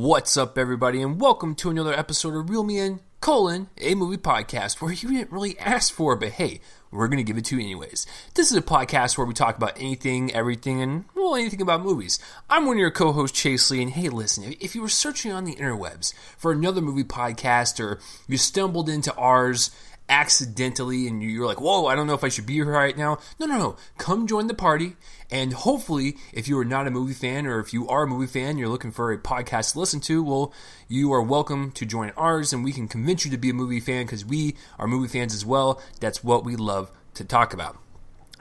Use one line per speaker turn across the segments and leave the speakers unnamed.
What's up, everybody, and welcome to another episode of Reel Me In, a movie podcast where you didn't really ask for, but hey, we're going to give it to you anyways. This is a podcast where we talk about anything, everything, and, well, anything about movies. I'm one of your co-hosts, Chase Lee, and hey, listen, if you were searching on the interwebs for another movie podcast, or you stumbled into ours accidentally and you're like, whoa, I don't know if I should be here right now. No. Come join the party. And hopefully, if you are not a movie fan, or if you are a movie fan, you're looking for a podcast to listen to, well, you are welcome to join ours, and we can convince you to be a movie fan because we are movie fans as well. That's what we love to talk about.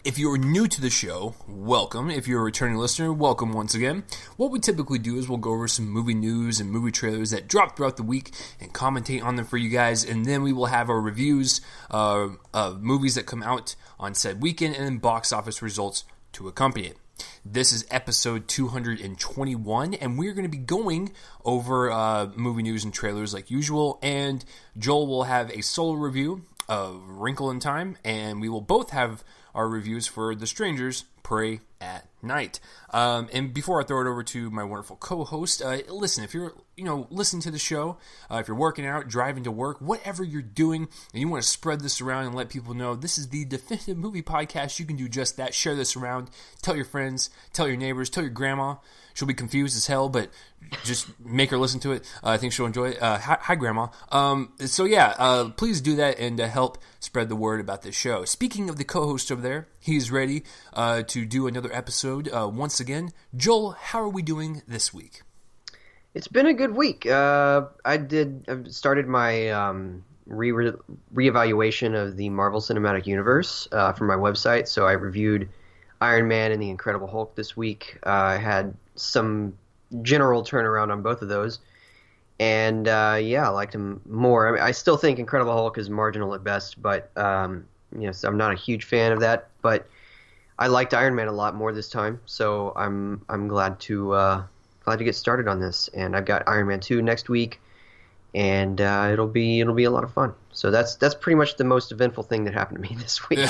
If you are new to the show, welcome. If you're a returning listener, welcome once again. What we typically do is we'll go over some movie news and movie trailers that drop throughout the week and commentate on them for you guys, and then we will have our reviews of movies that come out on said weekend and then box office results to accompany it. This is episode 221, and we're going to be going over movie news and trailers like usual, and Joel will have a solo review of Wrinkle in Time, and we will both have our reviews for The Strangers Pray at Night. And before I throw it over to my wonderful co-host, listen, if you're listening to the show, if you're working out, driving to work, whatever you're doing, and you want to spread this around and let people know this is the definitive movie podcast, you can do just that. Share this around. Tell your friends, tell your neighbors, tell your grandma. She'll be confused as hell, but just make her listen to it. I think she'll enjoy it. Hi, Grandma. Please do that and help spread the word about this show. Speaking of the co-host over there, he's ready to do another episode once again. Joel, how are we doing this week?
It's been a good week. I've started my reevaluation of the Marvel Cinematic Universe for my website, so I reviewed Iron Man and the Incredible Hulk this week. I had some general turnaround on both of those, and I liked them more. I mean, I still think Incredible Hulk is marginal at best, but so I'm not a huge fan of that. But I liked Iron Man a lot more this time, so I'm glad to get started on this. And I've got Iron Man 2 next week, and it'll be a lot of fun. So that's pretty much the most eventful thing that happened to me this week.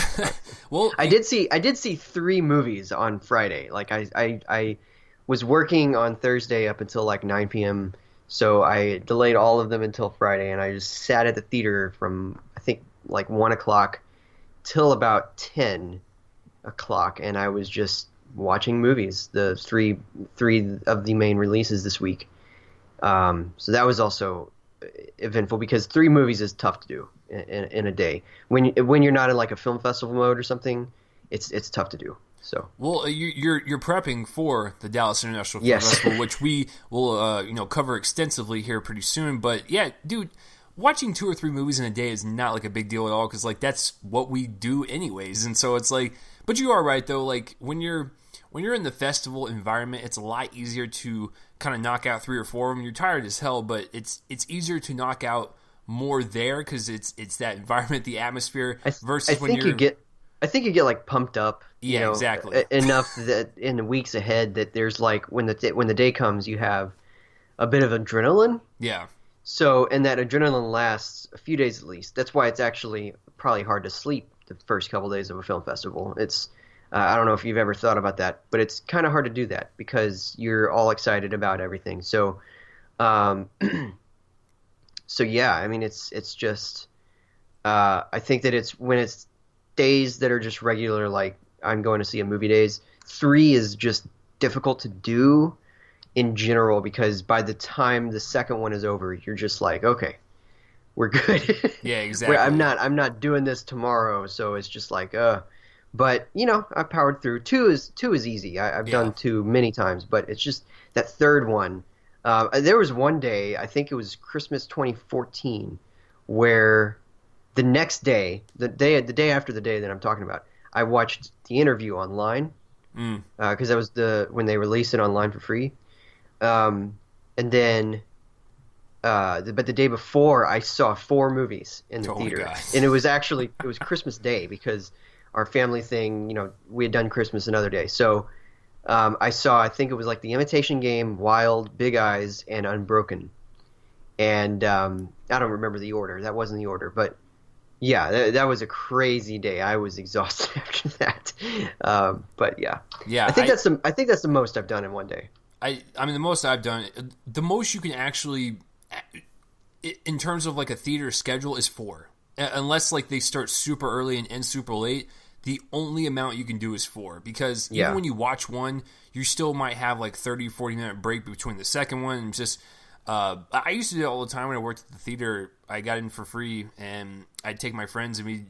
Well, I did see 3 movies on Friday. Like I was working on Thursday up until like 9 p.m. So I delayed all of them until Friday, and I just sat at the theater from I think like 1 o'clock till about 10 o'clock, and I was just watching movies. The three of the main releases this week. So that was also eventful because 3 movies is tough to do in a day. When you're not in like a film festival mode or something, it's tough to do. So
well, you're prepping for the Dallas International Film Festival, which we will cover extensively here pretty soon. But yeah, dude, watching 2 or 3 movies in a day is not like a big deal at all because like that's what we do anyways. And so it's like, but you are right though. Like when you're in the festival environment, it's a lot easier to kind of knock out 3 or 4 of them. You're tired as hell, but it's easier to knock out more there because it's that environment, the atmosphere. Versus when
I think you get like pumped up.
Exactly.
Enough that in the weeks ahead that there's like when the day comes, you have a bit of adrenaline.
Yeah.
So and that adrenaline lasts a few days at least. That's why it's actually probably hard to sleep the first couple days of a film festival. It's I don't know if you've ever thought about that, but it's kind of hard to do that because you're all excited about everything. So, yeah, I mean, it's just, I think that it's when it's days that are just regular, like I'm going to see a movie days, 3 is just difficult to do in general because by the time the second one is over, you're just like, okay, we're good.
Yeah, exactly.
I'm not doing this tomorrow. So it's just like, but I powered through. 2 is easy. I've done 2 many times, but it's just that third one. There was one day, I think it was Christmas 2014, where the next day, the day after the day that I'm talking about, I watched The Interview online because that was when they released it online for free, and then. But the day before, I saw 4 movies in the theater, and it was Christmas Day because our family thing, we had done Christmas another day. So I think it was like The Imitation Game, Wild, Big Eyes, and Unbroken. And I don't remember the order. That wasn't the order. But yeah, that was a crazy day. I was exhausted after that. But yeah.
Yeah.
I think that's the most I've done in one day.
I mean, the most I've done, the most you can actually, in terms of like a theater schedule, is 4. Unless like they start super early and end super late, the only amount you can do is 4. Because even when you watch one, you still might have like 30, 40-minute break between the second one. And it's just, I used to do it all the time when I worked at the theater. I got in for free, and I'd take my friends, and we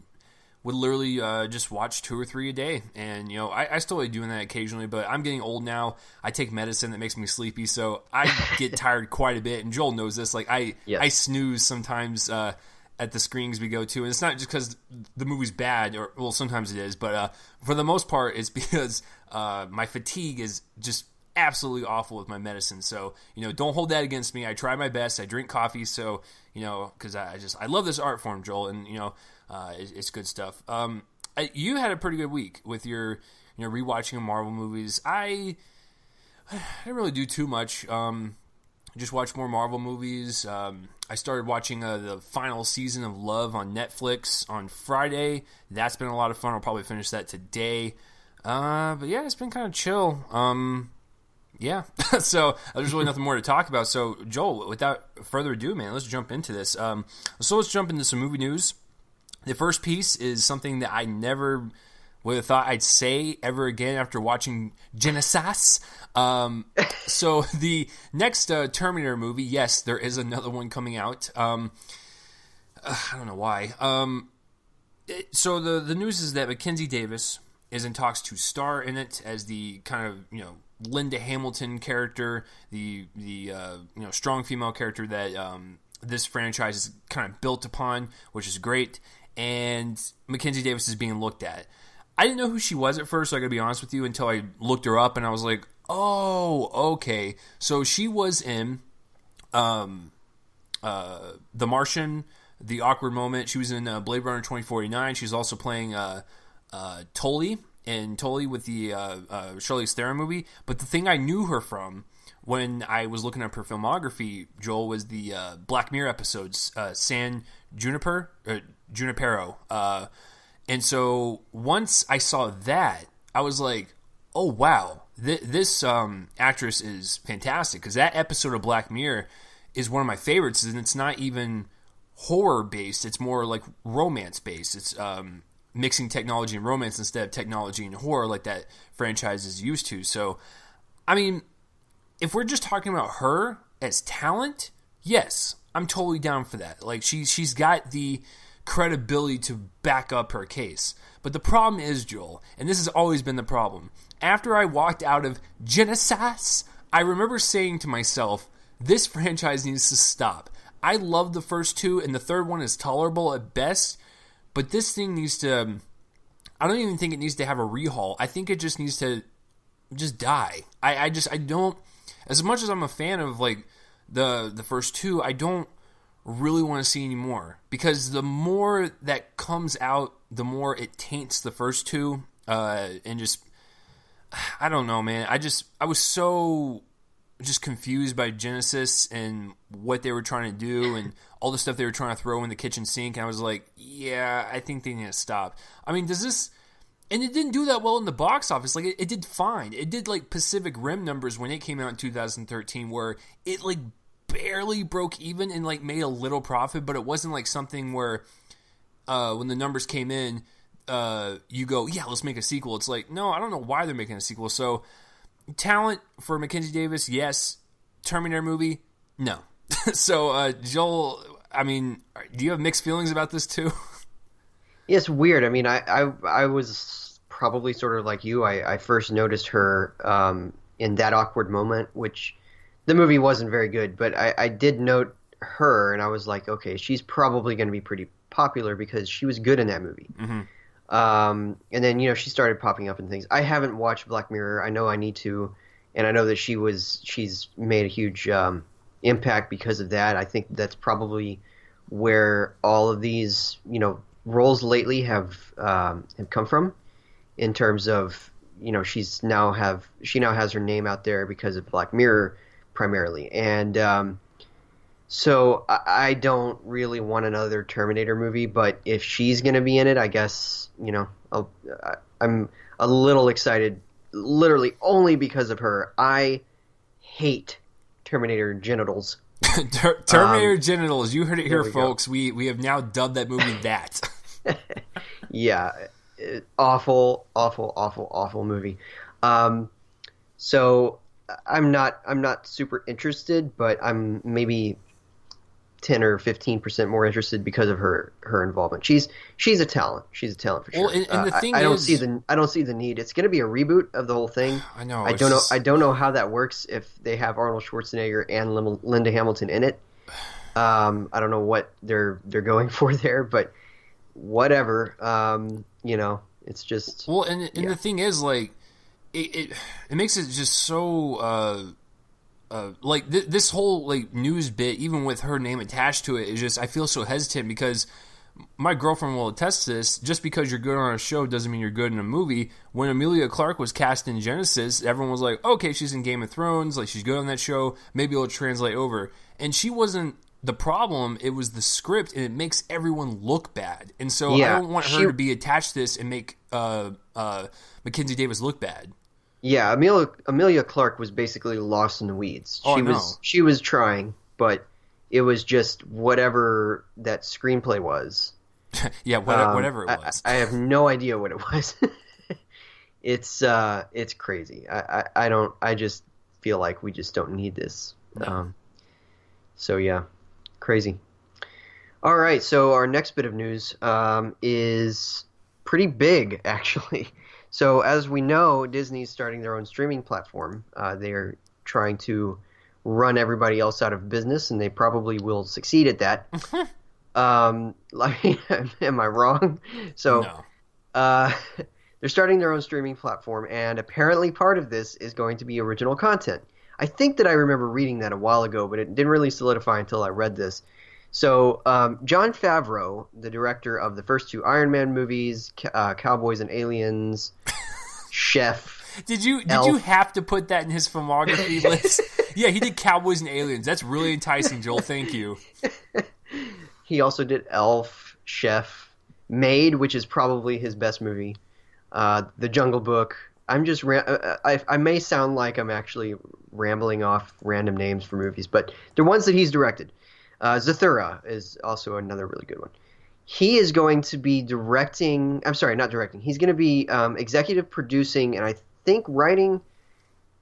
would literally just watch 2 or 3 a day. And, I still like doing that occasionally, but I'm getting old now. I take medicine that makes me sleepy, so I get tired quite a bit. And Joel knows this. Like, I snooze sometimes at the screenings we go to. And it's not just because the movie's bad, or well, sometimes it is, but for the most part, it's because my fatigue is just absolutely awful with my medicine. So, don't hold that against me. I try my best. I drink coffee, so, because I love this art form, Joel, and, it's good stuff. You had a pretty good week with your, rewatching of Marvel movies. I didn't really do too much. Just watched more Marvel movies. I started watching the final season of Love on Netflix on Friday. That's been a lot of fun. I'll probably finish that today. But yeah, it's been kind of chill. Yeah. So there's really nothing more to talk about. So Joel, without further ado, man, let's jump into this. So let's jump into some movie news. The first piece is something that I never would have thought I'd say ever again after watching Genesis. So the next Terminator movie, yes, there is another one coming out. I don't know why. So the news is that Mackenzie Davis is in talks to star in it as the kind of, Linda Hamilton character, the strong female character that this franchise is kind of built upon, which is great. And Mackenzie Davis is being looked at. I didn't know who she was at first, so I gotta be honest with you, until I looked her up, and I was like, oh, okay. So she was in The Martian, The Awkward Moment. She was in Blade Runner 2049. She's also playing Tully with the Charlize Theron movie. But the thing I knew her from when I was looking up her filmography, Joel, was the Black Mirror episodes, San Junipero. And so once I saw that, I was like, oh, wow, this actress is fantastic. Because that episode of Black Mirror is one of my favorites, and it's not even horror-based. It's more like romance-based. It's mixing technology and romance instead of technology and horror like that franchise is used to. So, I mean, if we're just talking about her as talent, yes, I'm totally down for that. Like, she's got the credibility to back up her case. But the problem is, Joel, and this has always been the problem, after I walked out of Genesis, I remember saying to myself, this franchise needs to stop. I love the first 2, and the third one is tolerable at best, but this thing needs to, I don't even think it needs to have a rehaul. I think it just needs to just die. I don't, as much as I'm a fan of like the first 2, I don't really want to see any more, because the more that comes out, the more it taints the first 2, and just, I don't know, man. I was so just confused by Genesis and what they were trying to do and all the stuff they were trying to throw in the kitchen sink. And I was like, yeah, I think they need to stop. I mean, does this, and it didn't do that well in the box office. Like, it did fine. It did like Pacific Rim numbers when it came out in 2013, where it like barely broke even and like made a little profit, but it wasn't like something where when the numbers came in, you go, yeah, let's make a sequel. It's like, no, I don't know why they're making a sequel. So talent for Mackenzie Davis, yes. Terminator movie, no. So Joel, I mean, do you have mixed feelings about this too?
Yeah, it's weird. I mean, I was probably sort of like you. I first noticed her in That Awkward Moment, which the movie wasn't very good, but I did note her, and I was like, okay, she's probably going to be pretty popular because she was good in that movie. Mm-hmm. And then, she started popping up in things. I haven't watched Black Mirror. I know I need to, and I know that she's made a huge impact because of that. I think that's probably where all of these, roles lately have come from, in terms of, she now has her name out there because of Black Mirror primarily. And so I don't really want another Terminator movie, but if she's going to be in it, I guess, I'm a little excited, literally only because of her. I hate Terminator genitals.
Terminator genitals. You heard it here, folks.
Go.
We have now dubbed that movie that.
Yeah, awful, awful, awful, awful movie. So I'm not super interested, but I'm maybe 10 or 15% more interested because of her involvement. She's a talent. She's a talent for sure.
Well, and the thing
I don't
is,
see the need. It's going to be a reboot of the whole thing.
I know.
I don't know how that works if they have Arnold Schwarzenegger and Linda Hamilton in it. I don't know what they're going for there, but whatever. It's just
and the thing is, like, it makes it just so like this whole like news bit, even with her name attached to it, is just, I feel so hesitant because my girlfriend will attest to this. Just because you're good on a show doesn't mean you're good in a movie. When Emilia Clarke was cast in Genesis, everyone was like, okay, she's in Game of Thrones, like she's good on that show, maybe it'll translate over. And she wasn't the problem, it was the script, and it makes everyone look bad. And so I don't want her to be attached to this and make Mackenzie Davis look bad.
Yeah, Emilia Clarke was basically lost in the weeds. She was trying, but it was just whatever that screenplay was.
Yeah, whatever it was.
I have no idea what it was. It's crazy. I just feel like we just don't need this.
No.
So yeah, crazy. All right, so our next bit of news is pretty big, actually. So as we know, Disney's starting their own streaming platform. They're trying to run everybody else out of business, and they probably will succeed at that. Am I wrong? So
No.
they're starting their own streaming platform, and apparently part of this is going to be original content. I think that I remember reading that a while ago, but it didn't really solidify until I read this. So Jon Favreau, the director of the first two Iron Man movies, Cowboys and Aliens, Chef.
Did you have to put that in his filmography list? Yeah, he did Cowboys and Aliens. That's really enticing, Joel. Thank you.
He also did Elf, Chef, Maid, which is probably his best movie, The Jungle Book. I'm just I may sound like I'm actually rambling off random names for movies, but they're ones that he's directed. Zathura is also another really good one. He is going to be directing. I'm sorry, not directing. He's going to be executive producing and I think writing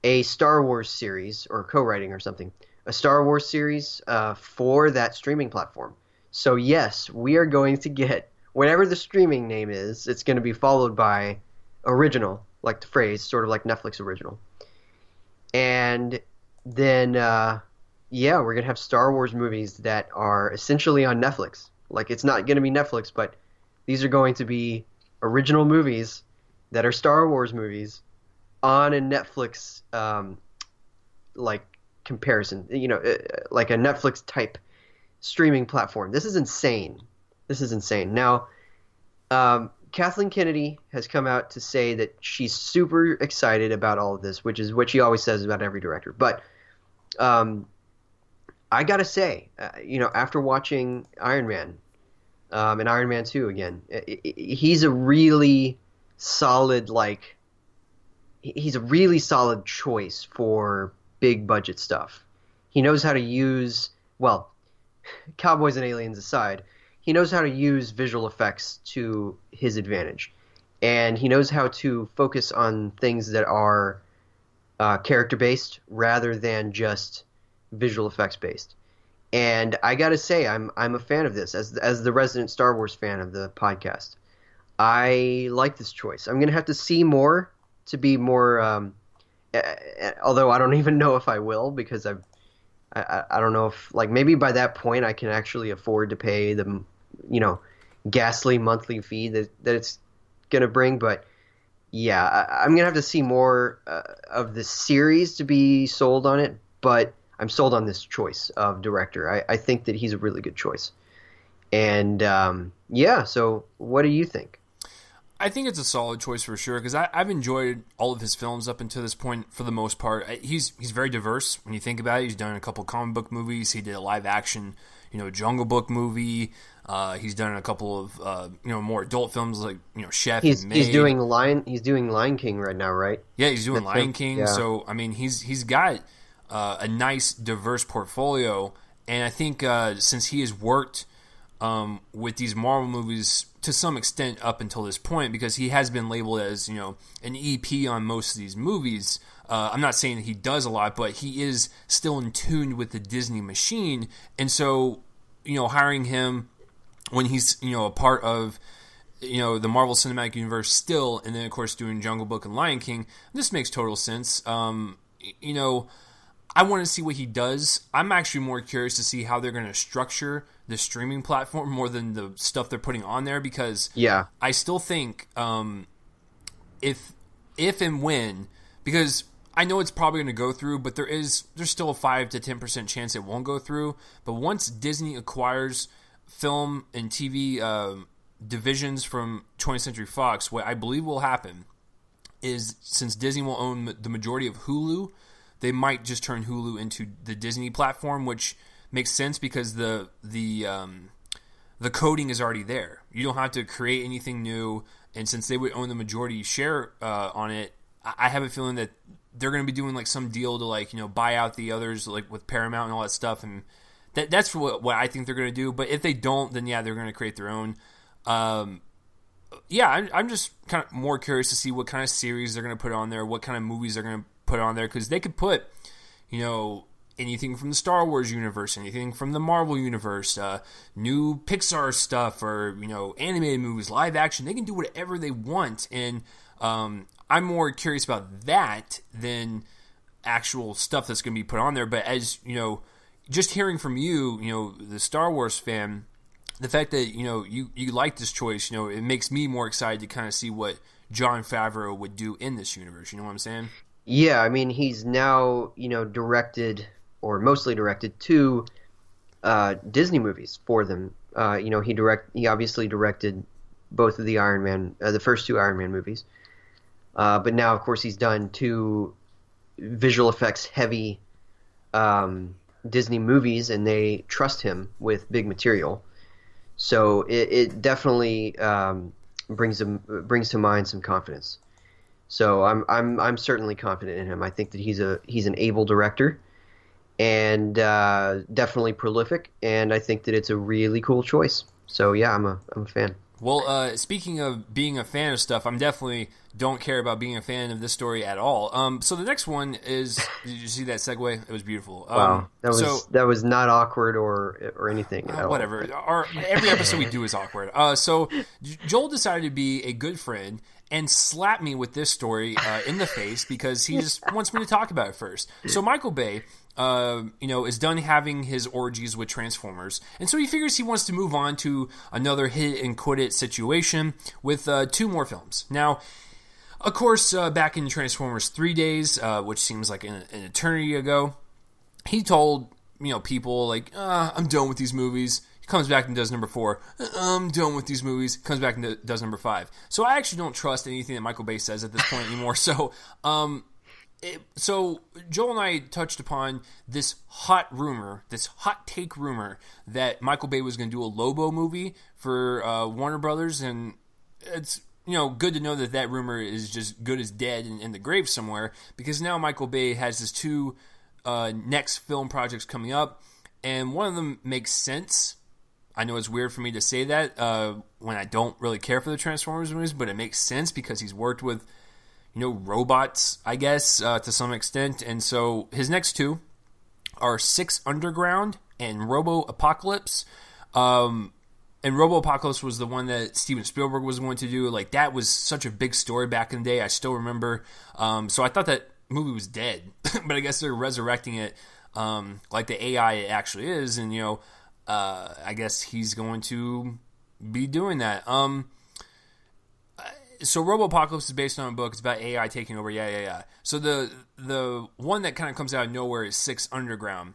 a Star Wars series, or co-writing or something, a Star Wars series for that streaming platform. So yes, we are going to get whatever the streaming name is. It's going to be followed by original, like the phrase, sort of like Netflix original. And then we're going to have Star Wars movies that are essentially on Netflix. Like, it's not going to be Netflix, but these are going to be original movies that are Star Wars movies on a Netflix, like, comparison. Like a Netflix type streaming platform. This is insane. Now, Kathleen Kennedy has come out to say that she's super excited about all of this, which is what she always says about every director. But I gotta say, after watching Iron Man and Iron Man 2 again, he's a really solid choice for big budget stuff. He knows how to use, Cowboys and Aliens aside, he knows how to use visual effects to his advantage. And he knows how to focus on things that are character-based rather than just visual effects based. And I gotta say, I'm a fan of this as the resident Star Wars fan of the podcast. I like this choice. I'm gonna have to see more to be more. Although I don't even know if I will, because I don't know if, like, maybe by that point I can actually afford to pay the ghastly monthly fee that it's gonna bring. But yeah, I'm gonna have to see more of the series to be sold on it. But I'm sold on this choice of director. I think that he's a really good choice. And so what do you think?
I think it's a solid choice for sure, because I've enjoyed all of his films up until this point for the most part. He's very diverse when you think about it. He's done a couple comic book movies. He did a live action, Jungle Book movie. He's done a couple of more adult films like Chef and Maid.
He's doing Lion King right now, right?
Yeah, he's doing Lion King. Yeah. So I mean, he's got a nice, diverse portfolio. And I think since he has worked with these Marvel movies to some extent up until this point, because he has been labeled as, you know, an EP on most of these movies. I'm not saying that he does a lot, but he is still in tune with the Disney machine. And so, you know, hiring him when he's, you know, a part of, you know, the Marvel Cinematic Universe still, and then of course doing Jungle Book and Lion King, this makes total sense. You know, I want to see what he does. I'm actually more curious to see how they're going to structure the streaming platform more than the stuff they're putting on there, because I still think if and when, because I know it's probably going to go through, but there's still a 5 to 10% chance it won't go through. But once Disney acquires film and TV divisions from 20th Century Fox, what I believe will happen is, since Disney will own the majority of Hulu, they might just turn Hulu into the Disney platform, which makes sense because the coding is already there. You don't have to create anything new, and since they would own the majority share on it, I have a feeling that they're going to be doing like some deal to, like, you know, buy out the others, like with Paramount and all that stuff, and that's what I think they're going to do. But if they don't, then yeah, they're going to create their own. I'm just kind of more curious to see what kind of series they're going to put on there, what kind of movies they're going to put on there, because they could put, you know, anything from the Star Wars universe, anything from the Marvel universe, new Pixar stuff, or, you know, animated movies, live action. They can do whatever they want, and I'm more curious about that than actual stuff that's going to be put on there. But as you know, just hearing from you, you know, the Star Wars fan, the fact that, you know, you like this choice, you know, it makes me more excited to kind of see what Jon Favreau would do in this universe. You know what I'm saying?
Yeah, I mean, he's now, you know, directed, or mostly directed, two Disney movies for them. You know, he obviously directed both of the Iron Man, the first two Iron Man movies. But now, of course, he's done two visual effects heavy Disney movies, and they trust him with big material. So it definitely brings to mind some confidence. So I'm certainly confident in him. I think that he's an able director, and definitely prolific, and I think that it's a really cool choice. So yeah, I'm a fan.
Well, speaking of being a fan of stuff, I'm definitely don't care about being a fan of this story at all. So the next one is, did you see that segue? It was beautiful.
Wow, that was not awkward or anything at all.
Whatever. Every episode we do is awkward. So Joel decided to be a good friend and slap me with this story in the face because he just wants me to talk about it first. So Michael Bay, you know, is done having his orgies with Transformers, and so he figures he wants to move on to another hit and quit it situation with two more films. Now, of course, back in Transformers 3 days, which seems like an eternity ago, he told, you know, people like, I'm done with these movies. He comes back and does number 4. I'm done with these movies. Comes back and does number 5. So I actually don't trust anything that Michael Bay says at this point anymore. So, so Joel and I touched upon this hot take rumor that Michael Bay was going to do a Lobo movie for Warner Brothers, and it's, you know, good to know that rumor is just good as dead in the grave somewhere, because now Michael Bay has his two next film projects coming up, and one of them makes sense. I know it's weird for me to say that when I don't really care for the Transformers movies, but it makes sense because he's worked with, you know, robots, I guess, to some extent. And so his next two are Six Underground and Robo Apocalypse. And Robo Apocalypse was the one that Steven Spielberg was going to do. Like, that was such a big story back in the day. I still remember. So I thought that movie was dead. But I guess they're resurrecting it like the AI it actually is. And, you know, I guess he's going to be doing that. So Robo Apocalypse is based on a book. It's about AI taking over. Yeah. So the one that kind of comes out of nowhere is Six Underground.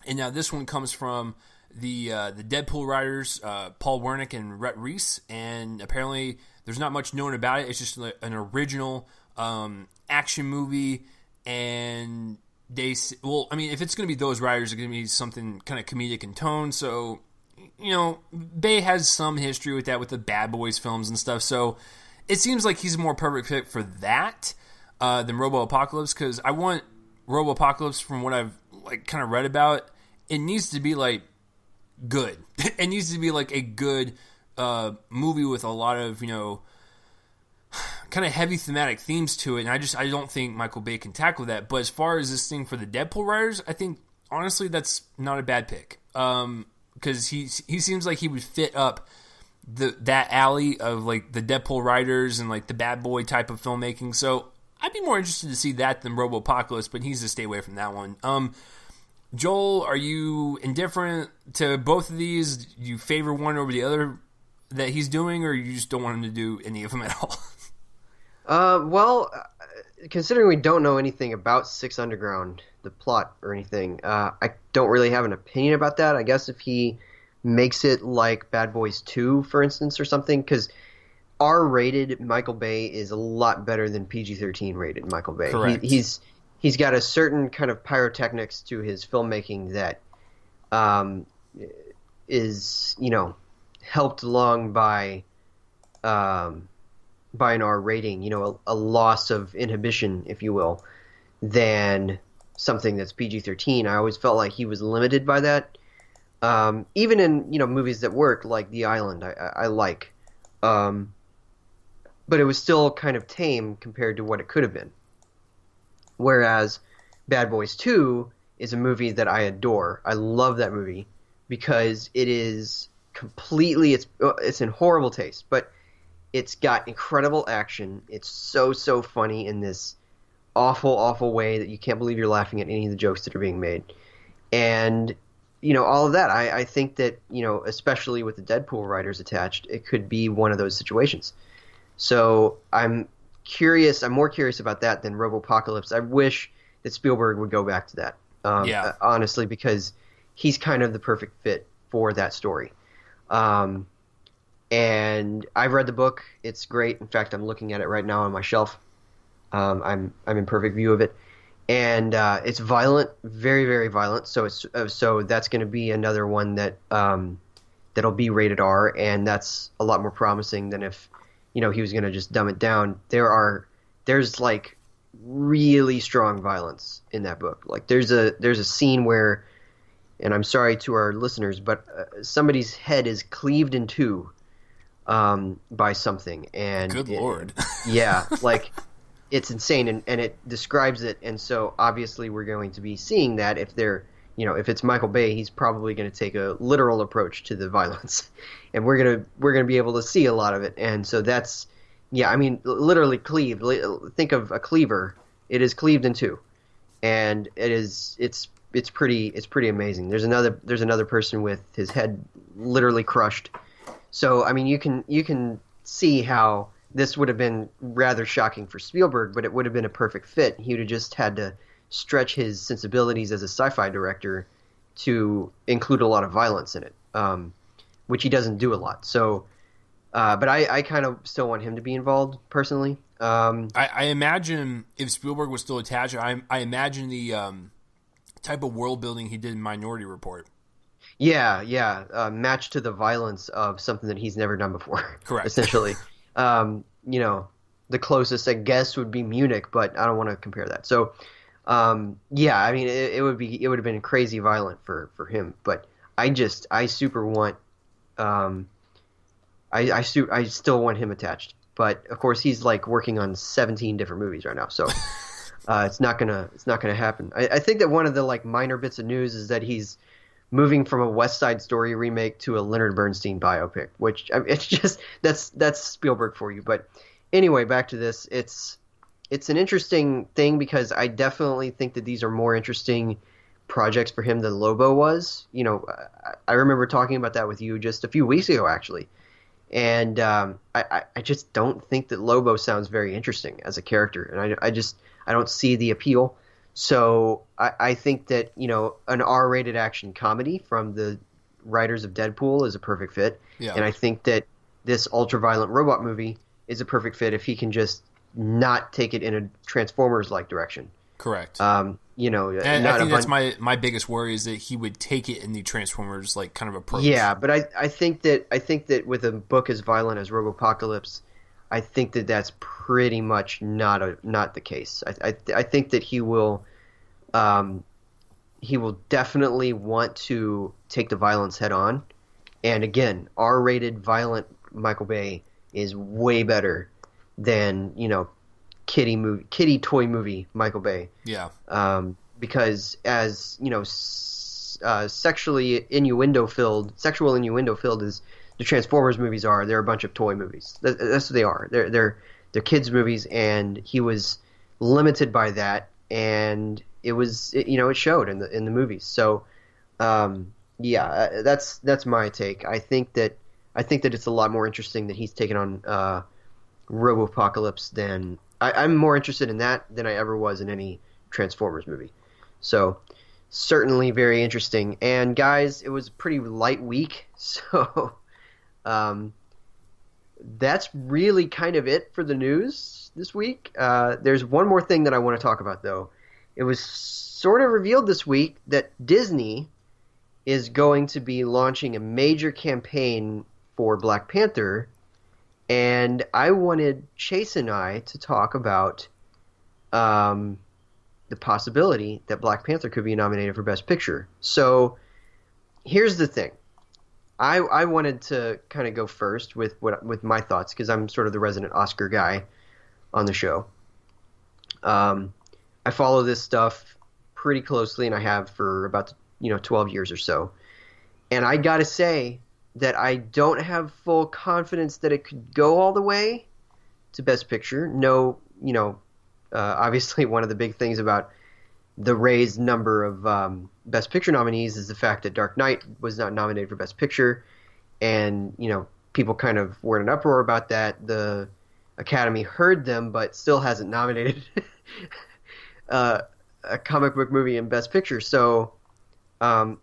And now this one comes from the Deadpool writers, Paul Wernick and Rhett Reese, and apparently there's not much known about it. It's just an original action movie, and if it's going to be those writers, it's going to be something kind of comedic in tone. So, you know, Bay has some history with that, with the Bad Boys films and stuff. So it seems like he's a more perfect fit for that than Robo Apocalypse, because I want Robopocalypse, from what I've like kind of read about, it needs to be like good. It needs to be like a good movie with a lot of, you know, kind of heavy thematic themes to it, and I don't think Michael Bay can tackle that. But as far as this thing for the Deadpool writers, I think honestly that's not a bad pick, because he seems like he would fit up that alley of like the Deadpool writers and like the bad boy type of filmmaking. So I'd be more interested to see that than Robopocalypse, but he needs to stay away from that one. Joel, are you indifferent to both of these? Do you favor one over the other that he's doing, or you just don't want him to do any of them at all?
Well, considering we don't know anything about Six Underground, the plot or anything, I don't really have an opinion about that. I guess if he makes it like Bad Boys 2, for instance, or something, because R-rated Michael Bay is a lot better than PG-13 rated Michael Bay.
Correct.
He's got a certain kind of pyrotechnics to his filmmaking that is, you know, helped along by an R rating, you know, a loss of inhibition, if you will, than something that's PG-13. I always felt like he was limited by that. Even in, you know, movies that work, like The Island, I like. But it was still kind of tame compared to what it could have been. Whereas Bad Boys 2 is a movie that I adore. I love that movie because it is completely, it's in horrible taste, but it's got incredible action. It's so funny in this awful way that you can't believe you're laughing at any of the jokes that are being made. And, you know, all of that, I think that, you know, especially with the Deadpool writers attached, it could be one of those situations. So I'm more curious about that than Robopocalypse. I wish that Spielberg would go back to that, honestly, because he's kind of the perfect fit for that story. And I've read the book. It's great. In fact, I'm looking at it right now on my shelf. I'm in perfect view of it, and it's violent, very violent. So that's going to be another one that that'll be rated R, and that's a lot more promising than if, you know, he was going to just dumb it down. There's like really strong violence in that book. Like there's a scene where, and I'm sorry to our listeners, but somebody's head is cleaved in two by something, and
good Lord.
Yeah, like it's insane, and it describes it, and so obviously we're going to be seeing that if if it's Michael Bay, he's probably going to take a literal approach to the violence, and we're gonna be able to see a lot of it, and so that's, yeah, I mean, literally cleaved. Think of a cleaver. It is cleaved in two, and it's pretty amazing. There's another person with his head literally crushed. So, I mean, you can see how this would have been rather shocking for Spielberg, but it would have been a perfect fit. He would have just had to stretch his sensibilities as a sci-fi director to include a lot of violence in it, which he doesn't do a lot. So, but I kind of still want him to be involved personally.
I imagine if Spielberg was still attached, I imagine the type of world building he did in Minority Report.
Yeah, match to the violence of something that he's never done before.
Correct.
Essentially, you know, the closest I guess would be Munich, but I don't want to compare that. So, yeah, I mean, it would have been crazy violent for him. But I super want, I still want him attached. But of course, he's like working on 17 different movies right now, so it's not gonna happen. I think that one of the like minor bits of news is that he's moving from a West Side Story remake to a Leonard Bernstein biopic, which it's just that's Spielberg for you. But anyway, back to this. It's an interesting thing because I definitely think that these are more interesting projects for him than Lobo was. You know, I remember talking about that with you just a few weeks ago, actually. And I just don't think that Lobo sounds very interesting as a character, and I don't see the appeal. So I think that, you know, an R-rated action comedy from the writers of Deadpool is a perfect fit.
Yeah.
And I think that this ultra-violent robot movie is a perfect fit if he can just not take it in a Transformers-like direction.
Correct.
You know,
and I think that's my biggest worry is that he would take it in the Transformers like kind of approach.
Yeah, but I think that with a book as violent as Robopocalypse, I think that that's pretty much not the case. I think that he will he will definitely want to take the violence head on. And again, R-rated violent Michael Bay is way better than, kiddie toy movie Michael Bay.
Yeah.
Because as, sexual innuendo filled as the Transformers movies are, they're a bunch of toy movies. That's what they are. They're kids movies, and he was limited by that, and it showed in the movies. So, that's my take. I think that it's a lot more interesting that he's taken on Robo-Apocalypse than I'm more interested in that than I ever was in any Transformers movie. So certainly very interesting. And guys, it was a pretty light week, so that's really kind of it for the news this week. There's one more thing that I want to talk about, though. It was sort of revealed this week that Disney is going to be launching a major campaign for Black Panther, and I wanted Chase and I to talk about the possibility that Black Panther could be nominated for Best Picture. So here's the thing. I wanted to kind of go first with my thoughts, because I'm sort of the resident Oscar guy on the show. I follow this stuff pretty closely, and I have for about 12 years or so. And I got to say that I don't have full confidence that it could go all the way to Best Picture. No, obviously one of the big things about the raised number of Best Picture nominees is the fact that Dark Knight was not nominated for Best Picture, and people kind of were in an uproar about that. The Academy heard them, but still hasn't nominated a comic book movie in Best Picture. So I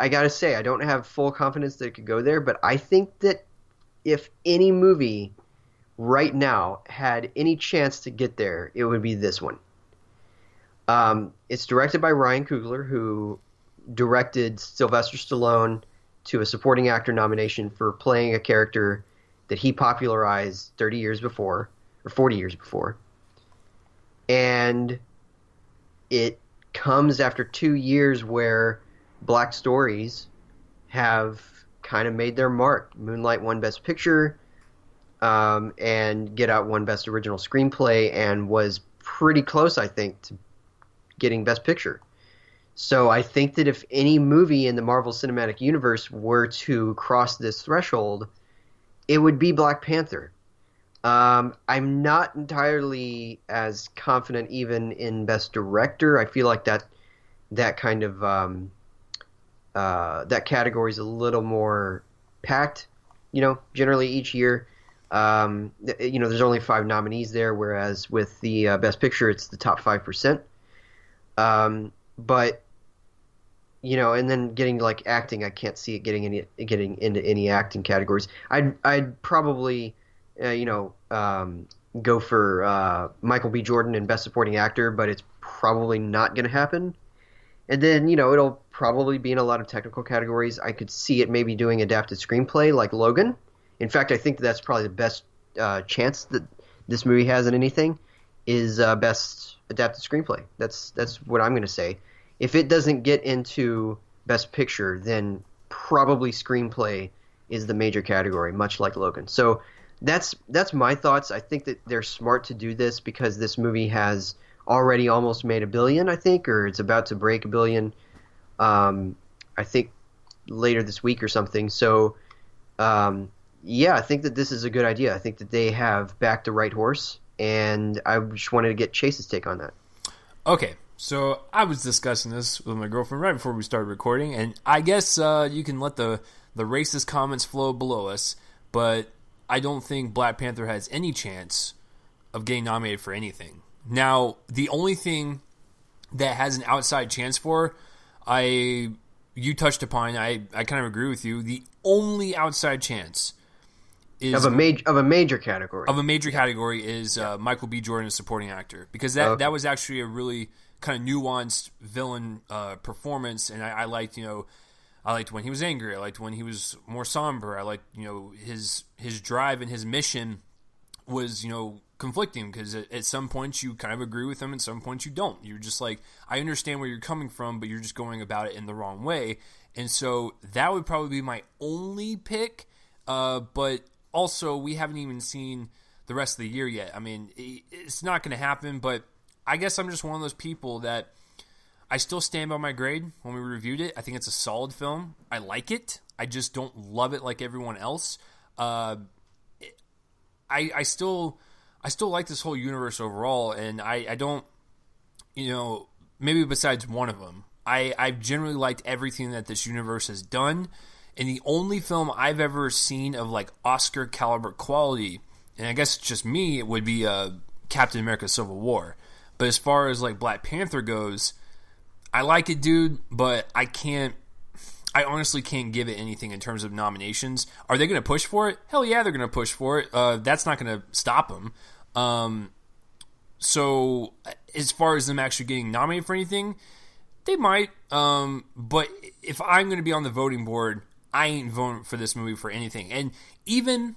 gotta say, I don't have full confidence that it could go there, but I think that if any movie right now had any chance to get there, it would be this one. It's directed by Ryan Coogler, who directed Sylvester Stallone to a supporting actor nomination for playing a character that he popularized 30 years before, or 40 years before. And it comes after 2 years where Black stories have kind of made their mark. Moonlight won Best Picture, and Get Out won Best Original Screenplay, and was pretty close, I think, to getting Best Picture. So I think that if any movie in the Marvel Cinematic Universe were to cross this threshold, it would be Black Panther. I'm not entirely as confident even in Best Director. I feel like that kind of that category is a little more packed, generally each year. There's only 5 nominees there, whereas with the Best Picture, it's the top 5%. But and then getting like acting, I can't see it getting into any acting categories. I'd probably go for Michael B. Jordan in Best Supporting Actor, but it's probably not going to happen. And then it'll probably be in a lot of technical categories. I could see it maybe doing adapted screenplay like Logan. In fact, I think that's probably the best chance that this movie has in anything is Best Adapted Screenplay. That's what I'm going to say. If it doesn't get into Best Picture, then probably Screenplay is the major category, much like Logan. So that's my thoughts. I think that they're smart to do this because this movie has already almost made $1 billion, I think, or it's about to break $1 billion, I think, later this week or something. So, I think that this is a good idea. I think that they have backed the right horse, and I just wanted to get Chase's take on that.
Okay, so I was discussing this with my girlfriend right before we started recording, and I guess you can let the racist comments flow below us, but I don't think Black Panther has any chance of getting nominated for anything. Now, the only thing that has an outside chance for, you touched upon, I kind of agree with you, the only outside chance is
of a major category.
Of a major category is Michael B. Jordan as supporting actor, because that was actually a really kind of nuanced villain performance, and I liked I liked when he was angry, I liked when he was more somber, I liked his drive and his mission was, conflicting, because at some points you kind of agree with them, and some points you don't. You're just like, I understand where you're coming from, but you're just going about it in the wrong way. And so that would probably be my only pick. But also, we haven't even seen the rest of the year yet. I mean, it's not going to happen, but I guess I'm just one of those people that I still stand by my grade when we reviewed it. I think it's a solid film. I like it. I just don't love it like everyone else. I still like this whole universe overall, and I don't, maybe besides one of them, I've generally liked everything that this universe has done. And the only film I've ever seen of like Oscar caliber quality, and I guess it's just me, it would be Captain America: Civil War. But as far as like Black Panther goes, I like it, dude, but I honestly can't give it anything in terms of nominations. Are they going to push for it? Hell yeah, they're going to push for it. That's not going to stop them. So as far as them actually getting nominated for anything, they might. But if I'm going to be on the voting board, I ain't voting for this movie for anything. And even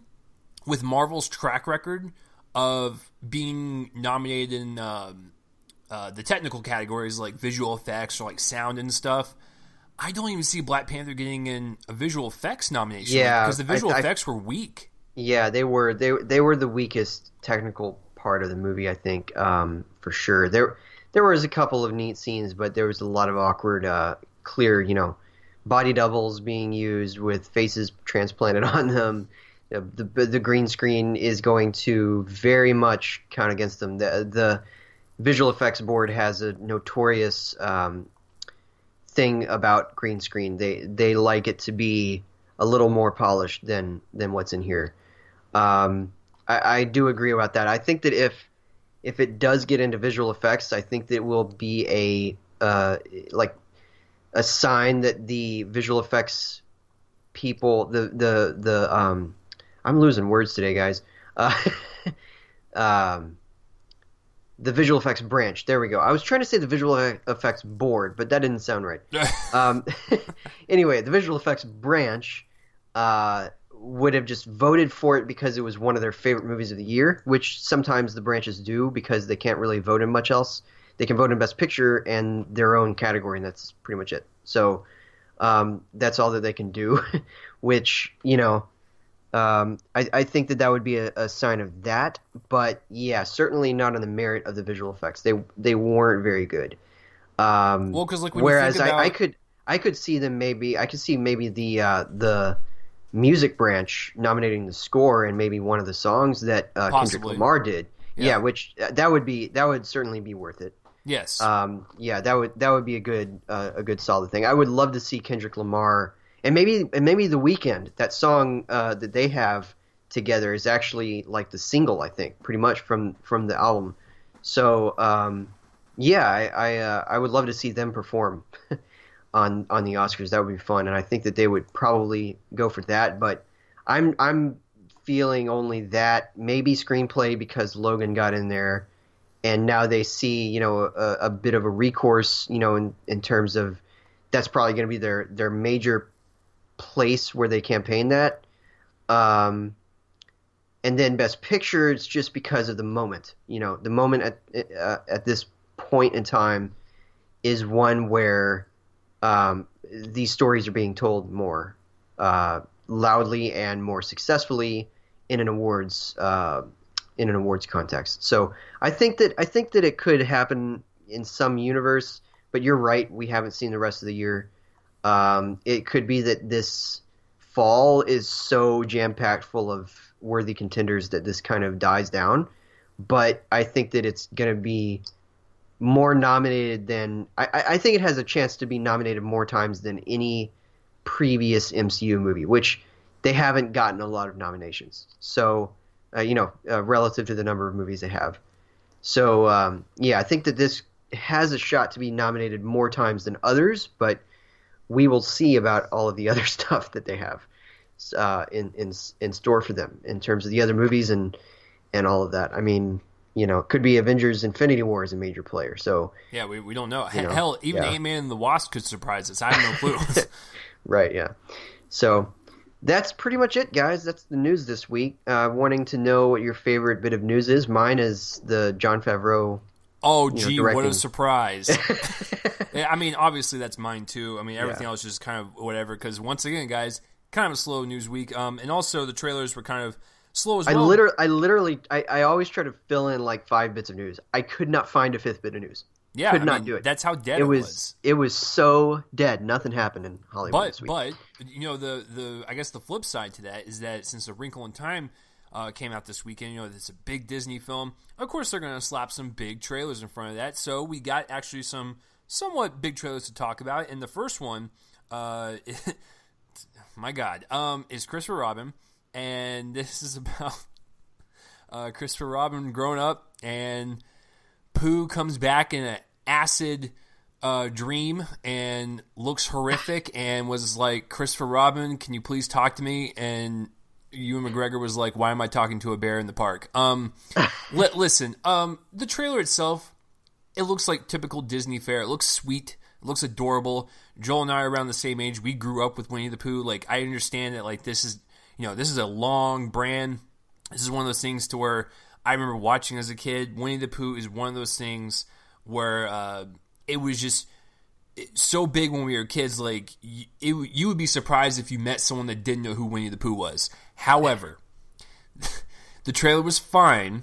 with Marvel's track record of being nominated in the technical categories like visual effects or like sound and stuff, I don't even see Black Panther getting in a visual effects nomination.
Yeah,
because the visual effects were weak.
Yeah, they were the weakest technical part of the movie, I think, for sure. There was a couple of neat scenes, but there was a lot of awkward, clear, body doubles being used with faces transplanted on them. The green screen is going to very much count against them. The visual effects board has a notorious thing about green screen. They like it to be a little more polished than what's in here. I do agree about that. I think that if it does get into visual effects, I think that it will be a sign that the visual effects people, I'm losing words today, guys. The visual effects branch. There we go. I was trying to say the visual effects board, but that didn't sound right. Anyway, the visual effects branch would have just voted for it because it was one of their favorite movies of the year, which sometimes the branches do because they can't really vote in much else. They can vote in Best Picture and their own category, and that's pretty much it. So that's all that they can do, which, I think that would be a sign of that. But, yeah, certainly not on the merit of the visual effects. They weren't very good.
Well, because like when
whereas
you think about...
I could see them maybe the music branch nominating the score and maybe one of the songs that Kendrick Lamar did. Yeah, which that would certainly be worth it.
Yes.
Yeah, that would be a good solid thing. I would love to see Kendrick Lamar and maybe The Weeknd. That song that they have together is actually like the single, I think, pretty much from the album. So I would love to see them perform on the Oscars. That would be fun, and I think that they would probably go for that. But I'm feeling only that, maybe screenplay because Logan got in there, and now they see a bit of a recourse in terms of that's probably going to be their major place where they campaign that. And then Best Picture, it's just because of the moment. The moment at this point in time is one where these stories are being told more loudly and more successfully in an awards context. So I think that it could happen in some universe, but you're right. We haven't seen the rest of the year. It could be that this fall is so jam-packed full of worthy contenders that this kind of dies down. But I think that it's going to be more nominated than I think it has a chance to be nominated more times than any previous MCU movie, which they haven't gotten a lot of nominations. So, relative to the number of movies they have. So, I think that this has a shot to be nominated more times than others, but we will see about all of the other stuff that they have in store for them in terms of the other movies and all of that. I mean, it could be Avengers Infinity War as a major player. So
yeah, we don't know. Hell, even Ant-Man and the Wasp could surprise us. I have no clue.
Right, yeah. So That's pretty much it, guys. That's the news this week. Wanting to know what your favorite bit of news is. Mine is the Jon Favreau.
Oh, gee,
directing.
what a surprise. I mean, obviously that's mine too. I mean, everything
Yeah.
else is kind of whatever, because once again, guys, kind of a slow news week. And also the trailers were kind of slow as
I
well.
literally, I always try to fill in like 5 bits of news. I could not find a 5th bit of news.
Yeah,
Could
I
not
mean,
do it.
that's how dead it was.
It was so dead. Nothing happened in Hollywood this week.
But you know, the I guess the flip side to that is that since A Wrinkle in Time came out this weekend, you know, it's a big Disney film. Of course, they're going to slap some big trailers in front of that. So we got actually some somewhat big trailers to talk about. And the first one, my God, is Christopher Robin, and this is about Christopher Robin growing up, and Pooh comes back in an acid dream and looks horrific, and was like, Christopher Robin, can you please talk to me? And Ewan McGregor was like, why am I talking to a bear in the park? Listen, the trailer itself, it looks like typical Disney fare. It looks sweet. It looks adorable. Joel and I are around the same age. We grew up with Winnie the Pooh. Like, I understand that, like, this is a long brand. This is one of those things to where I remember watching as a kid. Winnie the Pooh is one of those things where it was just so big when we were kids. Like, you would be surprised if you met someone that didn't know who Winnie the Pooh was. However, the trailer was fine,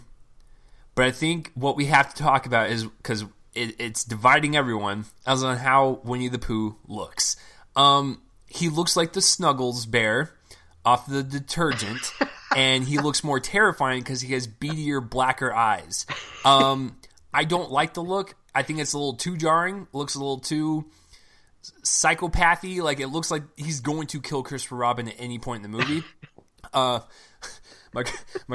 but I think what we have to talk about is, because it's dividing everyone, as on how Winnie the Pooh looks. He looks like the Snuggles bear off the detergent, and he looks more terrifying because he has beadier, blacker eyes. I don't like the look. I think it's a little too jarring. It looks a little too psychopathy. Like, it looks like he's going to kill Christopher Robin at any point in the movie. My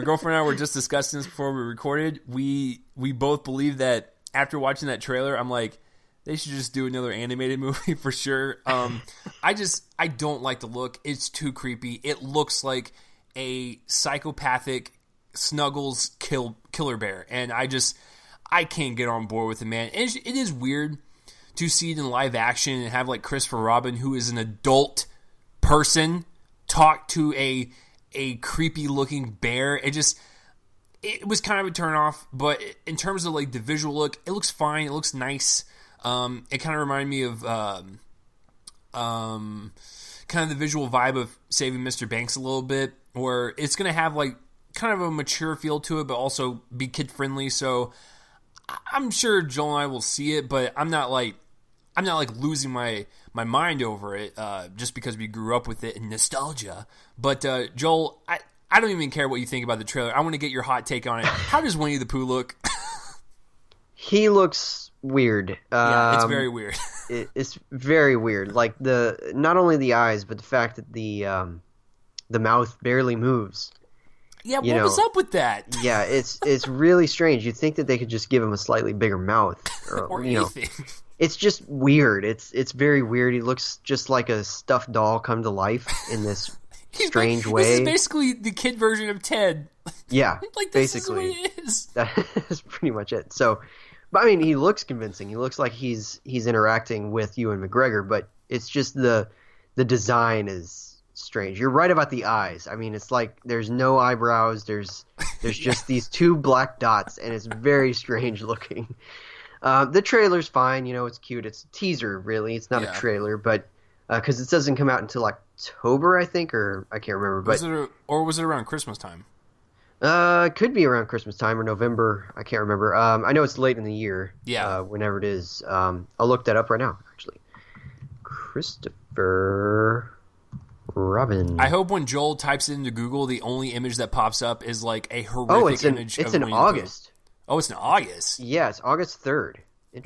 girlfriend and I were just discussing this before we recorded. We both believe that after watching that trailer, I'm like, they should just do another animated movie for sure. I don't like the look. It's too creepy. It looks like a psychopathic Snuggles killer bear, and I can't get on board with it, man. And it is weird to see it in live action and have like Christopher Robin, who is an adult person, talk to a creepy looking bear. It was kind of a turn off, but in terms of like the visual look, it looks fine. It looks nice. It kind of reminded me of kind of the visual vibe of Saving Mr. Banks a little bit, where it's going to have like kind of a mature feel to it, but also be kid friendly. So I'm sure Joel and I will see it, but I'm not like losing my mind over it just because we grew up with it and nostalgia. But Joel, I don't even care what you think about the trailer. I want to get your hot take on it. How does Winnie the Pooh look?
He looks weird.
Yeah, it's very weird.
It's very weird. Like, not only the eyes, but the fact that the mouth barely moves.
Yeah, what was up with that?
Yeah, it's really strange. You'd think that they could just give him a slightly bigger mouth,
or anything.
It's just weird. It's very weird. He looks just like a stuffed doll come to life in this strange way.
This is basically the kid version of Ted.
Yeah,
like, this
basically.
is what it is.
That's pretty much it. So, but I mean, he looks convincing. He looks like he's interacting with Ewan McGregor, but it's just the design is strange. You're right about the eyes. I mean, it's like there's no eyebrows. There's just these two black dots, and it's very strange looking. The trailer's fine. It's cute. It's a teaser, really. It's not a trailer, but because it doesn't come out until October, I think, or I can't remember. But
was it around Christmas time?
It could be around Christmas time or November. I can't remember. I know it's late in the year.
Yeah.
Whenever it is. I'll look that up right now, actually. Christopher Robin.
I hope when Joel types it into Google, the only image that pops up is like a horrific image of
It's in
Winnie the
August.
Pooh. Oh, it's in August?
Yeah, it's August 3rd.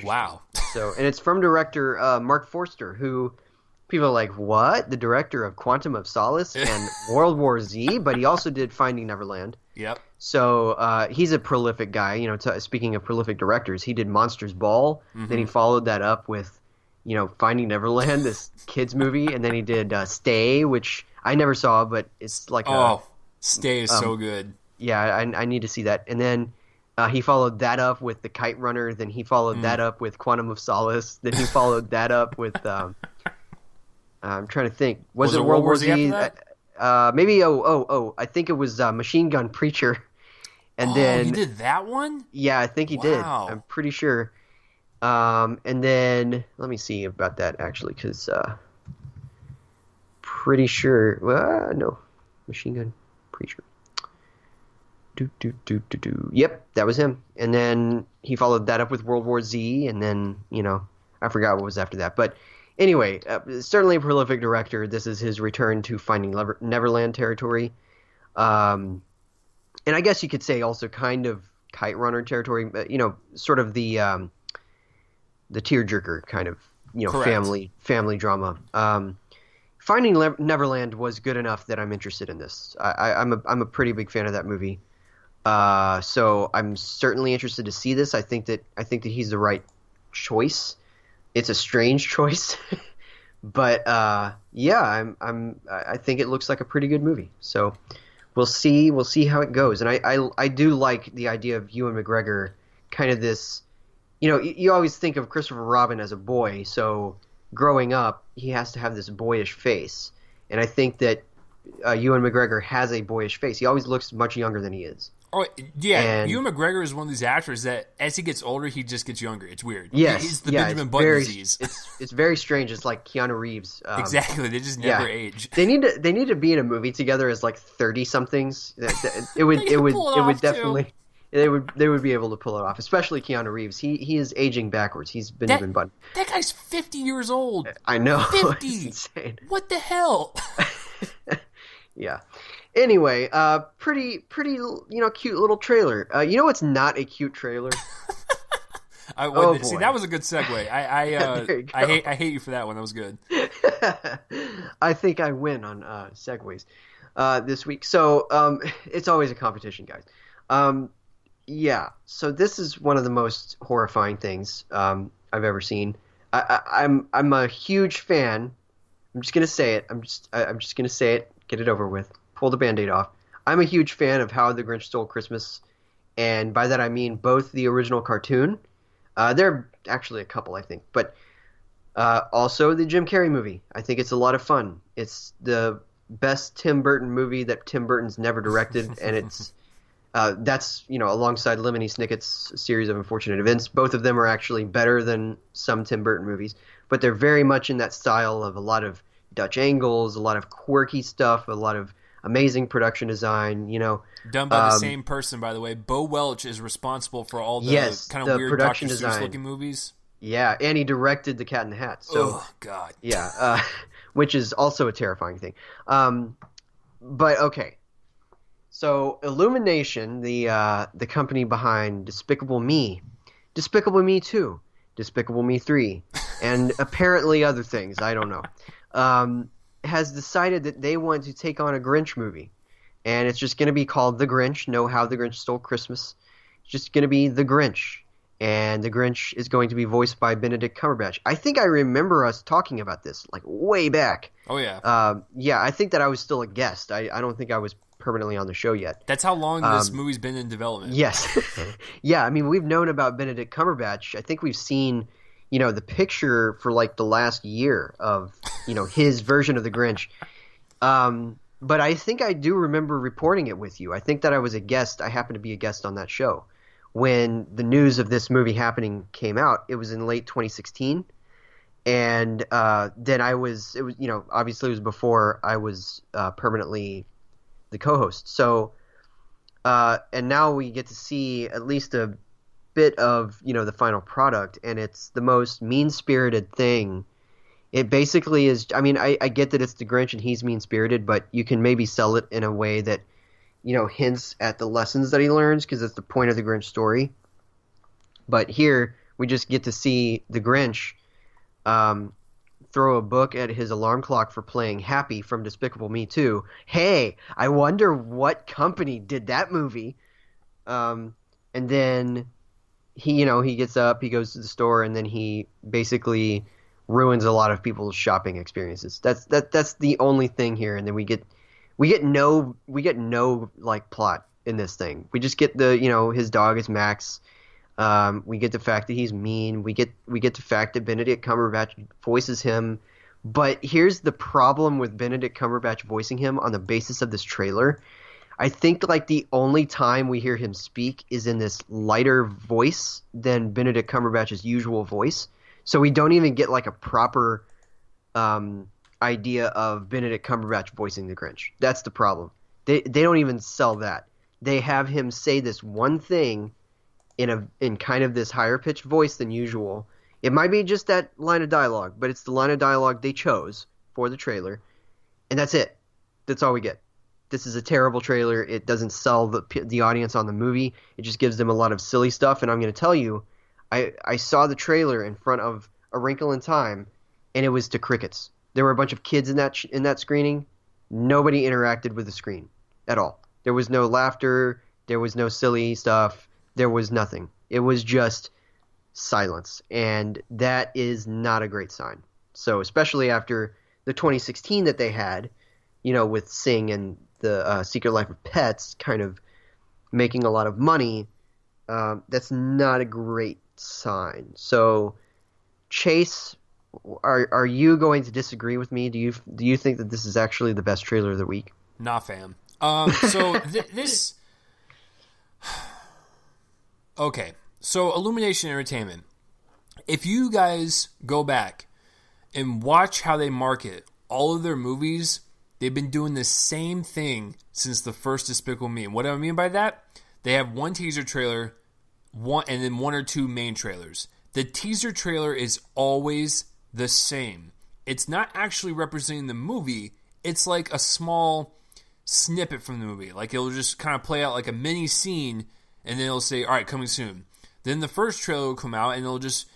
Wow.
And it's from director Mark Forster, who people are like, what? The director of Quantum of Solace and World War Z? But he also did Finding Neverland.
Yep.
So he's a prolific guy. Speaking of prolific directors, he did Monsters Ball. Mm-hmm. Then he followed that up with, Finding Neverland, this kids movie. And then he did Stay, which I never saw, but it's like
Stay is so good.
Yeah, I need to see that. And then he followed that up with The Kite Runner. Then he followed that up with Quantum of Solace. Then he followed that up with I'm trying to think. Was it World War Z? Maybe I think it was Machine Gun Preacher, and
Oh, he
then
did that one?
yeah, I think he did. I'm
Wow.
pretty sure. And then let me see about that actually, because pretty sure. No, Machine Gun Preacher. Do. Yep, that was him. And then he followed that up with World War Z, and then I forgot what was after that. But anyway, certainly a prolific director. This is his return to Finding Neverland territory, and I guess you could say also kind of Kite Runner territory. But, sort of the tearjerker kind of
Correct.
family drama. Finding Neverland was good enough that I'm interested in this. I'm a pretty big fan of that movie. So I'm certainly interested to see this. I think that he's the right choice. It's a strange choice, but yeah, I think it looks like a pretty good movie. So we'll see how it goes. And I do like the idea of Ewan McGregor, kind of this. You always think of Christopher Robin as a boy, so growing up, he has to have this boyish face, and I think that Ewan McGregor has a boyish face. He always looks much younger than he is.
Oh yeah,
And
Ewan McGregor is one of these actors that, as he gets older, he just gets younger. It's weird.
yes,
He's the
yeah,
Benjamin Button disease.
it's very strange. It's like Keanu Reeves.
Exactly. They just
Yeah,
never age.
they need to be in a movie together as like 30 somethings. It would
They can pull it off, too.
definitely they would be able to pull it off. Especially Keanu Reeves. He is aging backwards. He's Benjamin Button.
That guy's 50 years old.
I know.
50.
It's insane.
What the hell?
Yeah. Anyway, pretty cute little trailer. What's not a cute trailer?
Well,
boy.
see, that was a good segue.
There you go.
I hate you for that one. That was good.
I think I win on segues this week. So it's always a competition, guys. Yeah. So this is one of the most horrifying things I've ever seen. I'm a huge fan. I'm just gonna say it. I'm just gonna say it. Get it over with. Pull the Band-Aid off. I'm a huge fan of How the Grinch Stole Christmas, and by that I mean both the original cartoon. There are actually a couple, I think, but also the Jim Carrey movie. I think it's a lot of fun. It's the best Tim Burton movie that Tim Burton's never directed, and it's that's alongside Lemony Snicket's Series of Unfortunate Events. Both of them are actually better than some Tim Burton movies, but they're very much in that style of a lot of Dutch angles, a lot of quirky stuff, a lot of amazing production design.
Done by the same person, by the way. Bo Welch is responsible for all the
Yes,
kind
the
of weird
production
Dr. Seuss
design.
looking movies.
Yeah, and he directed The Cat in the Hat. So
Oh God.
yeah, which is also a terrifying thing. But okay, so Illumination, the company behind Despicable Me, Despicable Me 2, Despicable Me 3, and apparently other things, I don't know, has decided that they want to take on a Grinch movie. And it's just going to be called The Grinch. No, How the Grinch Stole Christmas. It's just going to be The Grinch. And The Grinch is going to be voiced by Benedict Cumberbatch. I think I remember us talking about this, like, way back.
Oh yeah.
Yeah, I think that I was still a guest. I don't think I was permanently on the show yet.
That's how long this movie's been in development.
Yes. Yeah, I mean, we've known about Benedict Cumberbatch. I think we've seen, the picture for, like, the last year of, his version of The Grinch. But I think I do remember reporting it with you. I think that I was a guest. I happened to be a guest on that show. When the news of this movie happening came out, it was in late 2016. And then obviously it was before I was permanently the co-host. So, and now we get to see at least a bit of, the final product. And it's the most mean-spirited thing. It basically is. I mean, I get that it's the Grinch and he's mean-spirited, but you can maybe sell it in a way that, hints at the lessons that he learns, because that's the point of the Grinch story. But here, we just get to see the Grinch throw a book at his alarm clock for playing Happy from Despicable Me 2. Hey, I wonder what company did that movie. And then he gets up, he goes to the store, and then he basically ruins a lot of people's shopping experiences. That's the only thing here, and then we get no like plot in this thing. We just get his dog is Max. We get the fact that he's mean. We get the fact that Benedict Cumberbatch voices him, But here's the problem with Benedict Cumberbatch voicing him on the basis of this trailer. I think like the only time we hear him speak is in this lighter voice than Benedict Cumberbatch's usual voice. So we don't even get like a proper idea of Benedict Cumberbatch voicing the Grinch. That's the problem. They don't even sell that. They have him say this one thing in kind of this higher pitched voice than usual. It might be just that line of dialogue, but it's the line of dialogue they chose for the trailer, and that's it. That's all we get. This is a terrible trailer. It doesn't sell the audience on the movie. It just gives them a lot of silly stuff. And I'm going to tell you, I saw the trailer in front of A Wrinkle in Time, and it was to crickets. There were a bunch of kids in that screening. Nobody interacted with the screen at all. There was no laughter. There was no silly stuff. There was nothing. It was just silence, and that is not a great sign. So especially after the 2016 that they had, with Sing and the Secret Life of Pets kind of making a lot of money, that's not a great sign. So Chase, are you going to disagree with me? Do you think that this is actually the best trailer of the week?
Nah, fam. So this... Okay, so Illumination Entertainment. If you guys go back and watch how they market all of their movies, they've been doing the same thing since the first Despicable Me. And what do I mean by that? They have one teaser trailer, and then one or two main trailers. The teaser trailer is always the same. It's not actually representing the movie. It's like a small snippet from the movie. Like it'll just kind of play out like a mini scene, and then it'll say, all right, coming soon. Then the first trailer will come out, and it'll just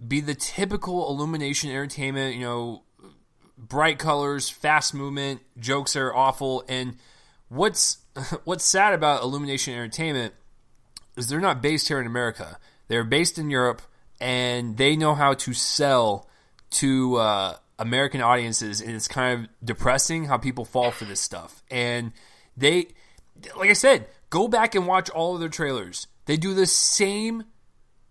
be the typical Illumination Entertainment, bright colors, fast movement, jokes are awful. And what's sad about Illumination Entertainment is they're not based here in America. They're based in Europe, and they know how to sell to American audiences, and it's kind of depressing how people fall for this stuff. And they, like I said, go back and watch all of their trailers. They do the same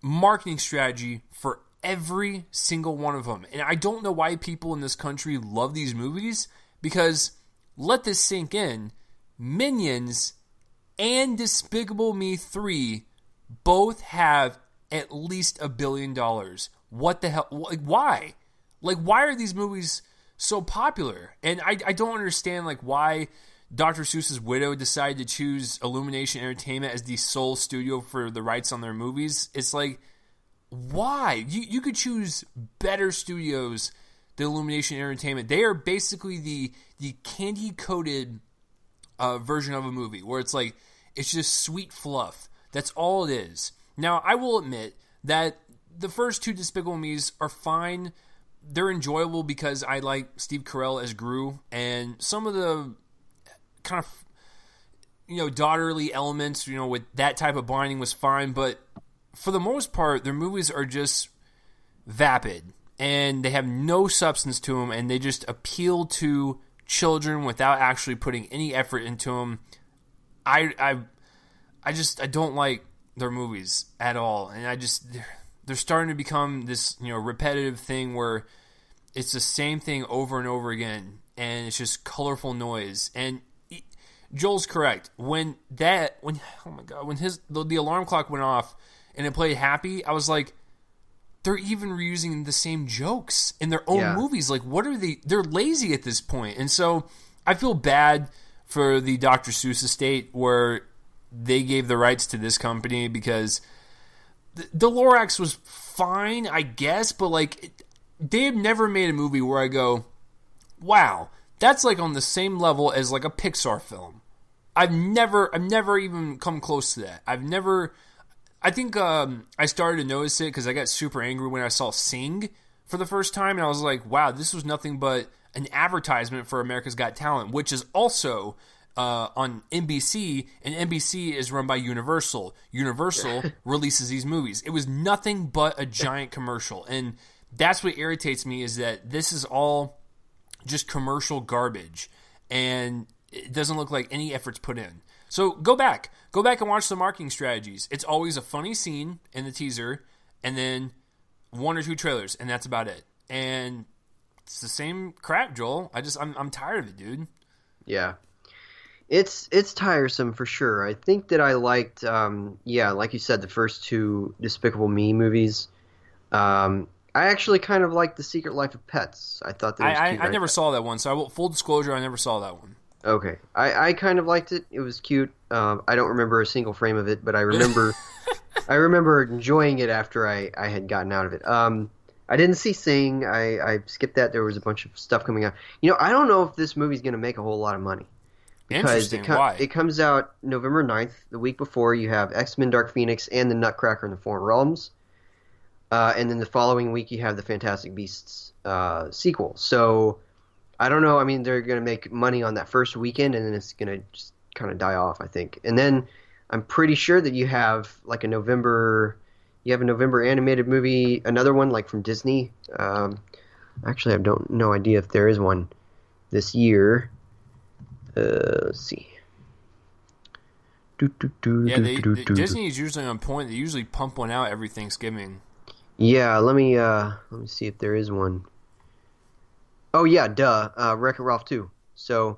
marketing strategy for every single one of them. And I don't know why people in this country love these movies, because let this sink in. Minions and Despicable Me 3 both have at least $1 billion. What the hell? Like, why? Like, why are these movies so popular? And I don't understand, like, why Dr. Seuss's widow decided to choose Illumination Entertainment as the sole studio for the rights on their movies. It's like, why? You could choose better studios than Illumination Entertainment. They are basically the candy-coated version of a movie, where it's like, it's just sweet fluff. That's all it is. Now, I will admit that the first two Despicable Me's are fine. They're enjoyable because I like Steve Carell as Gru, and some of the kind of, daughterly elements, with that type of bonding was fine, but for the most part, their movies are just vapid, and they have no substance to them, and they just appeal to children without actually putting any effort into them. I don't like their movies at all, and they're starting to become this, repetitive thing where it's the same thing over and over again, and it's just colorful noise. And Joel's correct. When the alarm clock went off and it played Happy, I was like, they're even reusing the same jokes in their own movies. Like, what are they? They're lazy at this point. And so I feel bad for the Dr. Seuss estate where they gave the rights to this company, because the Lorax was fine, I guess, but they have never made a movie where I go, wow, that's like on the same level as like a Pixar film. I've never even come close to that. I think I started to notice it because I got super angry when I saw Sing for the first time, and I was like, wow, this was nothing but an advertisement for America's Got Talent, which is also on NBC, and NBC is run by Universal. Universal releases these movies. It was nothing but a giant commercial, and that's what irritates me, is that this is all just commercial garbage, and it doesn't look like any effort's put in. So go back and watch the marketing strategies. It's always a funny scene in the teaser, and then one or two trailers, and that's about it. And it's the same crap, Joel. I'm tired of it, dude.
Yeah. It's tiresome for sure. I think that I liked, like you said, the first two Despicable Me movies. I actually kind of liked The Secret Life of Pets. I thought that was cute.
I never saw that one, so full disclosure, I never saw that one.
Okay. I kind of liked it. It was cute. I don't remember a single frame of it, but I remember I remember enjoying it after I had gotten out of it. I didn't see Sing. I skipped that. There was a bunch of stuff coming out. I don't know if this movie's going to make a whole lot of money. Because
Why?
It comes out November 9th. The week before, you have X-Men Dark Phoenix and the Nutcracker in the Foreign Realms. And then the following week, you have the Fantastic Beasts sequel. So, I don't know. I mean, they're going to make money on that first weekend, and then it's going to just kind of die off, I think. And then I'm pretty sure that you have like a November animated movie, another one like from Disney. Actually, I don't no idea if there is one this year. Let's see.
Disney is usually on point. They usually pump one out every Thanksgiving.
Yeah, let me see if there is one. Oh yeah, Wreck-It Ralph 2. So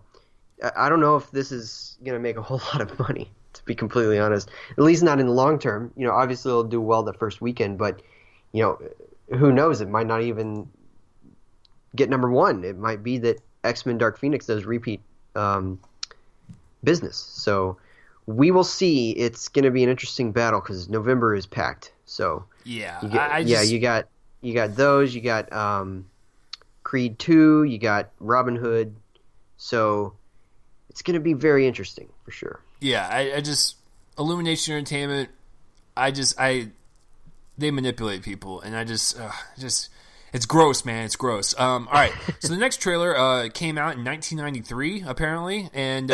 I don't know if this is gonna make a whole lot of money, to be completely honest. At least not in the long term. Obviously it'll do well the first weekend, but who knows? It might not even get number one. It might be that X-Men Dark Phoenix does repeat business. So we will see. It's going to be an interesting battle because November is packed. So
yeah,
you got those. You got Creed 2. You got Robin Hood. So it's going to be very interesting for sure.
Yeah, I just Illumination Entertainment. They manipulate people, and it's gross, man. It's gross. All right. So the next trailer came out in 1993, apparently, and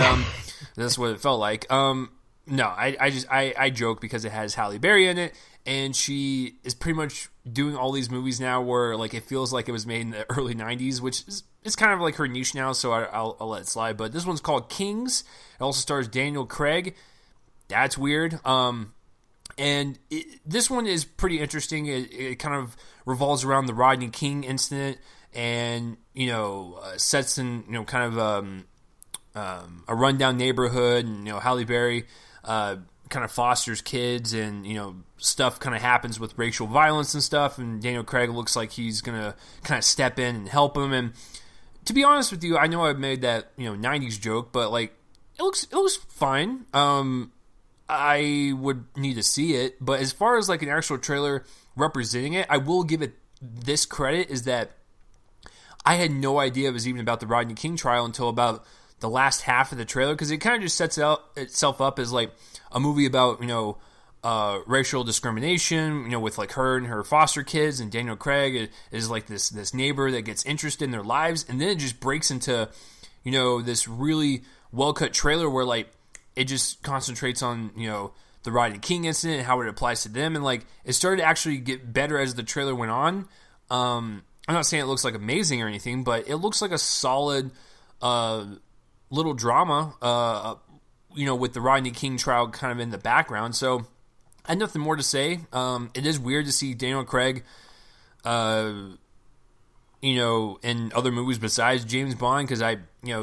that's what it felt like. No, I joke because it has Halle Berry in it, and she is pretty much doing all these movies now where like it feels like it was made in the early 90s, which is kind of like her niche now, so I'll let it slide. But this one's called Kings. It also stars Daniel Craig. That's weird. And this one is pretty interesting. It kind of revolves around the Rodney King incident, and sets in kind of a rundown neighborhood, and Halle Berry kind of fosters kids, and stuff kind of happens with racial violence and stuff. And Daniel Craig looks like he's gonna kind of step in and help him. And to be honest with you, I know I've made that 90s joke, but like it looks fine. I would need to see it, but as far as like an actual trailer representing it, I will give it this credit, is that I had no idea it was even about the Rodney King trial until about the last half of the trailer, because it kind of just sets itself up as like a movie about racial discrimination, with like her and her foster kids, and Daniel Craig is like this neighbor that gets interested in their lives, and then it just breaks into this really well cut trailer where like it just concentrates on, the Rodney King incident and how it applies to them. And, like, it started to actually get better as the trailer went on. I'm not saying it looks, like, amazing or anything, but it looks like a solid little drama, with the Rodney King trial kind of in the background. So I had nothing more to say. It is weird to see Daniel Craig, in other movies besides James Bond, because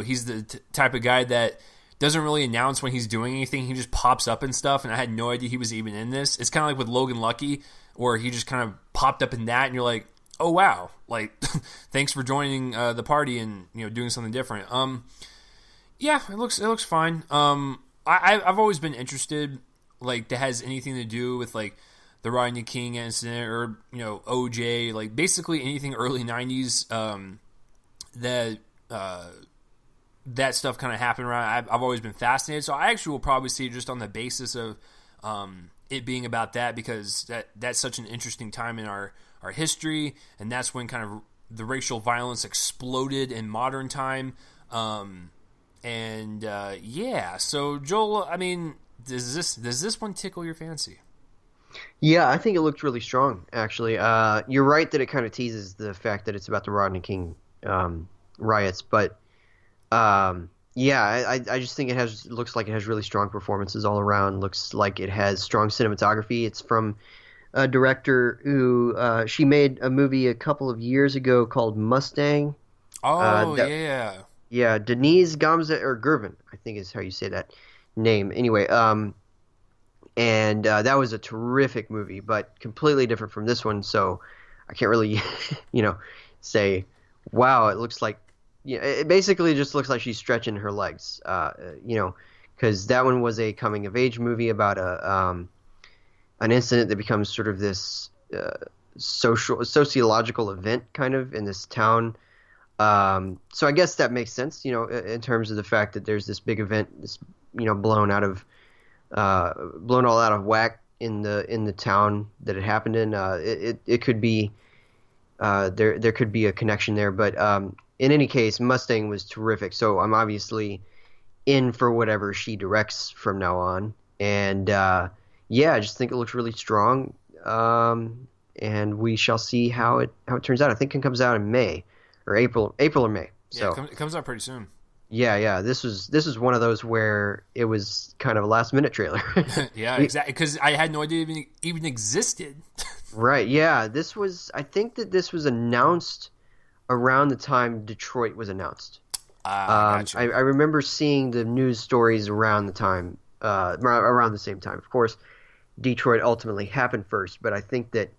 he's the type of guy that doesn't really announce when he's doing anything. He just pops up and stuff, and I had no idea he was even in this. It's kind of like with Logan Lucky, where he just kind of popped up in that, and you're like, oh, wow. Like, thanks for joining the party and, doing something different. Yeah, it looks fine. I've always been interested, like, that has anything to do with, like, the Rodney King incident or, OJ, like, basically anything early 90s that stuff kind of happened around. I've always been fascinated, so I actually will probably see it just on the basis of it being about that, because that's such an interesting time in our history, and that's when kind of the racial violence exploded in modern time. Yeah, so Joel, I mean, does this one tickle your fancy?
Yeah, I think it looked really strong, actually. You're right that it kind of teases the fact that it's about the Rodney King riots, but I just think looks like it has really strong performances all around. Looks like it has strong cinematography. It's from a director who she made a movie a couple of years ago called Mustang,
Oh, yeah.
Yeah, Denise Gamza or Gervin, I think is how you say that name. Anyway, and that was a terrific movie, but completely different from this one. So I can't really, say, wow, it looks like, it basically just looks like she's stretching her legs, because that one was a coming of age movie about an incident that becomes sort of this sociological event kind of in this town. So I guess that makes sense, in terms of the fact that there's this big event, this, blown all out of whack in the town that it happened in. It could be there could be a connection there, but in any case, Mustang was terrific. So I'm obviously in for whatever she directs from now on, and I just think it looks really strong. And we shall see how it turns out. I think it comes out in May or April or May. So
yeah, it comes out pretty soon.
Yeah. This is one of those where it was kind of a last minute trailer.
Yeah, exactly. Because I had no idea it even existed.
Right. Yeah. I think that this was announced around the time Detroit was announced.
Gotcha.
I remember seeing the news stories around the same time. Of course, Detroit ultimately happened first, but I think that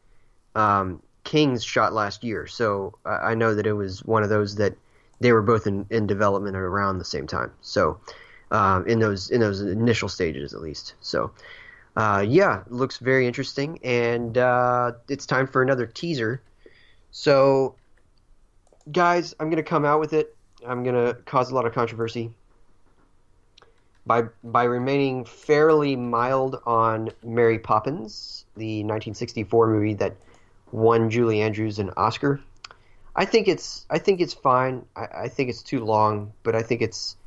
Kings shot last year, so I know that it was one of those that they were both in development at around the same time. So in those initial stages, at least. So looks very interesting, and it's time for another teaser. So, guys, I'm gonna come out with it. I'm gonna cause a lot of controversy by remaining fairly mild on Mary Poppins, the 1964 movie that won Julie Andrews an Oscar. I think it's fine. I think it's too long, but I think it's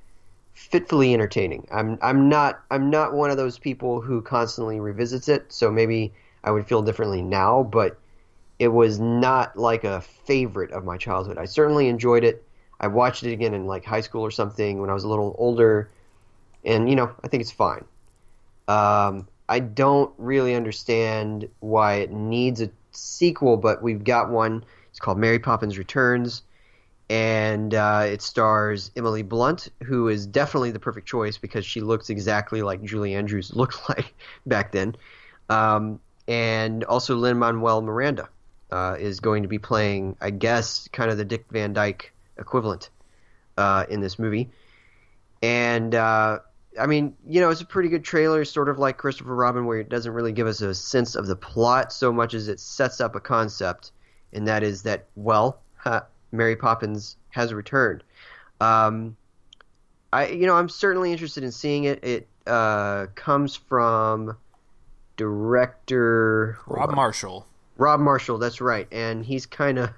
fitfully entertaining. I'm not one of those people who constantly revisits it, so maybe I would feel differently now, but it was not like a favorite of my childhood. I certainly enjoyed it. I watched it again in like high school or something when I was a little older, and I think it's fine. I don't really understand why it needs a sequel, but we've got one. It's called Mary Poppins Returns, and it stars Emily Blunt, who is definitely the perfect choice because she looks exactly like Julie Andrews looked like back then. And also Lin-Manuel Miranda is going to be playing, I guess, kind of the Dick Van Dyke equivalent in this movie. And it's a pretty good trailer, sort of like Christopher Robin, where it doesn't really give us a sense of the plot so much as it sets up a concept, and that is that, Mary Poppins has returned. I'm certainly interested in seeing it. It comes from director
Rob Marshall.
Rob Marshall, that's right, and he's kind of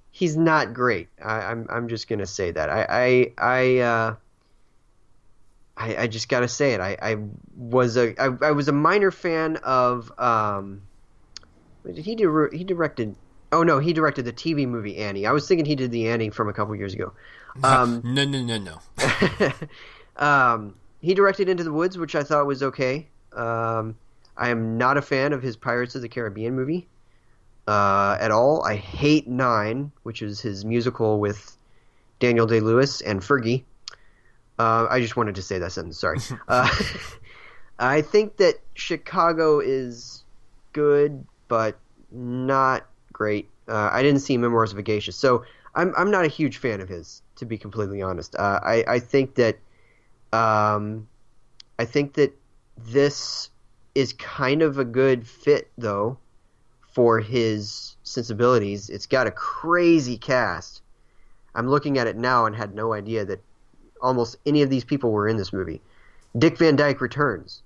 he's not great. I'm just gonna say that. I just gotta say it. I was a minor fan of did he do? He directed. Oh no, he directed the TV movie Annie. I was thinking he did the Annie from a couple years ago.
No.
He directed Into the Woods, which I thought was okay. I am not a fan of his Pirates of the Caribbean movie at all. I hate Nine, which is his musical with Daniel Day-Lewis and Fergie. I just wanted to say that sentence. Sorry. I think that Chicago is good, but not great. I didn't see Memoirs of a Geisha, so I'm not a huge fan of his, to be completely honest. I think that this is kind of a good fit, though, for his sensibilities. It's got a crazy cast. I'm looking at it now and had no idea that almost any of these people were in this movie. Dick Van Dyke returns.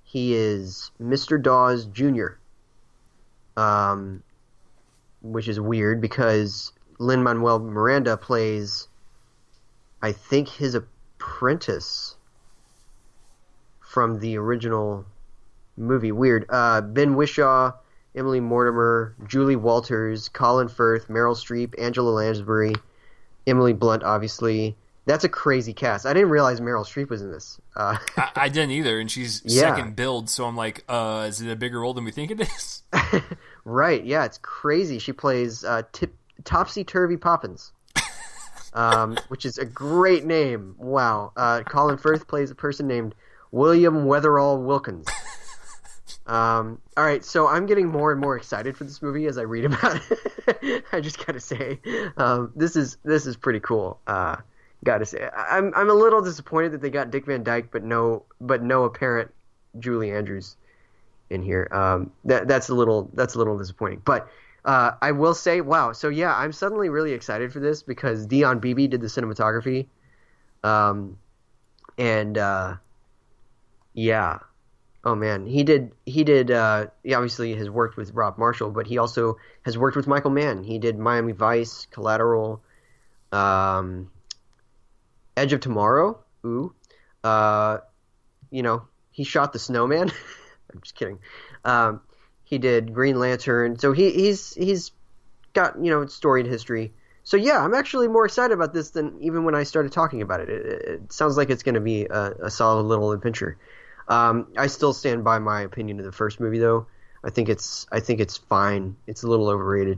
He is Mr. Dawes Jr., which is weird because Lin-Manuel Miranda plays, I think, his apprentice from the original movie. Weird. Ben Whishaw, Emily Mortimer, Julie Walters, Colin Firth, Meryl Streep, Angela Lansbury, Emily Blunt, obviously. That's a crazy cast. I didn't realize Meryl Streep was in this.
I didn't either, and she's second billed, so I'm like, is it a bigger role than we think it is?
Right, yeah, it's crazy. She plays Topsy-Turvy Poppins. which is a great name. Wow. Colin Firth plays a person named William Weatherall Wilkins. All right, so I'm getting more and more excited for this movie as I read about it. I just gotta say, this is pretty cool. Gotta say, I'm a little disappointed that they got Dick Van Dyke, but no apparent Julie Andrews in here. That's a little disappointing. But I will say, wow. So yeah, I'm suddenly really excited for this because Dion Beebe did the cinematography, yeah. Oh man, he did. He obviously has worked with Rob Marshall, but he also has worked with Michael Mann. He did Miami Vice, Collateral, Edge of Tomorrow. Ooh, he shot The Snowman. I'm just kidding. He did Green Lantern. So he's got storied history. So yeah, I'm actually more excited about this than even when I started talking about it. It sounds like it's going to be a solid little adventure. I still stand by my opinion of the first movie, though. I think it's fine. It's a little overrated.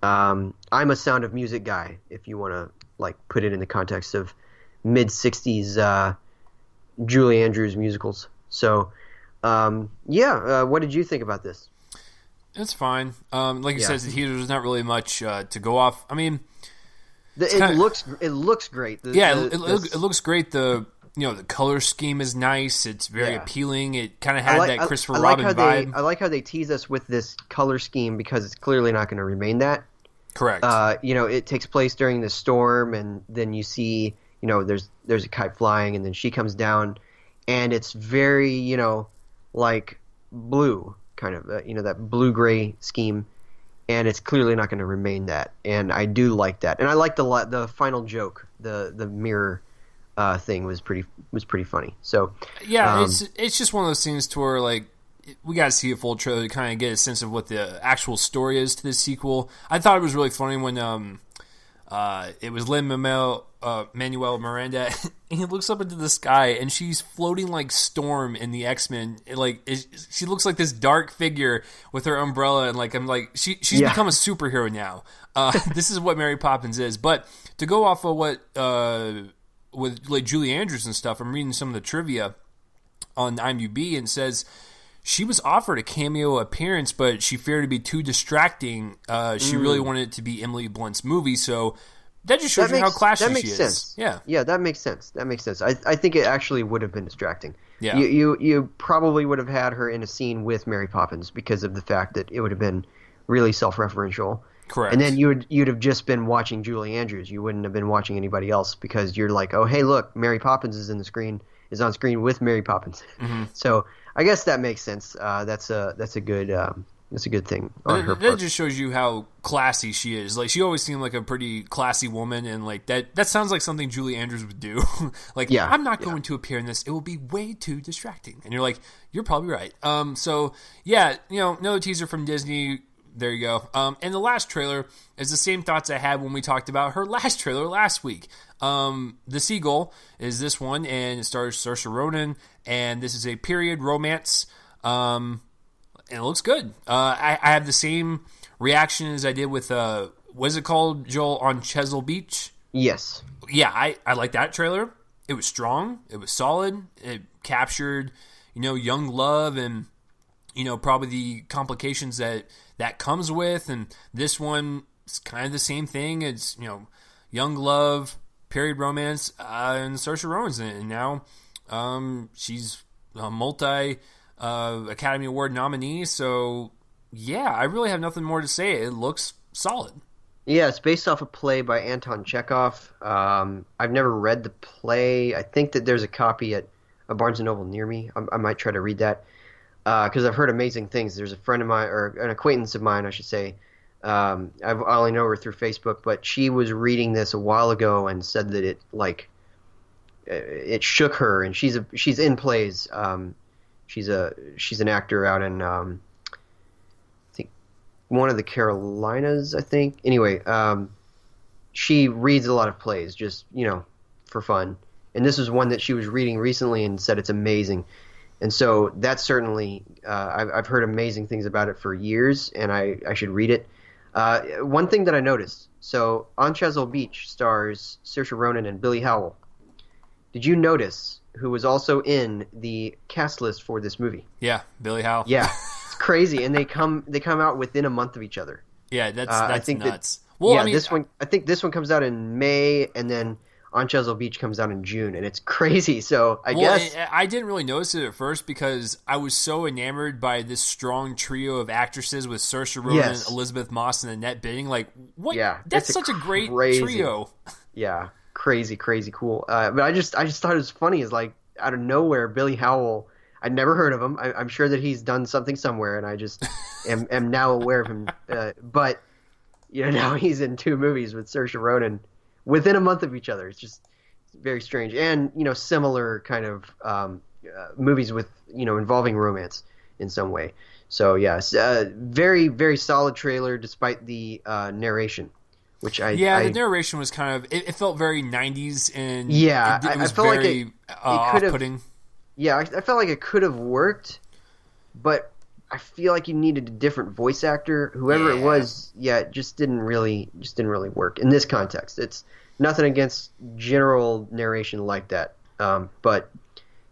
I'm a Sound of Music guy, if you want to put it in the context of mid '60s Julie Andrews musicals. So, what did you think about this?
It's fine. Like you said, there's not really much to go off. I mean,
it looks great.
It looks great. The color scheme is nice. It's very appealing. It kind of had that Christopher Robin vibe.
I like how they tease us with this color scheme because it's clearly not going to remain that.
Correct.
It takes place during the storm, and then you see, there's a kite flying, and then she comes down, and it's very, like blue, kind of, that blue-gray scheme, and it's clearly not going to remain that. And I do like that, and I like the final joke, the mirror thing was pretty funny. So
yeah, it's just one of those things to where we got to see a full trailer to kind of get a sense of what the actual story is to this sequel. I thought it was really funny when it was Lin-Manuel Miranda, and he looks up into the sky, and she's floating like Storm in the X-Men. She looks like this dark figure with her umbrella, and I'm like, she's become a superhero now. This is what Mary Poppins is. But to go off of what with Julie Andrews and stuff, I'm reading some of the trivia on IMDb, and it says she was offered a cameo appearance, but she feared to be too distracting. She really wanted it to be Emily Blunt's movie, so that just shows you how classy she is.
Sense.
Yeah,
that makes sense. I think it actually would have been distracting.
Yeah,
you probably would have had her in a scene with Mary Poppins because of the fact that it would have been really self-referential.
Correct.
And then you'd have just been watching Julie Andrews. You wouldn't have been watching anybody else because you're like, oh, hey, look, Mary Poppins is on screen with Mary Poppins. Mm-hmm. So I guess that makes sense. That's a good thing on her part.
That just shows you how classy she is. She always seemed like a pretty classy woman, and that sounds like something Julie Andrews would do. I'm not going to appear in this. It will be way too distracting. And you're like, you're probably right. So yeah, another teaser from Disney. There you go. And the last trailer is the same thoughts I had when we talked about her last trailer last week. The Seagull is this one, and it stars Saoirse Ronan, and this is a period romance, and it looks good. I have the same reaction as I did with, what is it called, Joel, on Chesil Beach?
Yes.
Yeah, I like that trailer. It was strong. It was solid. It captured, young love and, probably the complications that comes with, and this one is kind of the same thing. It's, young love, period romance, and Saoirse Ronan's in it, and now she's a Academy Award nominee, so yeah, I really have nothing more to say. It looks solid.
Yeah, it's based off a play by Anton Chekhov. I've never read the play. I think that there's a copy at a Barnes & Noble near me. I might try to read that. Because I've heard amazing things. There's a friend of mine, or an acquaintance of mine, I should say. I only know her through Facebook, but she was reading this a while ago and said that it shook her. And she's in plays. She's an actor out in I think one of the Carolinas. I think. Anyway, she reads a lot of plays, just for fun. And this is one that she was reading recently and said it's amazing. And so that's certainly I've heard amazing things about it for years, and I should read it. One thing that I noticed, so On Chesil Beach stars Saoirse Ronan and Billy Howell. Did you notice who was also in the cast list for this movie?
Yeah, Billy Howell.
Yeah, it's crazy, and they come out within a month of each other.
Yeah, that's
I think
nuts.
Well, yeah, I mean, I think this one comes out in May, and then On Chesil Beach comes out in June, and it's crazy. So I guess
I didn't really notice it at first because I was so enamored by this strong trio of actresses with Saoirse Ronan, Elizabeth Moss, and Annette Bening. Like, what?
Yeah,
that's such a great trio.
Yeah, crazy cool. But I just thought it was funny. Is like out of nowhere, Billy Howell. I'd never heard of him. I'm sure that he's done something somewhere, and I just am now aware of him. But now he's in 2 movies with Saoirse Ronan within a month of each other. It's just very strange, and similar kind of movies with involving romance in some way. So yes, very very solid trailer despite the narration, which the
narration was kind of it felt very 90s, and it was
I felt
very
like it
off-putting.
Yeah, I felt like it could have worked, but I feel like you needed a different voice actor. Whoever it was, it just didn't really work in this context. It's nothing against general narration like that, but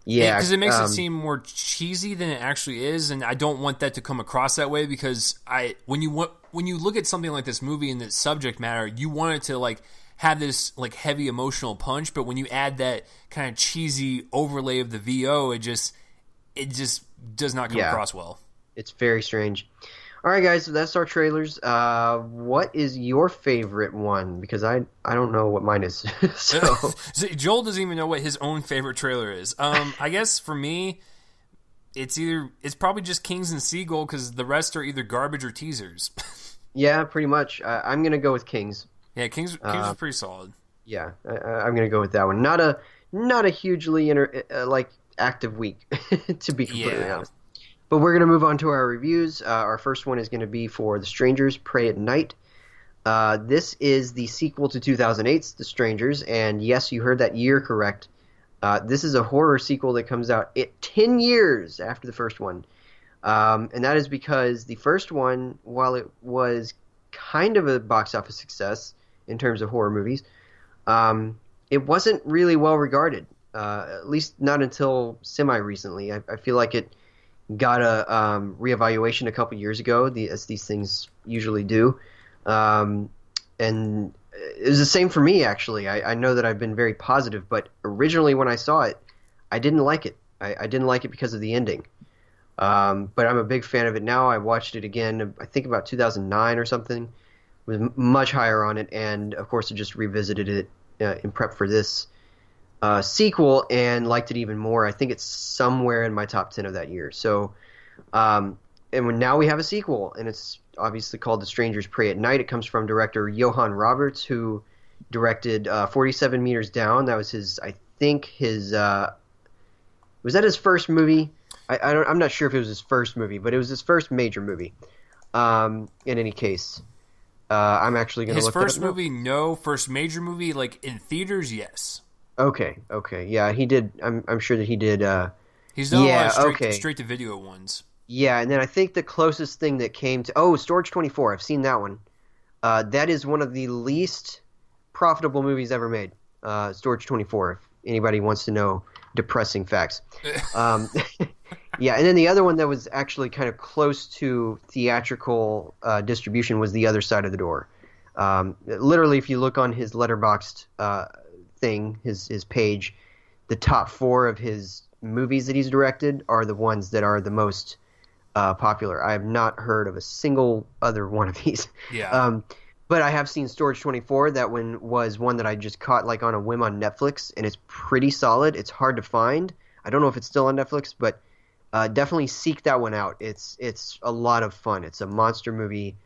because it makes it seem more cheesy than it actually is, and I don't want that to come across that way because when you look at something like this movie and its subject matter, you want it to like have this like heavy emotional punch, but when you add that kind of cheesy overlay of the VO, it just does not come across well. It's
very strange. All right, guys, so that's our trailers. What is your favorite one? Because I don't know what mine is. So
Joel doesn't even know what his own favorite trailer is. I guess for me, it's probably just Kings and Seagull because the rest are either garbage or teasers.
Yeah, pretty much. I'm gonna go with Kings.
Yeah, Kings was pretty solid.
Yeah, I'm gonna go with that one. Not a hugely active week, to be completely honest. But we're going to move on to our reviews. Our first one is going to be for The Strangers, Pray at Night. This is the sequel to 2008's The Strangers, and yes, you heard that year correct. This is a horror sequel that comes out 10 years after the first one. And that is because the first one, while it was kind of a box office success in terms of horror movies, it wasn't really well regarded, at least not until semi-recently. I feel like it got a reevaluation a couple years ago, as these things usually do. And it was the same for me, actually. I know that I've been very positive, but originally when I saw it, I didn't like it. I didn't like it because of the ending. But I'm a big fan of it now. I watched it again, I think about 2009 or something. Was much higher on it, and of course I just revisited it in prep for this sequel and liked it even more. I think it's somewhere in my top 10 of that year. So, and now we have a sequel, and it's obviously called The Strangers Pray at Night. It comes from director Johan Roberts, who directed 47 Meters Down. That was his was that his first movie? I'm not sure if it was his first movie, but it was his first major movie. In any case, I'm actually going to look at it.
His first movie, no. First major movie, like in theaters, yes.
Okay. Yeah, he did. I'm sure that he did.
He's done a lot of straight-to-video ones.
Yeah, and then I think the closest thing that came to... Storage 24. I've seen that one. That is one of the least profitable movies ever made. Storage 24, if anybody wants to know depressing facts. Yeah, and then the other one that was actually kind of close to theatrical distribution was The Other Side of the Door. Literally, if you look on his Letterboxd thing, his page, the top 4 of his movies that he's directed are the ones that are the most popular. I have not heard of a single other one of these.
Yeah.
But I have seen Storage 24. That one was one that I just caught like on a whim on Netflix, and it's pretty solid. It's hard to find. I don't know if it's still on Netflix, but definitely seek that one out. It's a lot of fun. It's a monster movie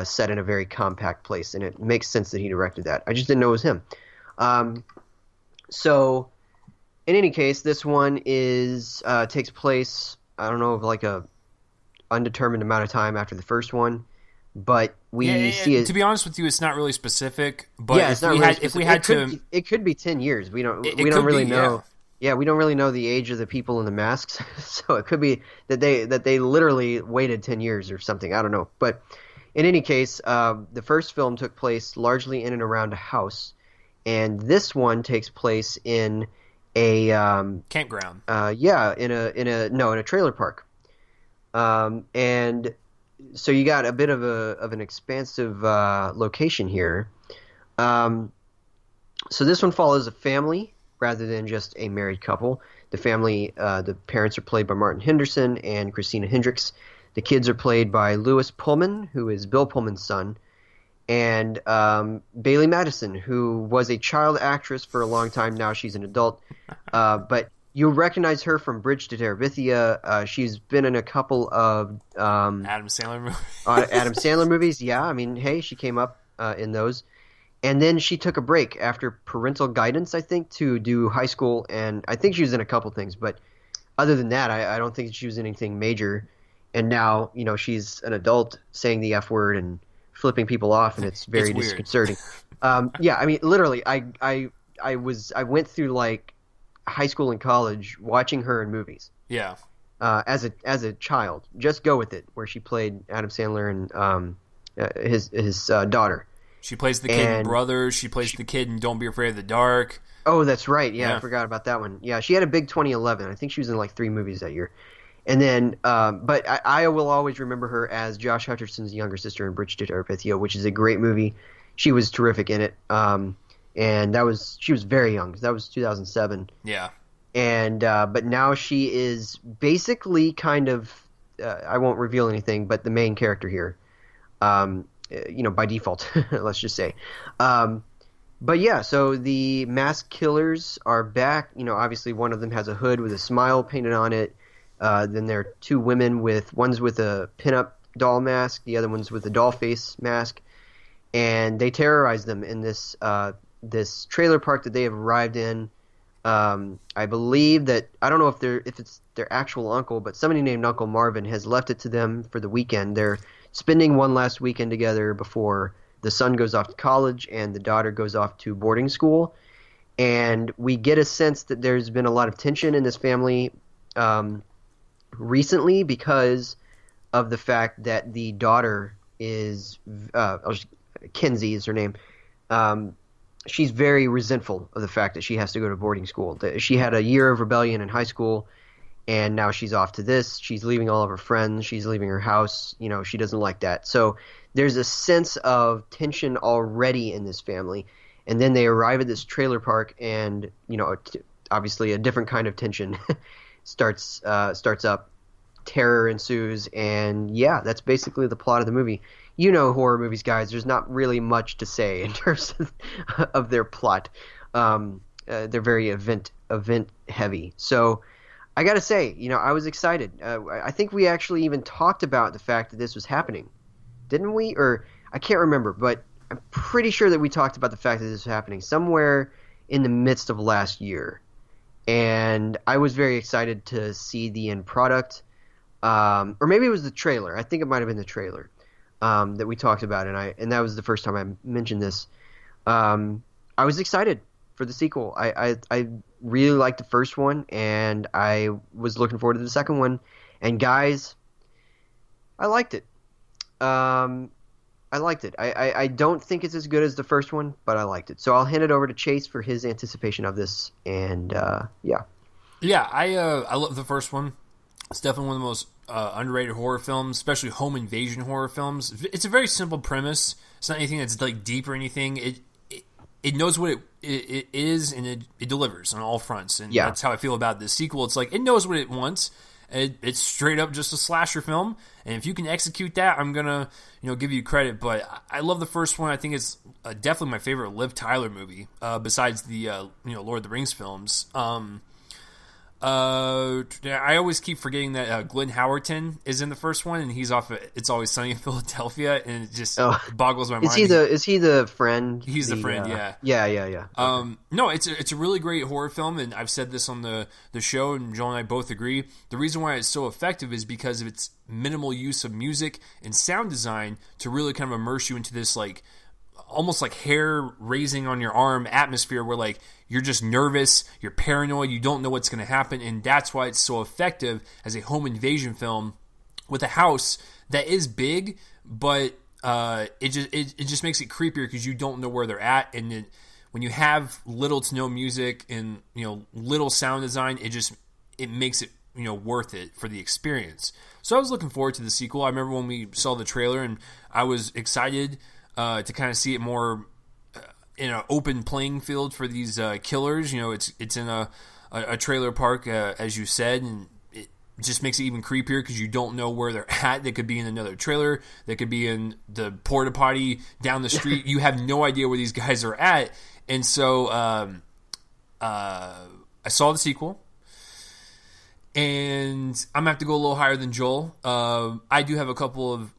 set in a very compact place, and it makes sense that he directed that. I just didn't know it was him. So, in any case, this one takes place, I don't know, like a undetermined amount of time after the first one, but we see it.
To be honest with you, it's not really specific. But
it could be 10 years. We don't really know. Yeah, we don't really know the age of the people in the masks, so it could be that they literally waited 10 years or something. I don't know, but In any case, the first film took place largely in and around a house, and this one takes place in a
campground.
In a trailer park. And so you got a bit of an expansive location here. So this one follows a family rather than just a married couple. The family, the parents are played by Martin Henderson and Christina Hendricks. The kids are played by Lewis Pullman, who is Bill Pullman's son, and Bailey Madison, who was a child actress for a long time. Now she's an adult. But you'll recognize her from Bridge to Terabithia. She's been in a couple of
Adam Sandler movies.
Adam Sandler movies. Yeah, I mean, hey, she came up in those. And then she took a break after Parental Guidance, I think, to do high school. And I think she was in a couple things. But other than that, I don't think she was in anything major. And now, she's an adult saying the F word and flipping people off, and it's very disconcerting. Yeah, I mean, literally, I went through like high school and college watching her in movies.
Yeah.
As a child, Just Go With It, where she played Adam Sandler and his daughter.
She plays the kid in Brothers. She plays the kid in Don't Be Afraid of the Dark.
Oh, that's right. Yeah, I forgot about that one. Yeah, she had a big 2011. I think she was in like 3 movies that year. And then, but I will always remember her as Josh Hutcherson's younger sister in Bridge to Terabithia, which is a great movie. She was terrific in it. And she was very young. That was 2007.
Yeah.
And but now she is basically kind of, I won't reveal anything, but the main character here. By default, let's just say. But yeah, so the masked killers are back. Obviously one of them has a hood with a smile painted on it. Then there are 2 women one's with a pinup doll mask, the other one's with a doll face mask, and they terrorize them in this trailer park that they have arrived in. I believe that, I don't know if it's their actual uncle, but somebody named Uncle Marvin has left it to them for the weekend. They're spending one last weekend together before the son goes off to college and the daughter goes off to boarding school. And we get a sense that there's been a lot of tension in this family recently because of the fact that the daughter is Kenzie is her name. She's very resentful of the fact that she has to go to boarding school. She had a year of rebellion in high school, and now she's off to this. She's leaving all of her friends. She's leaving her house. She doesn't like that. So there's a sense of tension already in this family. And then they arrive at this trailer park, and obviously a different kind of tension starts up. Terror ensues, and yeah, that's basically the plot of the movie. Horror movies, guys. There's not really much to say in terms of their plot. They're very event heavy. So I got to say, I was excited. I think we actually even talked about the fact that this was happening, didn't we? Or I can't remember, but I'm pretty sure that we talked about the fact that this was happening somewhere in the midst of last year. And I was very excited to see the end product. Or maybe it was the trailer. I think it might have been the trailer that we talked about, and that was the first time I mentioned this. I was excited for the sequel. I really liked the first one, and I was looking forward to the second one. And guys, I liked it. I don't think it's as good as the first one, but I liked it. So I'll hand it over to Chase for his anticipation of this. And yeah.
Yeah, I love the first one. It's definitely one of the most underrated horror films, especially home invasion horror films. It's a very simple premise. It's not anything that's like deep or anything. It knows what it is, and it delivers on all fronts. And that's how I feel about this sequel. It's like it knows what it wants. It's straight up just a slasher film, and if you can execute that, I'm gonna give you credit. But I love the first one. I think it's definitely my favorite Liv Tyler movie, besides the Lord of the Rings films. I always keep forgetting that Glenn Howerton is in the first one, and he's off of It's Always Sunny in Philadelphia, and it just boggles my mind.
Is he the friend?
He's the friend, yeah.
Yeah. Okay.
No, it's a really great horror film, and I've said this on the show, and Joel and I both agree. The reason why it's so effective is because of its minimal use of music and sound design to really kind of immerse you into this almost like hair raising on your arm atmosphere where you're just nervous, you're paranoid, you don't know what's going to happen, and that's why it's so effective as a home invasion film with a house that is big, but it just makes it creepier because you don't know where they're at, and when you have little to no music and little sound design, it makes it worth it for the experience. So I was looking forward to the sequel. I remember when we saw the trailer, and I was excited to kind of see it more in an open playing field for these killers. It's in a trailer park, as you said, and it just makes it even creepier because you don't know where they're at. They could be in another trailer. They could be in the porta potty down the street. You have no idea where these guys are at. And so I saw the sequel, and I'm going to have to go a little higher than Joel. I do have a couple of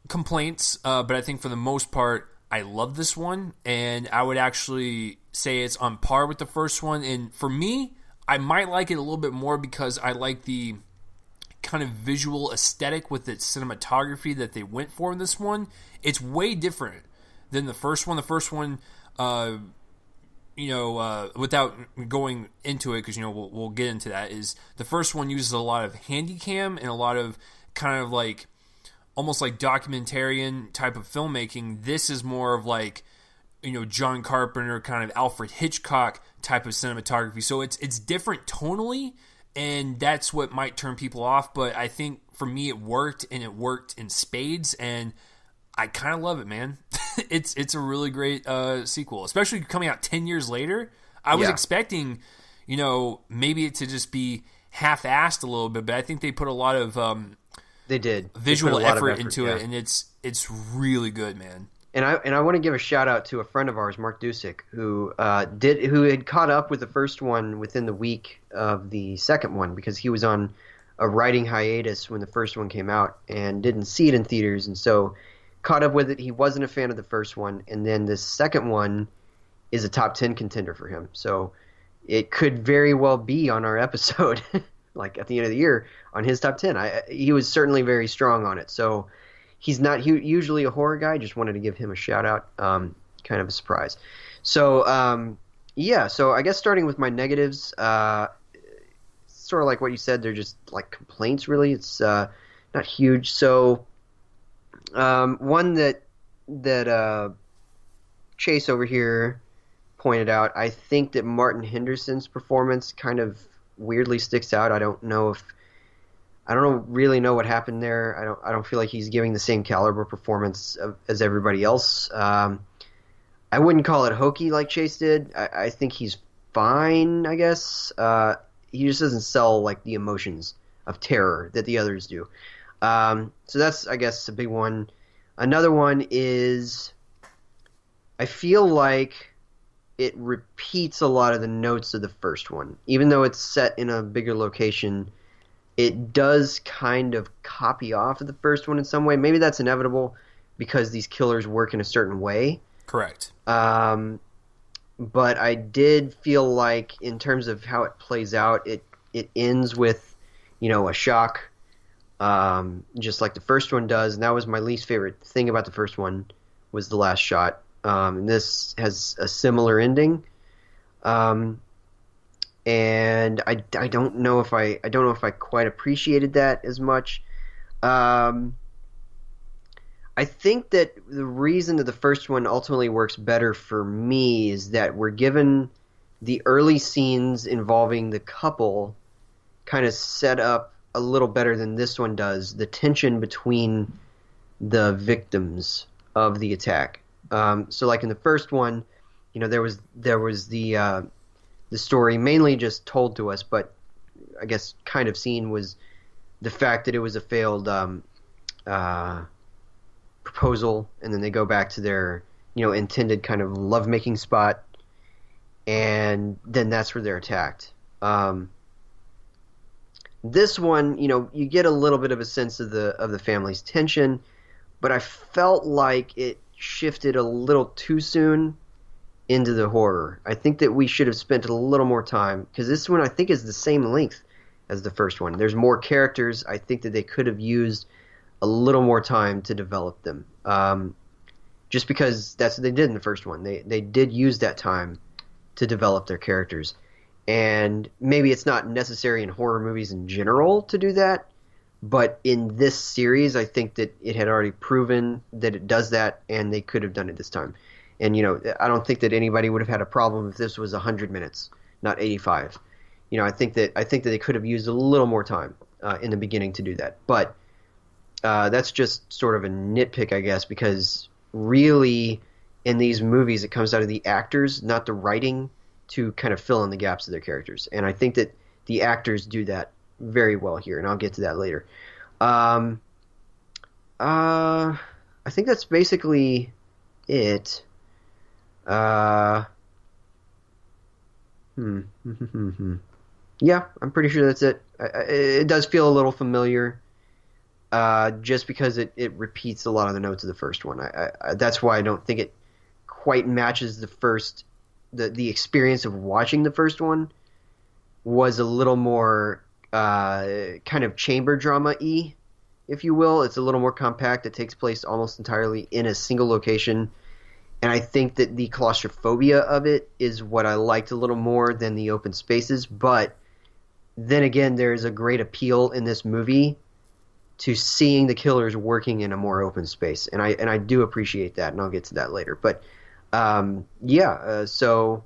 complaints, but I think for the most part, I love this one, and I would actually say it's on par with the first one. And for me, I might like it a little bit more because I like the kind of visual aesthetic with its cinematography that they went for in this one. It's way different than the first one. The first one, without going into it, because we'll get into that, is the first one uses a lot of handy cam and a lot of kind of like almost like documentarian type of filmmaking. This is more of like John Carpenter, kind of Alfred Hitchcock type of cinematography. So it's different tonally, and that's what might turn people off. But I think for me it worked, and it worked in spades, and I kind of love it, man. It's a really great sequel, especially coming out 10 years later. I was expecting, maybe it to just be half-assed a little bit, but I think they put a lot of
they did
visual effort into it, and it's really good, man.
And I want to give a shout out to a friend of ours, Mark Dusick, who had caught up with the first one within the week of the second one, because he was on a writing hiatus when the first one came out and didn't see it in theaters, and so caught up with it. He wasn't a fan of the first one, and then the second one is a top 10 contender for him. So it could very well be on our episode, like at the end of the year, on his top 10. He was certainly very strong on it. So he's not usually a horror guy. Just wanted to give him a shout out. Kind of a surprise. So so I guess starting with my negatives, sort of like what you said, they're just like complaints really. It's not huge. So one that Chase over here pointed out, I think that Martin Henderson's performance kind of weirdly sticks out. I don't really know what happened there. I don't feel like he's giving the same caliber performance as everybody else. I wouldn't call it hokey like Chase did. I think he's fine, I guess. He just doesn't sell like the emotions of terror that the others do. So that's, I guess, a big one. Another one is I feel like it repeats a lot of the notes of the first one. Even though it's set in a bigger location, it does kind of copy off of the first one in some way. Maybe that's inevitable because these killers work in a certain way.
Correct.
But I did feel like in terms of how it plays out, it ends with, a shock. Just like the first one does, and that was my least favorite thing about the first one was the last shot. And this has a similar ending, and I don't know if I quite appreciated that as much. I think that the reason that the first one ultimately works better for me is that we're given the early scenes involving the couple kind of set up a little better than this one does, the tension between the victims of the attack. So like in the first one, there was the story mainly just told to us, but I guess kind of seen was the fact that it was a failed proposal, and then they go back to their intended kind of lovemaking spot, and then that's where they're attacked. This one, you get a little bit of a sense of the family's tension, but I felt like it shifted a little too soon into the horror. I think that we should have spent a little more time, because this one I think is the same length as the first one. There's more characters. I think that they could have used a little more time to develop them. Just because that's what they did in the first one. They did use that time to develop their characters. And maybe it's not necessary in horror movies in general to do that, But in this series, I think that it had already proven that it does that, and they could have done it this time. And I don't think that anybody would have had a problem if this was 100 minutes, not 85. I think that they could have used a little more time in the beginning to do that. But that's just sort of a nitpick, I guess, because really in these movies it comes out of the actors, not the writing, to kind of fill in the gaps of their characters. And I think that the actors do that very well here, and I'll get to that later. I think that's basically it. Yeah, I'm pretty sure that's it. It does feel a little familiar, just because it repeats a lot of the notes of the first one. That's why I don't think it quite matches the experience of watching the first one. Was a little more kind of chamber drama-y, if you will. It's a little more compact. It takes place almost entirely in a single location. And I think that the claustrophobia of it is what I liked a little more than the open spaces. But then again, there's a great appeal in this movie to seeing the killers working in a more open space. And I do appreciate that, and I'll get to that later. But so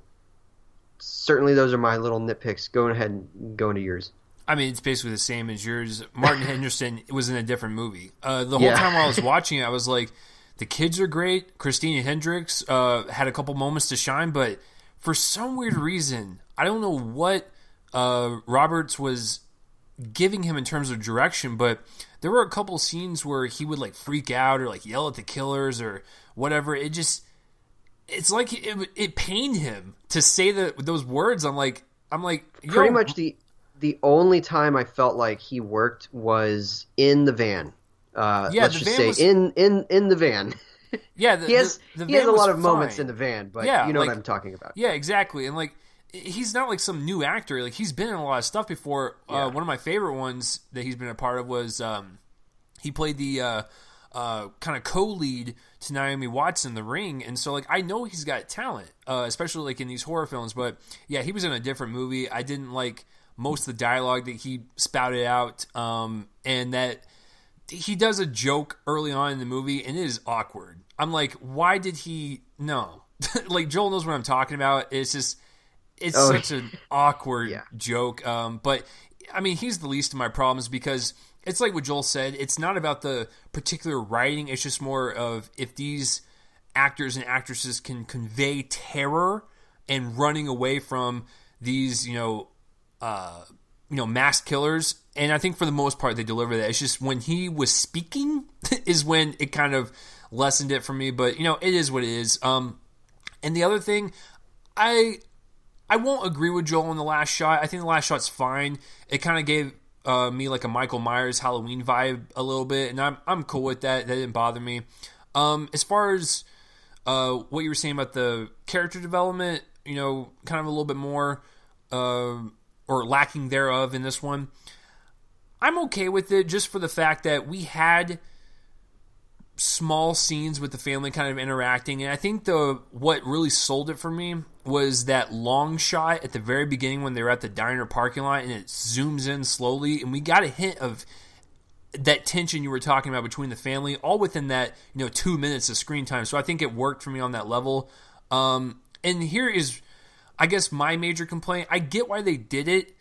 certainly those are my little nitpicks. Go ahead and go into yours.
I mean, it's basically the same as yours. Martin Henderson was in a different movie. The whole time while I was watching it, I was like, the kids are great. Christina Hendricks had a couple moments to shine, but for some weird reason, I don't know what Roberts was giving him in terms of direction, but there were a couple scenes where he would like freak out or like yell at the killers or whatever. It's like it pained him to say those words. I'm like,
pretty much the only time I felt like he worked was in the van. Let's just say in the van.
Yeah,
he has a lot of moments in the van, but you know what I'm talking about.
Yeah, exactly. And like, he's not like some new actor. Like, he's been in a lot of stuff before. One of my favorite ones that he's been a part of was he played the kind of co-lead to Naomi Watts in The Ring, and so like I know he's got talent, especially like in these horror films. But yeah, he was in a different movie. I didn't like most of the dialogue that he spouted out, and that he does a joke early on in the movie, and it is awkward. I'm like, why did he? No, like Joel knows what I'm talking about. It's just, such an awkward joke. But I mean, he's the least of my problems because it's like what Joel said. It's not about the particular writing. It's just more of if these actors and actresses can convey terror and running away from these, masked killers. And I think for the most part they deliver that. It's just when he was speaking is when it kind of lessened it for me. But it is what it is. And the other thing, I won't agree with Joel on the last shot. I think the last shot's fine. It kind of gave me like a Michael Myers Halloween vibe a little bit, and I'm cool with that. That didn't bother me. As far as what you were saying about the character development, kind of a little bit more or lacking thereof in this one, I'm okay with it just for the fact that we had small scenes with the family kind of interacting, and I think what really sold it for me was that long shot at the very beginning when they were at the diner parking lot, and it zooms in slowly, and we got a hint of that tension you were talking about between the family, all within that 2 minutes of screen time. So I think it worked for me on that level. And here is, I guess, my major complaint. I get why they did it,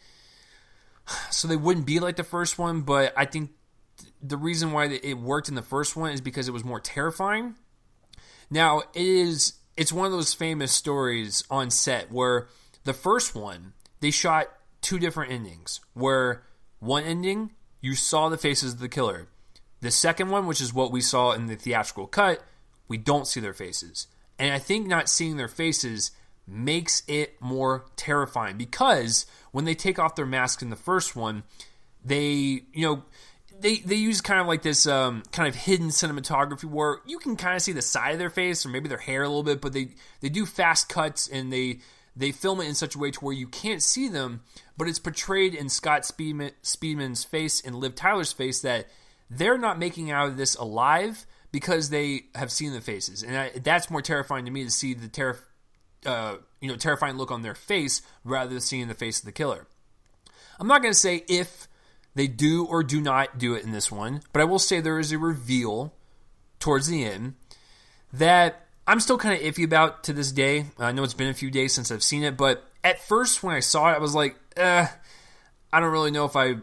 so they wouldn't be like the first one, but I think the reason why it worked in the first one is because it was more terrifying. Now, it's one of those famous stories on set where the first one, they shot two different endings, where one ending, you saw the faces of the killer. The second one, which is what we saw in the theatrical cut, we don't see their faces. And I think not seeing their faces makes it more terrifying, because when they take off their masks in the first one, they use kind of like this kind of hidden cinematography where you can kind of see the side of their face or maybe their hair a little bit, but they do fast cuts and they film it in such a way to where you can't see them, but it's portrayed in Scott Speedman's face and Liv Tyler's face that they're not making out of this alive because they have seen the faces. And that's more terrifying to me, to see the terrifying look on their face rather than seeing the face of the killer. I'm not going to say if they do or do not do it in this one, but I will say there is a reveal towards the end that I'm still kind of iffy about to this day. I know it's been a few days since I've seen it, but at first when I saw it, I was like, I don't really know if I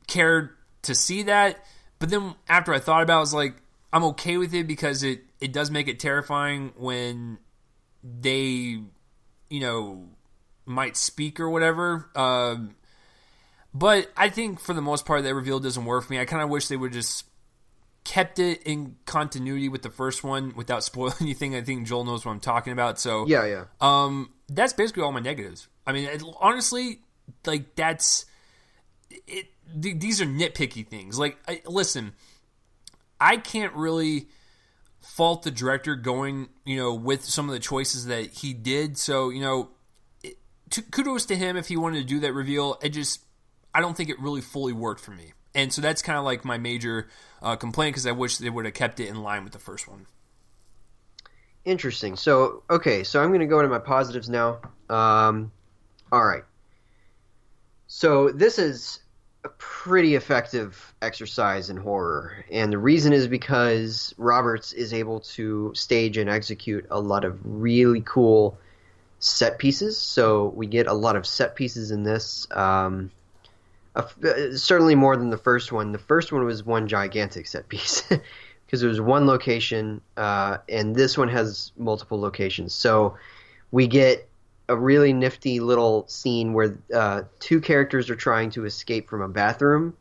cared to see that. But then after I thought about it, I was like, I'm okay with it because it does make it terrifying when they, might speak or whatever. But I think for the most part, that reveal doesn't work for me. I kind of wish they would just kept it in continuity with the first one without spoiling anything. I think Joel knows what I'm talking about. So
yeah.
That's basically all my negatives. I mean, honestly, like that's it. These are nitpicky things. Like, listen, I can't really fault the director going, with some of the choices that he did. So, kudos to him if he wanted to do that reveal. I don't think it really fully worked for me. And so that's kind of like my major complaint because I wish they would have kept it in line with the first one.
Interesting. So, okay, so I'm going to go into my positives now. All right. So this is a pretty effective exercise in horror. And the reason is because Roberts is able to stage and execute a lot of really cool set pieces. So we get a lot of set pieces in this. Certainly more than the first one. The first one was one gigantic set piece because it was one location, and this one has multiple locations. So we get a really nifty little scene where two characters are trying to escape from a bathroom,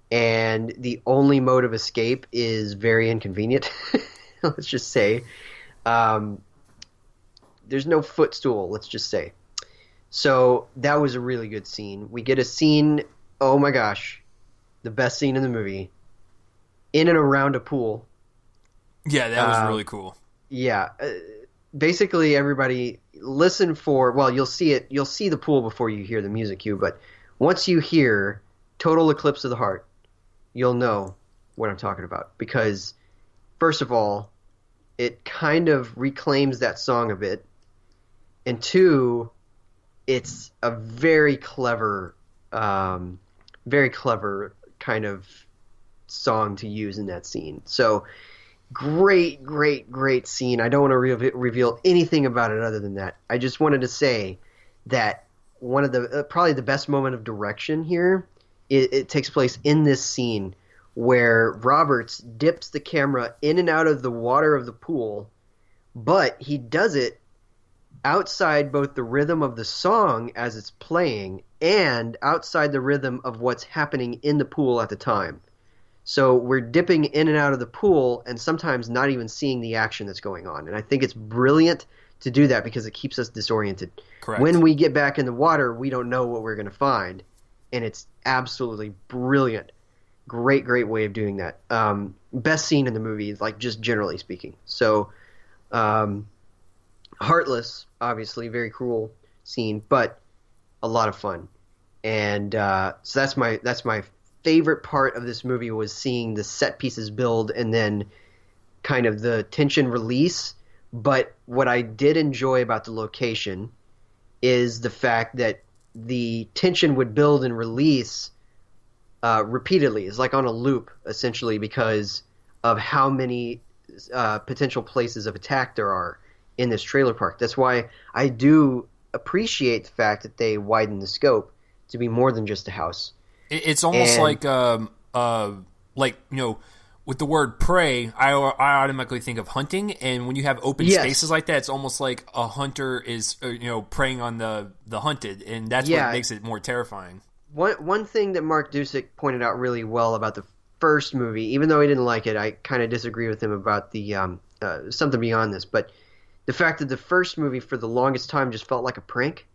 and the only mode of escape is very inconvenient. Let's just say. There's no footstool, let's just say. So that was a really good scene. We get a scene, oh my gosh, the best scene in the movie, in and around a pool.
Yeah, that was really cool.
Yeah. Basically, everybody listen for, well, you'll see the pool before you hear the music cue, but once you hear Total Eclipse of the Heart, you'll know what I'm talking about. Because, first of all, it kind of reclaims that song a bit. And two, it's a very clever kind of song to use in that scene. So great scene. I don't want to reveal anything about it other than that. I just wanted to say that one of the probably the best moment of direction here, it takes place in this scene where Roberts dips the camera in and out of the water of the pool, but he does it outside both the rhythm of the song as it's playing and outside the rhythm of what's happening in the pool at the time. So we're dipping in and out of the pool and sometimes not even seeing the action that's going on. And I think it's brilliant to do that because it keeps us disoriented.
Correct.
When we get back in the water, we don't know what we're going to find. And it's absolutely brilliant. Great way of doing that. Best scene in the movie, like just generally speaking. So, heartless, obviously, very cruel scene, but a lot of fun. And so that's my favorite part of this movie was seeing the set pieces build and then kind of the tension release. But what I did enjoy about the location is the fact that the tension would build and release repeatedly. It's like on a loop, essentially, because of how many potential places of attack there are in this trailer park. That's why I do appreciate the fact that they widen the scope to be more than just a house.
It's almost like with the word prey, I automatically think of hunting, and when you have open spaces like that, it's almost like a hunter is preying on the hunted, and that's what makes it more terrifying.
One thing that Mark Dusick pointed out really well about the first movie, even though he didn't like it, I kind of disagree with him about the something beyond this, but the fact that the first movie for the longest time just felt like a prank.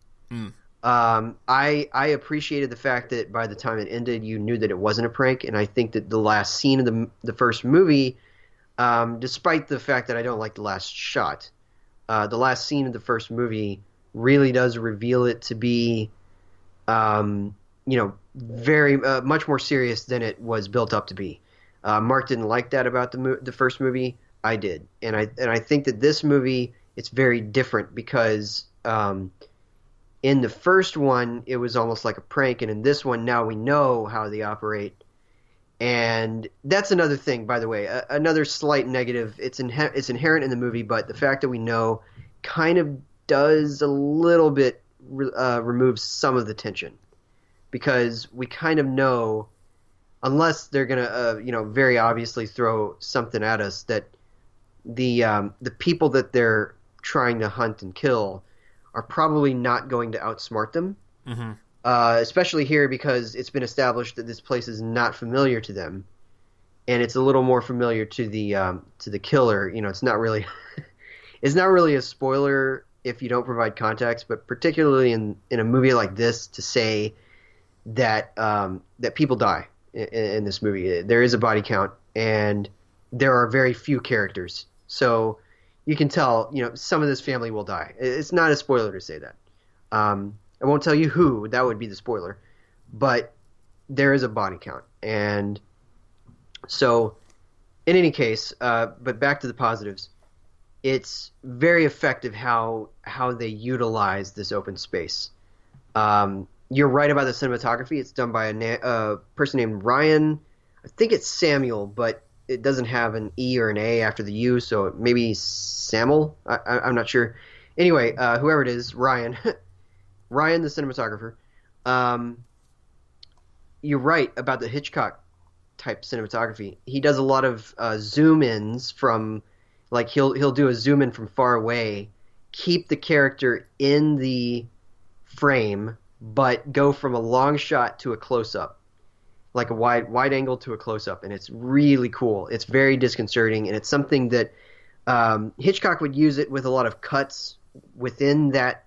I appreciated the fact that by the time it ended, you knew that it wasn't a prank, and I think that the last scene of the first movie, despite the fact that I don't like the last shot, the last scene of the first movie really does reveal it to be, very much more serious than it was built up to be. Mark didn't like that about the first movie. I did, and I think that this movie, it's very different because In the first one, it was almost like a prank, and in this one, now we know how they operate. And that's another thing, by the way, another slight negative. It's inherent in the movie, but the fact that we know kind of does a little bit remove some of the tension, because we kind of know, unless they're gonna very obviously throw something at us, that the people that they're trying to hunt and kill are probably not going to outsmart them.
Mm-hmm.
Especially here, because it's been established that this place is not familiar to them, and it's a little more familiar to the killer. It's not really it's not really a spoiler if you don't provide context, but particularly in a movie like this, to say that that people die in this movie. There is a body count, and there are very few characters, so you can tell some of this family will die. It's not a spoiler to say that. I won't tell you who, that would be the spoiler, but there is a body count. And so, in any case, but back to the positives, it's very effective how they utilize this open space. You're right about the cinematography. It's done by a person named Ryan. I think it's Samuel, but it doesn't have an E or an A after the U, so maybe Samuel? I'm not sure. Anyway, whoever it is, Ryan... Ryan, the cinematographer, you're right about the Hitchcock type cinematography. He does a lot of zoom ins from, like he'll do a zoom in from far away, keep the character in the frame, but go from a long shot to a close up, like a wide angle to a close up, and it's really cool. It's very disconcerting, and it's something that Hitchcock would use it with a lot of cuts within that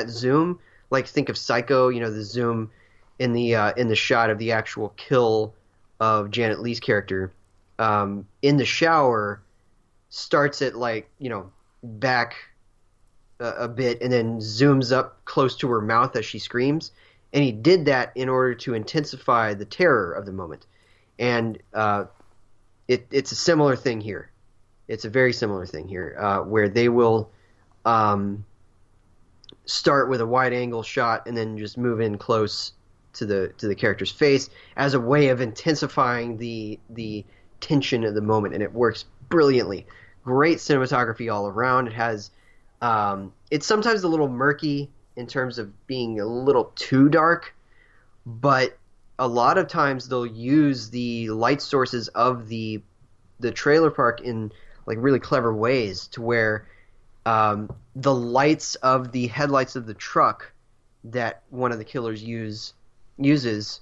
zoom. Like, think of Psycho, the zoom in the shot of the actual kill of Janet Leigh's character in the shower starts at back a bit and then zooms up close to her mouth as she screams. And he did that in order to intensify the terror of the moment. And it's a similar thing here. It's a very similar thing here, where they will start with a wide angle shot and then just move in close to the character's face as a way of intensifying the tension of the moment, and it works brilliantly. Great cinematography all around. It has it's sometimes a little murky in terms of being a little too dark, but a lot of times they'll use the light sources of the trailer park in like really clever ways, to where the lights of the headlights of the truck that one of the killers uses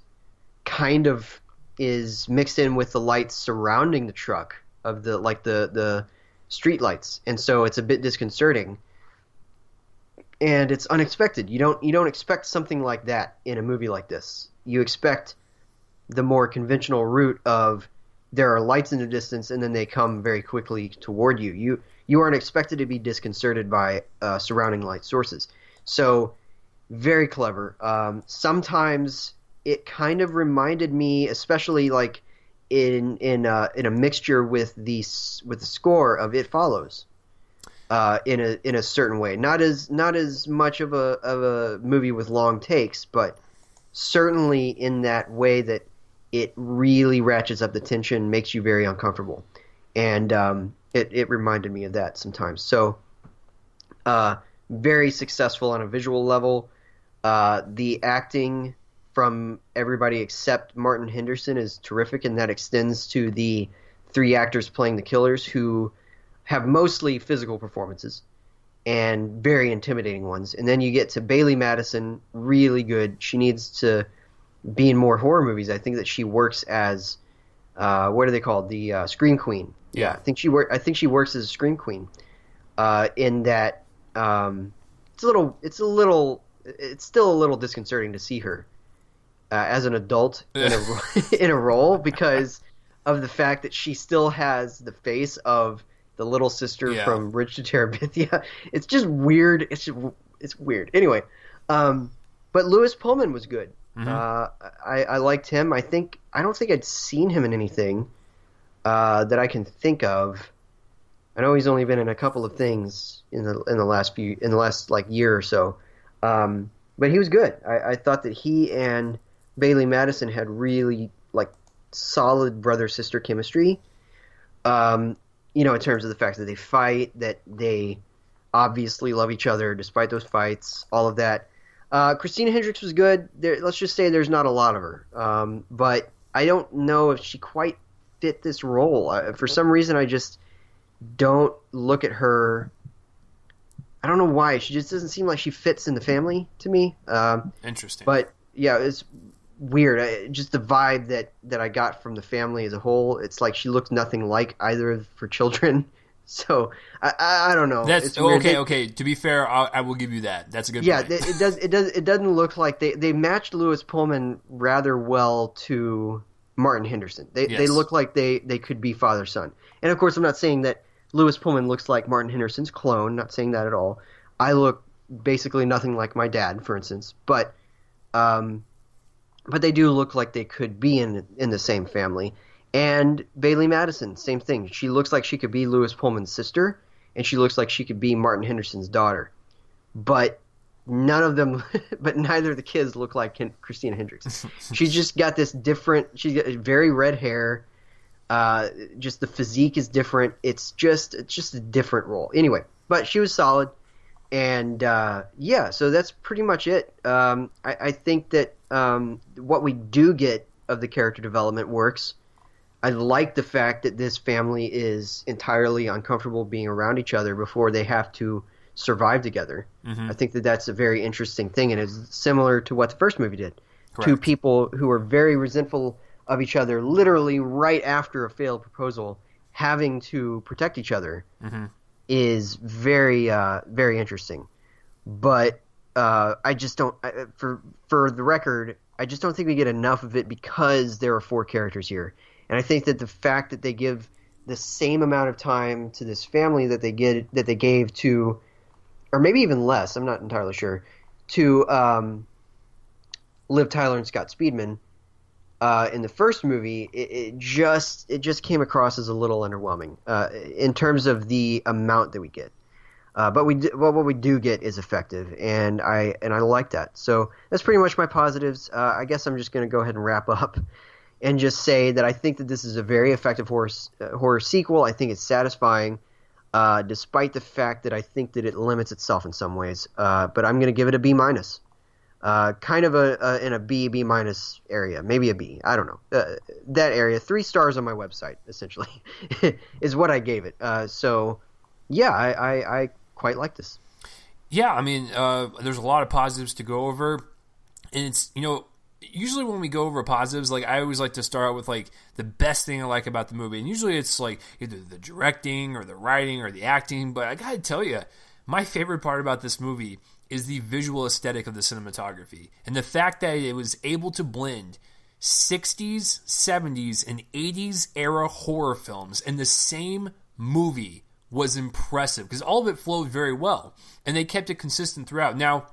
kind of is mixed in with the lights surrounding the truck of the street lights, and so it's a bit disconcerting, and it's unexpected. You don't expect something like that in a movie like this. You expect the more conventional route of there are lights in the distance and then they come very quickly toward you. You aren't expected to be disconcerted by surrounding light sources. So, very clever. Sometimes it kind of reminded me, especially like in a mixture with the score of It Follows, in a certain way. Not as much of a movie with long takes, but certainly in that way that it really ratchets up the tension, makes you very uncomfortable, and it reminded me of that sometimes. So, very successful on a visual level. The acting from everybody except Martin Henderson is terrific, and that extends to the three actors playing the killers, who have mostly physical performances and very intimidating ones. And then you get to Bailey Madison, really good. She needs to be in more horror movies. I think that she works as what are they called? The Scream Queen.
Yeah.
I think she works as a Scream Queen. In that, it's still a little disconcerting to see her as an adult in a role, because of the fact that she still has the face of the little sister from Bridge to Terabithia. It's just weird. It's weird. Anyway, but Lewis Pullman was good. Mm-hmm. I liked him. I don't think I'd seen him in anything that I can think of. I know he's only been in a couple of things in the last like year or so. but he was good. I thought that he and Bailey Madison had really like solid brother sister chemistry. In terms of the fact that they fight, that they obviously love each other despite those fights, all of that. Christina Hendricks was good. Let's just say there's not a lot of her, but I don't know if she quite fit this role. For some reason, I just don't look at her. I don't know why. She just doesn't seem like she fits in the family to me.
Interesting.
But yeah, it's weird. Just the vibe that I got from the family as a whole. It's like she looks nothing like either of her children. So I don't know.
That's
it's weird.
Okay. To be fair, I will give you that. That's a good
yeah,
point.
it doesn't look like they matched Lewis Pullman rather well to Martin Henderson. They look like they could be father son. And of course, I'm not saying that Lewis Pullman looks like Martin Henderson's clone. Not saying that at all. I look basically nothing like my dad, for instance. But they do look like they could be in the same family. And Bailey Madison, same thing. She looks like she could be Lewis Pullman's sister, and she looks like she could be Martin Henderson's daughter. But neither of the kids look like Christina Hendricks. She's just got this different. She's got very red hair. Just the physique is different. It's just a different role. Anyway, but she was solid, and so that's pretty much it. I think that what we do get of the character development works. I like the fact that this family is entirely uncomfortable being around each other before they have to survive together. Mm-hmm. I think that that's a very interesting thing, and it's similar to what the first movie did. Correct. Two people who are very resentful of each other, literally right after a failed proposal, having to protect each other, mm-hmm. is very, very interesting. But I just don't, for the record, I just don't think we get enough of it because there are 4 characters here. And I think that the fact that they give the same amount of time to this family that they gave to, or maybe even less, I'm not entirely sure, to Liv Tyler and Scott Speedman in the first movie, it just came across as a little underwhelming in terms of the amount that we get. But what we do get is effective, and I like that. So that's pretty much my positives. I guess I'm just going to go ahead and wrap up and just say that I think that this is a very effective horror sequel. I think it's satisfying, despite the fact that I think that it limits itself in some ways. But I'm going to give it a B-, kind of in a B minus area, maybe a B. I don't know that area. 3 stars on my website, essentially, is what I gave it. So yeah, I quite like this.
Yeah, I mean, there's a lot of positives to go over, and it's usually when we go over positives, like I always like to start out with like the best thing I like about the movie, and usually it's like either the directing or the writing or the acting. But I gotta tell you, my favorite part about this movie is the visual aesthetic of the cinematography, and the fact that it was able to blend 60s, 70s, and 80s era horror films in the same movie was impressive because all of it flowed very well, and they kept it consistent throughout. Now,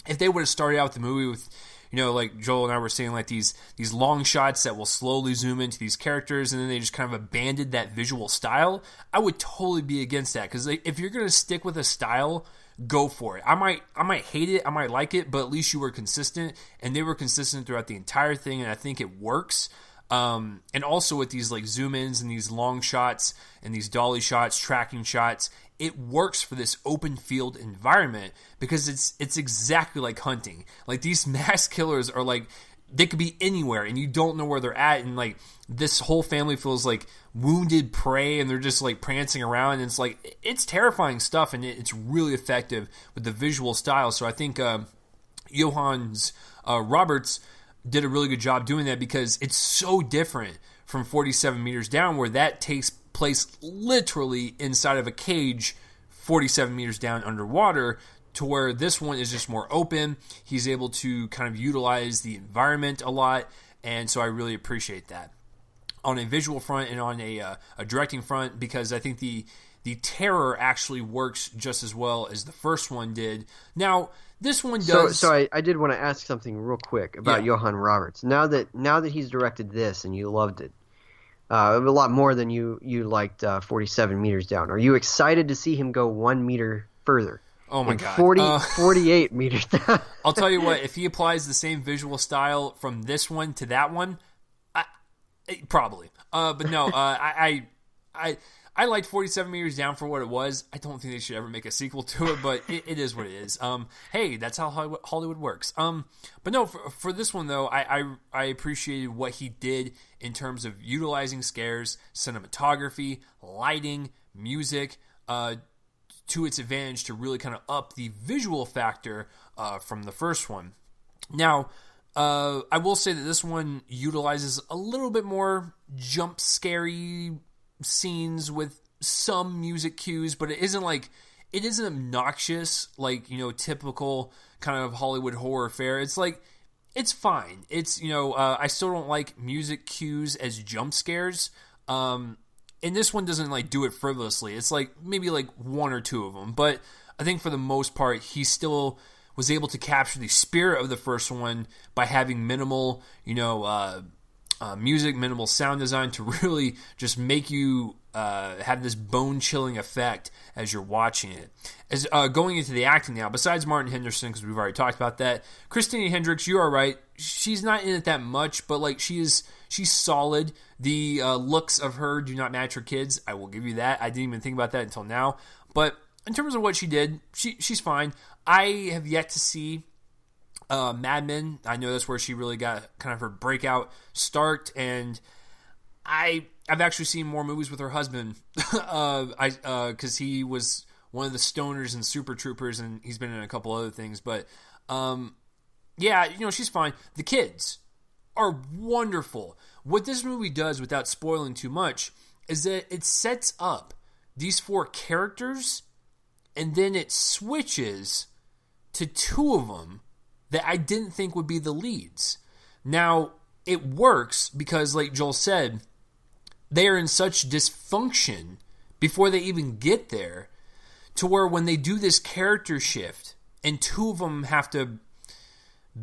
if they would have started out the movie with like Joel and I were saying, like these long shots that will slowly zoom into these characters, and then they just kind of abandoned that visual style, I would totally be against that. Because if you're going to stick with a style, go for it. I might hate it, I might like it, but at least you were consistent, and they were consistent throughout the entire thing, and I think it works. And also with these like zoom ins and these long shots and these dolly shots, tracking shots, it works for this open field environment because it's exactly like hunting. Like these mass killers are like, they could be anywhere and you don't know where they're at, and like this whole family feels like wounded prey and they're just like prancing around, and it's like, it's terrifying stuff, and it's really effective with the visual style. So I think Johannes Roberts did a really good job doing that because it's so different from 47 meters down, where that takes place literally inside of a cage 47 meters down underwater, to where this one is just more open. He's able to kind of utilize the environment a lot, and so I really appreciate that on a visual front and on a directing front, because I think the terror actually works just as well as the first one did. Now, this one does.
So I did want to ask something real quick about Johann Roberts. Now that he's directed this and you loved it a lot more than you liked 47 meters down, are you excited to see him go 1 meter further?
Oh my
in
God.
48 meters.
I'll tell you what, if he applies the same visual style from this one to that one, probably. But no, I liked 47 Meters Down for what it was. I don't think they should ever make a sequel to it, but it is what it is. Hey, that's how Hollywood works. But no, for this one though, I appreciated what he did in terms of utilizing scares, cinematography, lighting, music, to its advantage to really kind of up the visual factor from the first one. Now, I will say that this one utilizes a little bit more jump scary scenes with some music cues, but it isn't obnoxious like, typical kind of Hollywood horror fare. It's like, it's fine. It's, I still don't like music cues as jump scares. And this one doesn't like do it frivolously. It's like maybe like one or two of them, but I think for the most part, he still was able to capture the spirit of the first one by having minimal, music, minimal sound design to really just make you have this bone-chilling effect as you're watching it. As going into the acting now, besides Martin Henderson, because we've already talked about that, Christina Hendricks, you are right. She's not in it that much, but like she's solid. The looks of her do not match her kids. I will give you that. I didn't even think about that until now. But in terms of what she did, she's fine. I have yet to see Mad Men. I know that's where she really got kind of her breakout start, and I've actually seen more movies with her husband, because he was one of the stoners in Super Troopers, and he's been in a couple other things. But she's fine. The kids are wonderful. What this movie does, without spoiling too much, is that it sets up these four characters, and then it switches to two of them that I didn't think would be the leads. Now, it works because, like Joel said, they are in such dysfunction before they even get there, to where when they do this character shift and two of them have to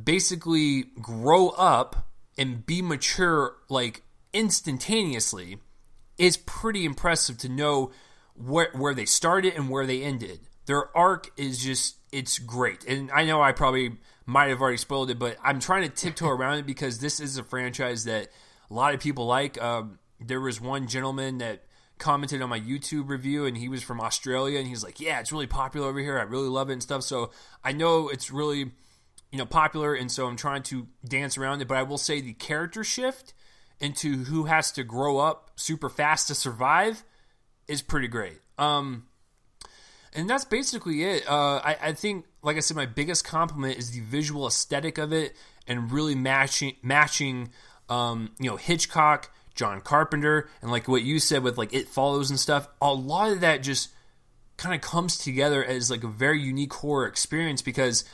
basically grow up and be mature like instantaneously, it's pretty impressive to know where they started and where they ended. Their arc is just, it's great. And I know I probably might have already spoiled it, but I'm trying to tiptoe around it because this is a franchise that a lot of people like. There was one gentleman that commented on my YouTube review, and he was from Australia, and he's like, yeah, it's really popular over here. I really love it and stuff. So I know it's really, popular, and so I'm trying to dance around it. But I will say the character shift into who has to grow up super fast to survive is pretty great. And that's basically it. I think, like I said, my biggest compliment is the visual aesthetic of it, and really matching Hitchcock, John Carpenter, and like what you said with like It Follows and stuff. A lot of that just kind of comes together as like a very unique horror experience, because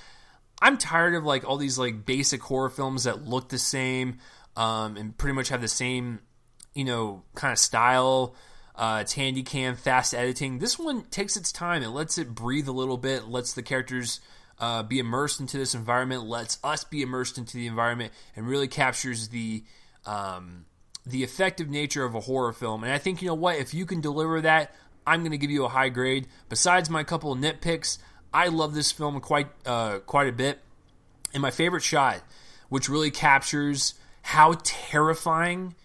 I'm tired of like all these like basic horror films that look the same, and pretty much have the same, kind of style. It's handy cam, fast editing. This one takes its time. It lets it breathe a little bit, lets the characters be immersed into this environment, lets us be immersed into the environment, and really captures the effective nature of a horror film. And I think, if you can deliver that, I'm going to give you a high grade. Besides my couple of nitpicks, I love this film quite a bit. And my favorite shot, which really captures how terrifying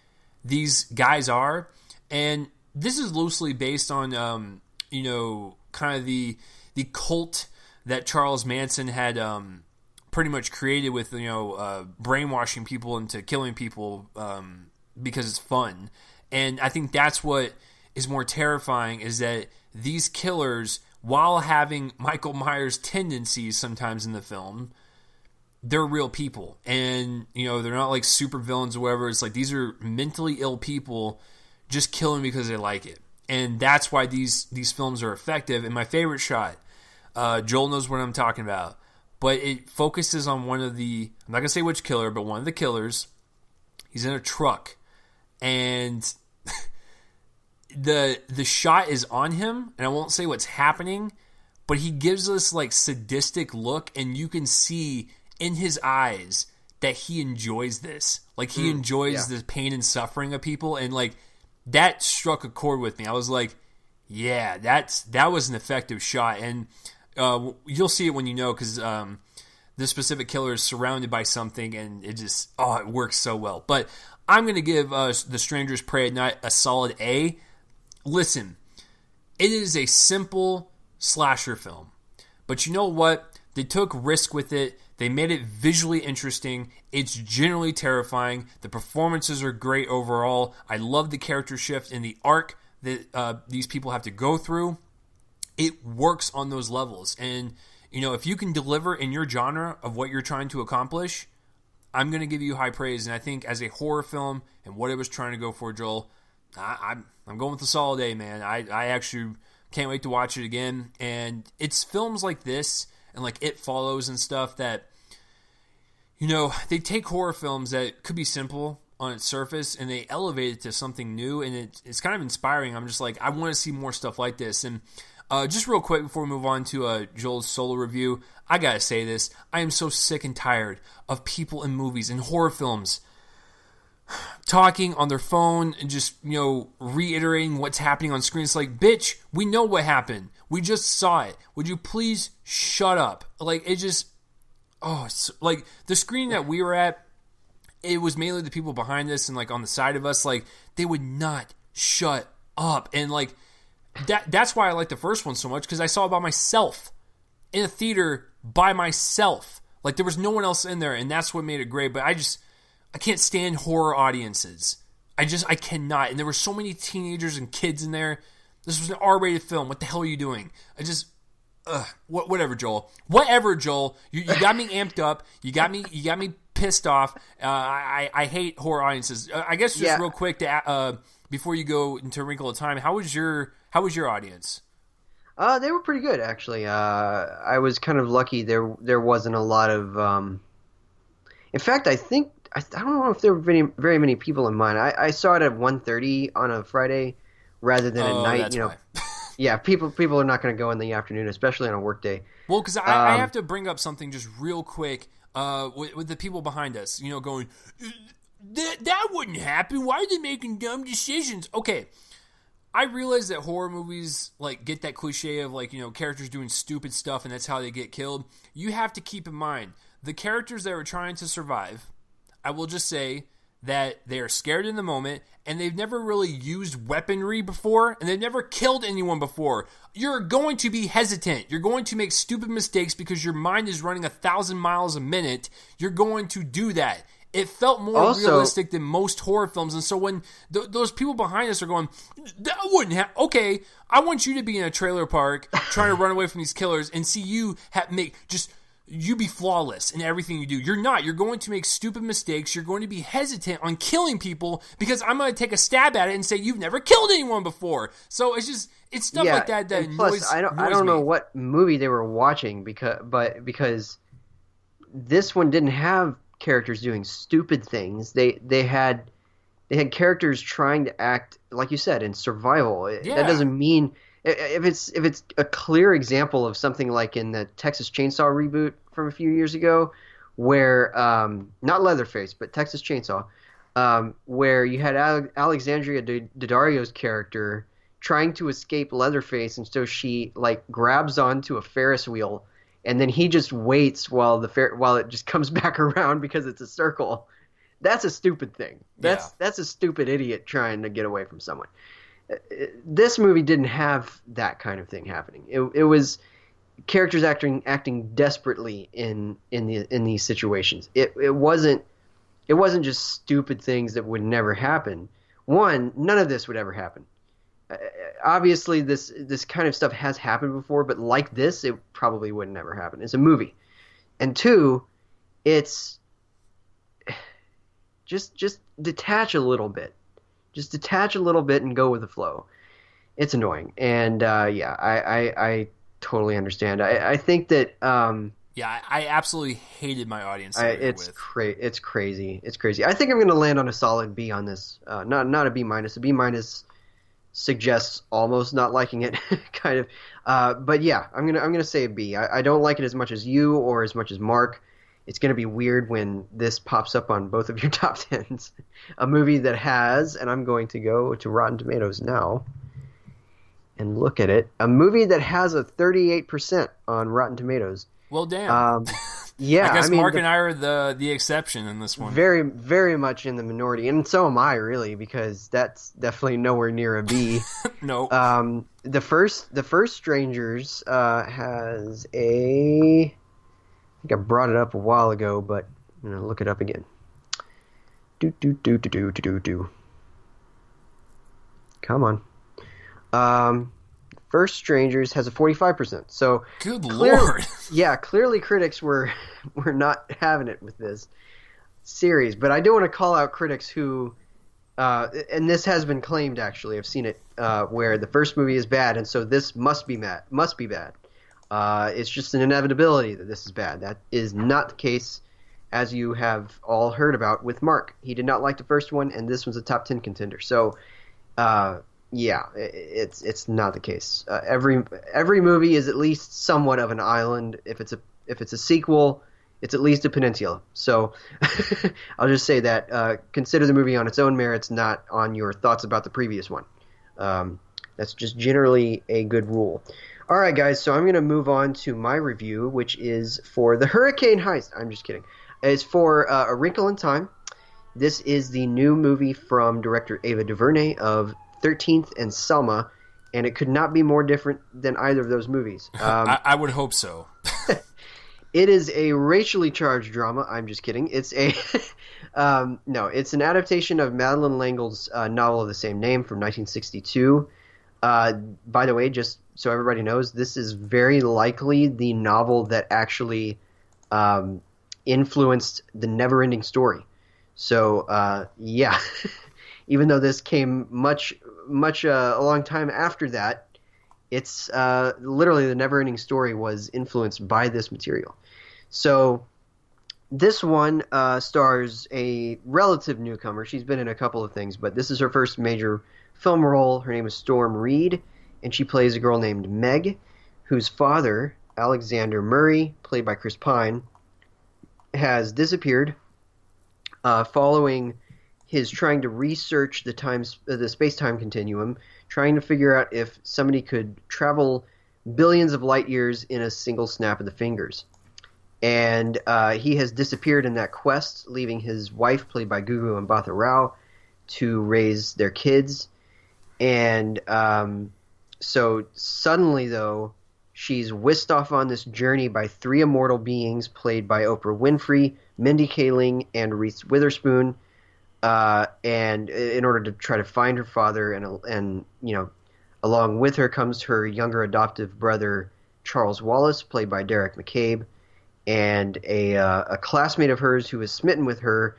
these guys are, and this is loosely based on, kind of the cult that Charles Manson had pretty much created with, brainwashing people into killing people because it's fun. And I think that's what is more terrifying, is that these killers, while having Michael Myers tendencies sometimes in the film, they're real people. And, they're not like super villains or whatever. It's like these are mentally ill people just killing because they like it. And that's why these films are effective. And my favorite shot, Joel knows what I'm talking about, but it focuses on one of the, I'm not going to say which killer, but one of the killers. He's in a truck, and the shot is on him, and I won't say what's happening, but he gives this like sadistic look, and you can see in his eyes that he enjoys this. Like he enjoys the pain and suffering of people, and like that struck a chord with me. I was like, yeah, that was an effective shot. And you'll see it when you know, because this specific killer is surrounded by something, and it just, it works so well. But I'm going to give The Stranger's Prey at Night a solid A. Listen, it is a simple slasher film. But you know what? They took risk with it. They made it visually interesting. It's generally terrifying. The performances are great overall. I love the character shift and the arc that these people have to go through. It works on those levels. And, you know, if you can deliver in your genre of what you're trying to accomplish, I'm going to give you high praise. And I think as a horror film and what it was trying to go for, Joel, I'm going with the solid A, man. I actually can't wait to watch it again. And it's films like this and like It Follows and stuff that, you know, they take horror films that could be simple on its surface and they elevate it to something new, and it's kind of inspiring. I'm just like, I want to see more stuff like this. And just real quick before we move on to Joel's solo review, I gotta say this. I am so sick and tired of people in movies and horror films talking on their phone and just, you know, reiterating what's happening on screen. It's like, bitch, we know what happened. We just saw it. Would you please shut up? Like, it just, it's, like, the screen that we were at, it was mainly the people behind us and, like, on the side of us. Like, they would not shut up. And, like, that's why I like the first one so much, because I saw it by myself in a theater by myself. Like, there was no one else in there, and that's what made it great. But I can't stand horror audiences. I cannot. And there were so many teenagers and kids in there. This was an R-rated film. What the hell are you doing? Whatever, Joel. Whatever, Joel. You got me amped up. You got me pissed off. I hate horror audiences. I guess just real quick to before you go into Wrinkle of Time, how was your audience?
They were pretty good, actually. I was kind of lucky. There wasn't a lot of. In fact, I don't know if there were very many people in mine. I saw it at 1:30 on a Friday rather than at night.
That's
you know,
why.
Yeah, people are not going to go in the afternoon, especially on a work day.
Well, because I have to bring up something just real quick with the people behind us. You know, going, that wouldn't happen. Why are they making dumb decisions? Okay, I realize that horror movies like get that cliche of like, you know, characters doing stupid stuff and that's how they get killed. You have to keep in mind the characters that are trying to survive. I will just say that they are scared in the moment and they've never really used weaponry before and they've never killed anyone before. You're going to be hesitant. You're going to make stupid mistakes because your mind is running 1,000 miles a minute. You're going to do that. It felt more realistic than most horror films. And so when those people behind us are going, that wouldn't happen. Okay, I want you to be in a trailer park trying to run away from these killers and see you you be flawless in everything you do. You're not. You're going to make stupid mistakes. You're going to be hesitant on killing people because I'm going to take a stab at it and say you've never killed anyone before. So it's stuff like that
annoys me. I don't know what movie they were watching because this one didn't have characters doing stupid things. They had characters trying to act, like you said, in survival.
Yeah.
That doesn't mean if it's a clear example of something like in the Texas Chainsaw reboot from a few years ago, where not Leatherface but Texas Chainsaw, where you had Alexandria Daddario's character trying to escape Leatherface, and so she like grabs onto a Ferris wheel, and then he just waits while it just comes back around because it's a circle. That's a stupid thing. That's a stupid idiot trying to get away from someone. This movie didn't have that kind of thing happening. It was characters acting desperately in these situations. It wasn't just stupid things that would never happen. One, none of this would ever happen. Obviously, this kind of stuff has happened before, but like this, it probably would never happen. It's a movie. And two, it's just detach a little bit. Just detach a little bit and go with the flow. It's annoying. And I totally understand. I think that
I absolutely hated my audience.
It's crazy. It's crazy. I think I'm going to land on a solid B on this. Not a B minus. A B minus suggests almost not liking it, kind of. But yeah, I'm gonna say a B. I don't like it as much as you or as much as Mark. It's going to be weird when this pops up on both of your top tens. A movie that has, and I'm going to go to Rotten Tomatoes now. and look at it. A movie that has a 38% on Rotten Tomatoes.
Well, damn.
Yeah,
I guess
I mean,
Mark and I are the exception in this one.
very, very much in the minority, and so am I, really, because that's definitely nowhere near a B.
Nope.
The first Strangers has a. I think I brought it up a while ago, but I'm gonna look it up again. Do. Come on. First Strangers has a 45%. So
good lord.
Yeah, clearly critics were not having it with this series. But I do want to call out critics who, and this has been claimed actually. I've seen it where the first movie is bad, and so this must be bad. It's just an inevitability that this is bad. That is not the case, as you have all heard about with Mark. He did not like the first one, and this one's a top 10 contender. So. Yeah, it's not the case. Every movie is at least somewhat of an island. If it's a sequel, it's at least a peninsula. So I'll just say that consider the movie on its own merits, not on your thoughts about the previous one. That's just generally a good rule. All right, guys. So I'm going to move on to my review, which is for The Hurricane Heist. I'm just kidding. It's for A Wrinkle in Time. This is the new movie from director Ava DuVernay of 13th and Selma, and it could not be more different than either of those movies.
I would hope so.
It is a racially charged drama. I'm just kidding. It's a no. It's an adaptation of Madeleine L'Engle's novel of the same name from 1962. By the way, just so everybody knows, this is very likely the novel that actually influenced The Never-Ending Story. So, yeah, even though this came much a long time after that, it's literally The Never-Ending Story was influenced by this material. So this one stars a relative newcomer. She's been in a couple of things, but this is her first major film role. Her name is Storm Reed, and she plays a girl named Meg, whose father, Alexander Murray, played by Chris Pine, has disappeared. Following his trying to research the space-time continuum, trying to figure out if somebody could travel billions of light years in a single snap of the fingers. And he has disappeared in that quest, leaving his wife, played by Gugu Mbatha Rao, to raise their kids. And so suddenly, though, she's whisked off on this journey by three immortal beings, played by Oprah Winfrey, Mindy Kaling, and Reese Witherspoon, and in order to try to find her father, and along with her comes her younger adoptive brother Charles Wallace, played by Derek McCabe, and a classmate of hers who is smitten with her,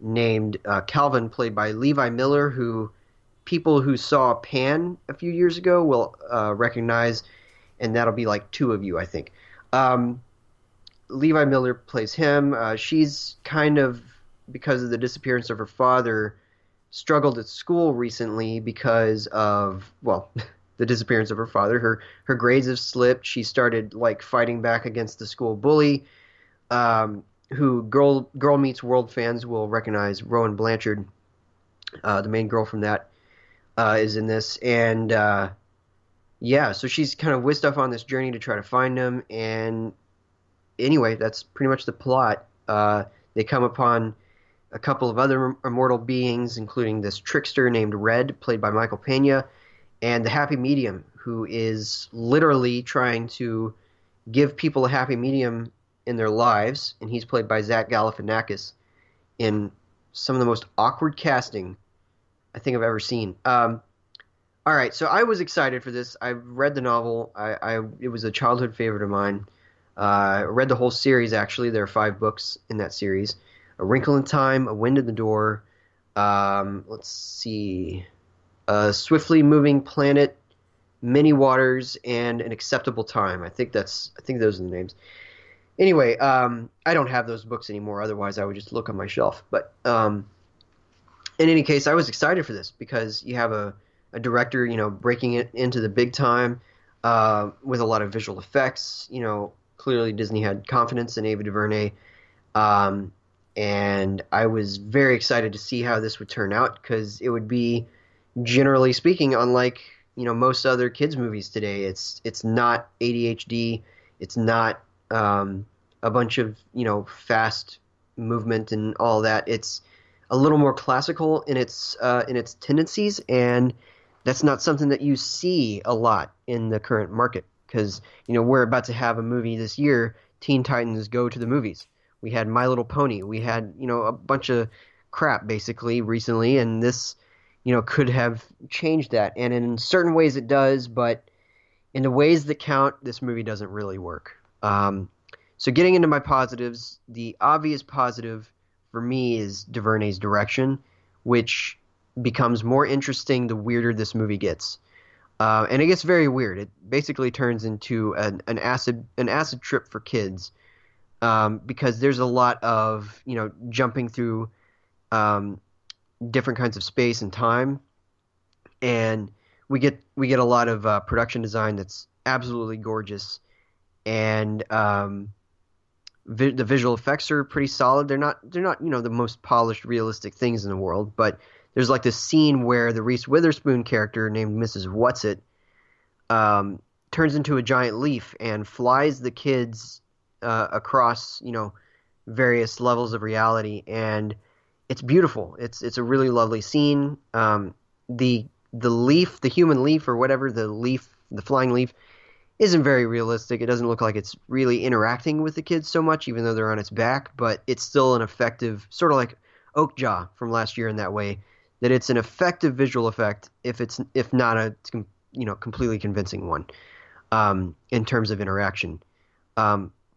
named Calvin, played by Levi Miller, who people who saw Pan a few years ago will recognize, and that'll be like two of you, I think. Levi Miller plays him. She's kind of, because of the disappearance of her father, struggled at school recently because of, well, the disappearance of her father. Her grades have slipped. She started fighting back against the school bully, who Girl Meets World fans will recognize. Rowan Blanchard, the main girl from that, is in this. And yeah, so she's kind of whisked off on this journey to try to find him, and anyway, that's pretty much the plot. They come upon a couple of other immortal beings, including this trickster named Red, played by Michael Pena, and the Happy Medium, who is literally trying to give people a happy medium in their lives, and he's played by Zach Galifianakis in some of the most awkward casting I think I've ever seen. All right, so I was excited for this. I read the novel. It was a childhood favorite of mine. I read the whole series, actually. There are 5 books in that series. A Wrinkle in Time, A Wind in the Door, let's see, A Swiftly Moving Planet, Many Waters, and An Acceptable Time. I think those are the names. Anyway, I don't have those books anymore. Otherwise, I would just look on my shelf. But in any case, I was excited for this because you have a director, breaking it into the big time with a lot of visual effects. Clearly Disney had confidence in Ava DuVernay. And I was very excited to see how this would turn out because it would be, generally speaking, unlike most other kids movies today. It's not ADHD. It's not a bunch of fast movement and all that. It's a little more classical in its tendencies, and that's not something that you see a lot in the current market because we're about to have a movie this year. Teen Titans Go to the Movies. We had My Little Pony. We had a bunch of crap basically recently, and this could have changed that. And in certain ways it does, but in the ways that count, this movie doesn't really work. So getting into my positives, the obvious positive for me is DuVernay's direction, which becomes more interesting the weirder this movie gets. And it gets very weird. It basically turns into an acid trip for kids because there's a lot of jumping through different kinds of space and time, and we get a lot of production design that's absolutely gorgeous, and the visual effects are pretty solid. They're not the most polished, realistic things in the world, but there's like this scene where the Reese Witherspoon character named Mrs. Whatsit turns into a giant leaf and flies the kids across various levels of reality, and it's beautiful. It's a really lovely scene. The leaf, the human leaf or whatever, the flying leaf, isn't very realistic. It doesn't look like it's really interacting with the kids so much, even though they're on its back, but it's still an effective, sort of like Oakjaw from last year in that way, that it's an effective visual effect if not a completely convincing one in terms of interaction.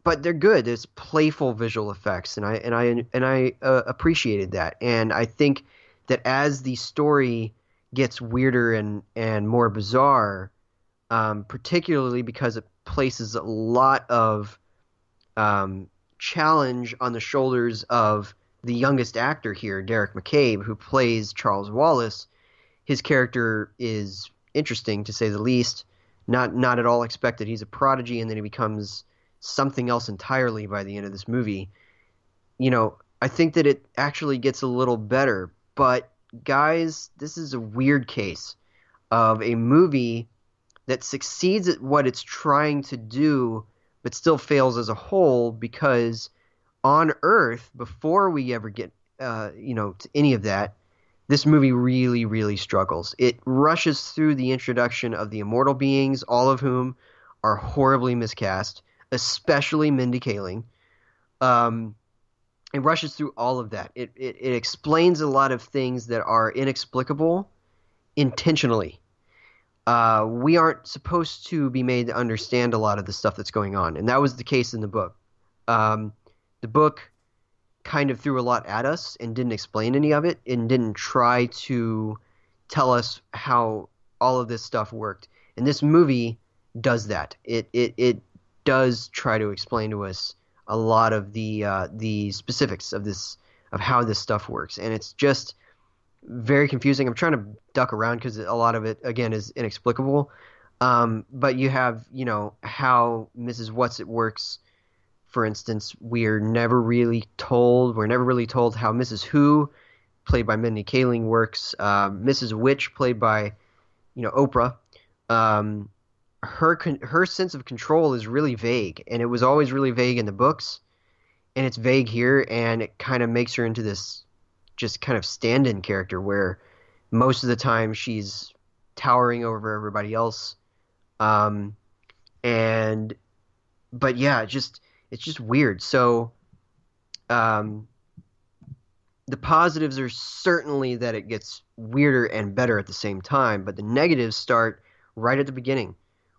But they're good. It's playful visual effects, and I appreciated that. And I think that as the story gets weirder and more bizarre, particularly because it places a lot of challenge on the shoulders of the youngest actor here, Derek McCabe, who plays Charles Wallace. His character is interesting, to say the least. Not at all expected. He's a prodigy, and then he becomes something else entirely by the end of this movie. I think that it actually gets a little better. But, guys, this is a weird case of a movie that succeeds at what it's trying to do, but still fails as a whole, because on Earth, before we ever get to any of that, this movie really, really struggles. It rushes through the introduction of the immortal beings, all of whom are horribly miscast, especially Mindy Kaling. It rushes through all of that. It explains a lot of things that are inexplicable intentionally. We aren't supposed to be made to understand a lot of the stuff that's going on, and that was the case in the book. The book kind of threw a lot at us and didn't explain any of it, and didn't try to tell us how all of this stuff worked. And this movie does that. It does try to explain to us a lot of the specifics of how this stuff works, and it's just very confusing. I'm trying to duck around because a lot of it, again, is inexplicable. But you have, how Mrs. Whatsit works. For instance, we're never really told how Mrs. Who, played by Mindy Kaling, works. Mrs. Witch, played by, Oprah. Her sense of control is really vague, and it was always really vague in the books, and it's vague here, and it kind of makes her into this just kind of stand-in character where most of the time she's towering over everybody else. But yeah, it's just weird. So the positives are certainly that it gets weirder and better at the same time, but the negatives start right at the beginning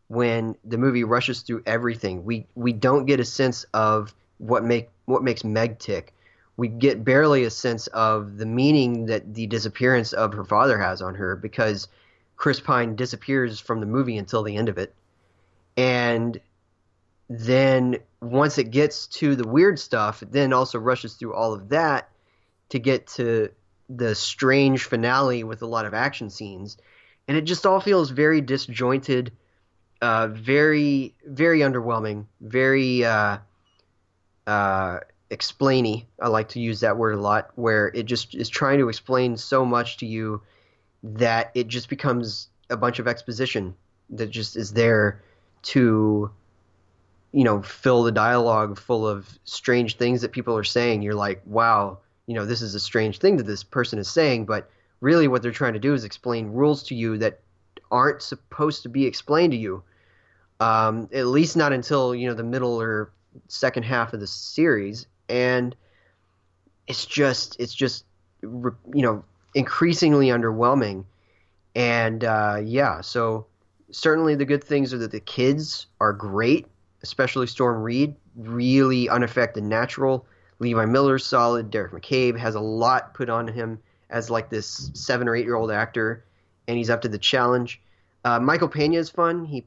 when the movie rushes through everything. We don't get a sense of what makes Meg tick. We get barely a sense of the meaning that the disappearance of her father has on her, because Chris Pine disappears from the movie until the end of it. And then once it gets to the weird stuff, it then also rushes through all of that to get to the strange finale with a lot of action scenes. And it just all feels very disjointed, very, very underwhelming, very explainy. I like to use that word a lot, where it just is trying to explain so much to you that it just becomes a bunch of exposition that just is there to, fill the dialogue full of strange things that people are saying. You're like, wow, this is a strange thing that this person is saying, but really what they're trying to do is explain rules to you that aren't supposed to be explained to you. At least not until, the middle or second half of the series. And it's just increasingly underwhelming. And, so certainly the good things are that the kids are great, especially Storm Reed, really unaffected natural. Levi Miller's solid. Derek McCabe has a lot put on him as like this 7 or 8 year old actor, and he's up to the challenge. Michael Pena is fun. He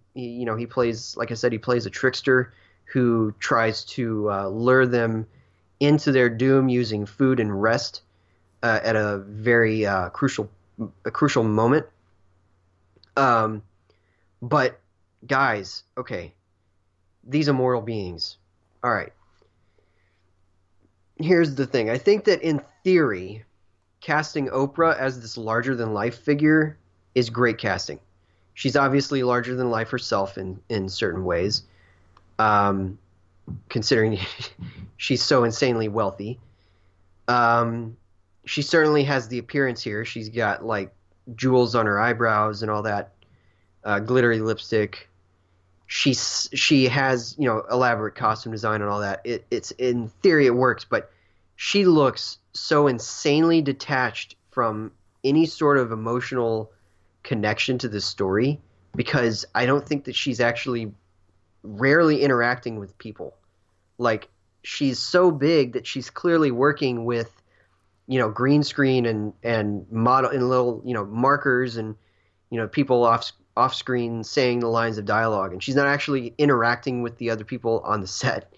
plays, like I said, he plays a trickster who tries to lure them into their doom using food and rest at a very crucial moment. But guys, okay, these immortal beings. All right. Here's the thing. I think that in theory, casting Oprah as this larger than life figure is great casting. She's obviously larger than life herself in certain ways, considering she's so insanely wealthy. She certainly has the appearance here. She's got like jewels on her eyebrows and all that, glittery lipstick. She has, elaborate costume design and all that. It's in theory it works, but she looks so insanely detached from any sort of emotional connection to this story, because I don't think that she's actually rarely interacting with people. Like, she's so big that she's clearly working with, green screen and model and little, markers and, people off screen saying the lines of dialogue, and she's not actually interacting with the other people on the set.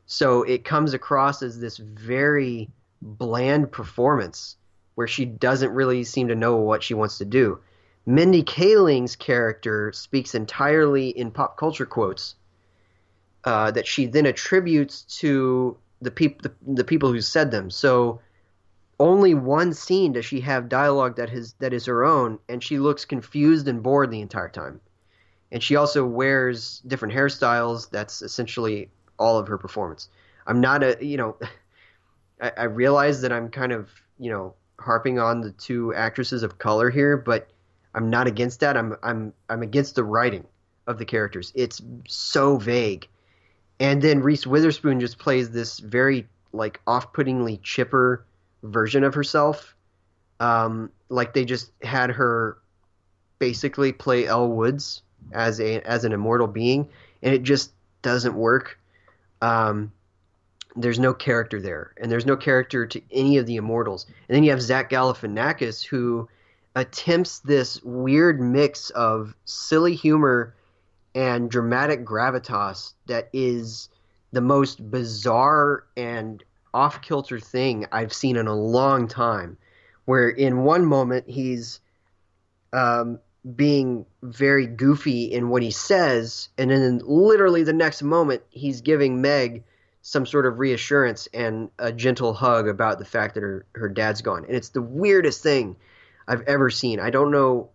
So it comes across as this very bland performance where she doesn't really seem to know what she wants to do. Mindy Kaling's character speaks entirely in pop culture quotes that she then attributes to the people who said them. So only one scene does she have dialogue that is her own, and she looks confused and bored the entire time. And she also wears different hairstyles. That's essentially all of her performance. I'm not I realize that I'm kind of, harping on the two actresses of color here, but I'm not against that. I'm against the writing of the characters. It's so vague. And then Reese Witherspoon just plays this very like off-puttingly chipper version of herself. Like they just had her basically play Elle Woods as an immortal being, and it just doesn't work. There's no character there, and there's no character to any of the immortals. And then you have Zach Galifianakis, who attempts this weird mix of silly humor and dramatic gravitas that is the most bizarre and off-kilter thing I've seen in a long time, where in one moment he's being very goofy in what he says, and then literally the next moment he's giving Meg some sort of reassurance and a gentle hug about the fact that her dad's gone. And it's the weirdest thing I've ever seen. I don't know,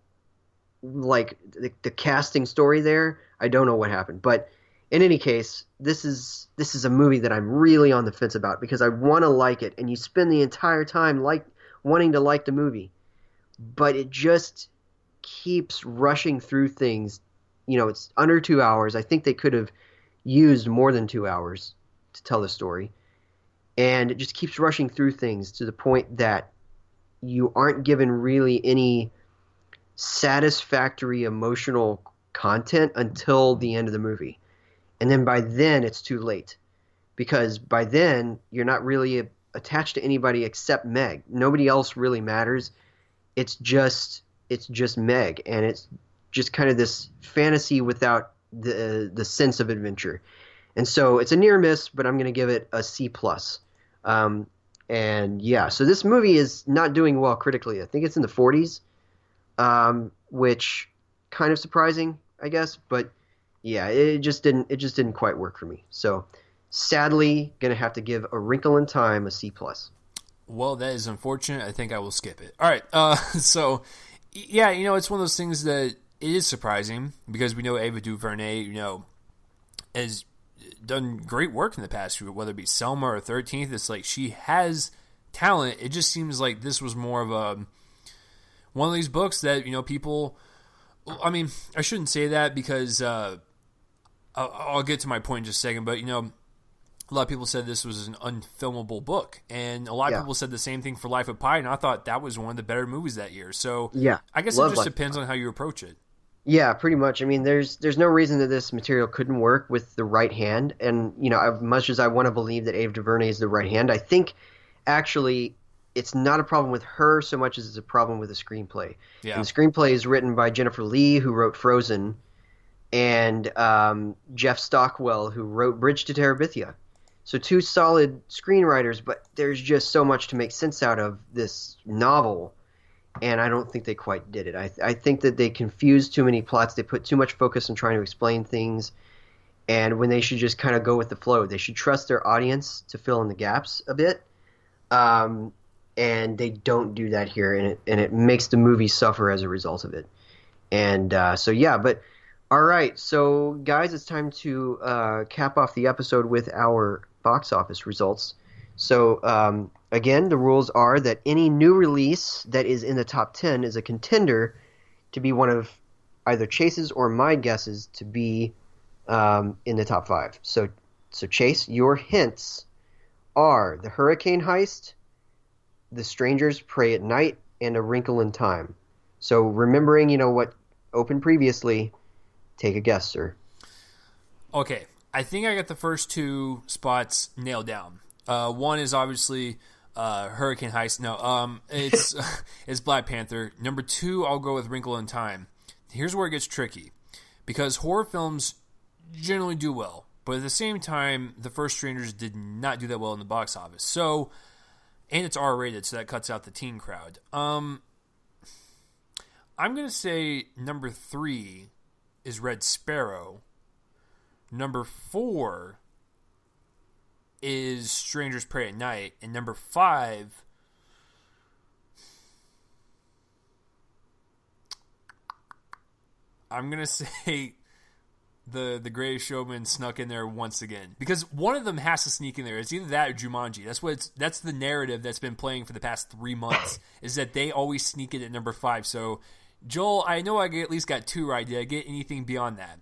like, the casting story there. I don't know what happened. But in any case, this is a movie that I'm really on the fence about, because I want to like it, and you spend the entire time wanting to like the movie. But it just keeps rushing through things. It's under 2 hours. I think they could have used more than 2 hours to tell the story. And it just keeps rushing through things to the point that you aren't given really any satisfactory emotional content until the end of the movie. And then by then it's too late, because by then you're not really attached to anybody except Meg. Nobody else really matters. It's just Meg, and it's just kind of this fantasy without the sense of adventure. And so it's a near miss, but I'm going to give it a C+. And yeah, so this movie is not doing well critically. I think it's in the 40s, which kind of surprising, I guess. But yeah, it just didn't quite work for me. So sadly, going to have to give A Wrinkle in Time a C+.
Well, that is unfortunate. I think I will skip it. All right. So yeah, it's one of those things that it is surprising because we know Ava DuVernay, has done great work in the past, whether it be Selma or 13th. It's like she has talent. It just seems like this was more of one of these books that, people... I mean, I shouldn't say that because I'll get to my point in just a second, but, a lot of people said this was an unfilmable book, and a lot of people said the same thing for Life of Pi, and I thought that was one of the better movies that year. So I guess it just depends on how you approach it.
Yeah, pretty much. I mean, there's no reason that this material couldn't work with the right hand, and as much as I want to believe that Ava DuVernay is the right hand, I think actually it's not a problem with her so much as it's a problem with the screenplay. Yeah. And the screenplay is written by Jennifer Lee, who wrote Frozen, and Jeff Stockwell, who wrote Bridge to Terabithia. So two solid screenwriters, but there's just so much to make sense out of this novel, and I don't think they quite did it. I think that they confused too many plots. They put too much focus on trying to explain things, and when they should just kind of go with the flow. They should trust their audience to fill in the gaps a bit, and they don't do that here, and it makes the movie suffer as a result of it. And but all right. So, guys, it's time to cap off the episode with our box office results. So, again, the rules are that any new release that is in the top 10 is a contender to be one of either Chase's or my guesses to be in the top 5. So Chase, your hints are The Hurricane Heist, The Strangers Pray at Night, and A Wrinkle in Time. So remembering, what opened previously, take a guess, sir.
Okay. I think I got the first two spots nailed down. One is obviously Hurricane Heist. No, it's Black Panther. Number 2, I'll go with Wrinkle in Time. Here's where it gets tricky, because horror films generally do well, but at the same time, The First Strangers did not do that well in the box office. So, and it's R-rated, so that cuts out the teen crowd. I'm gonna say number 3 is Red Sparrow. Number 4 is Strangers Pray at Night. And number 5... I'm going to say the Greatest Showman snuck in there once again. Because one of them has to sneak in there. It's either that or Jumanji. That's the narrative that's been playing for the past 3 months, is that they always sneak it at number 5. So, Joel, I know I at least got 2 right. Did I get anything beyond that?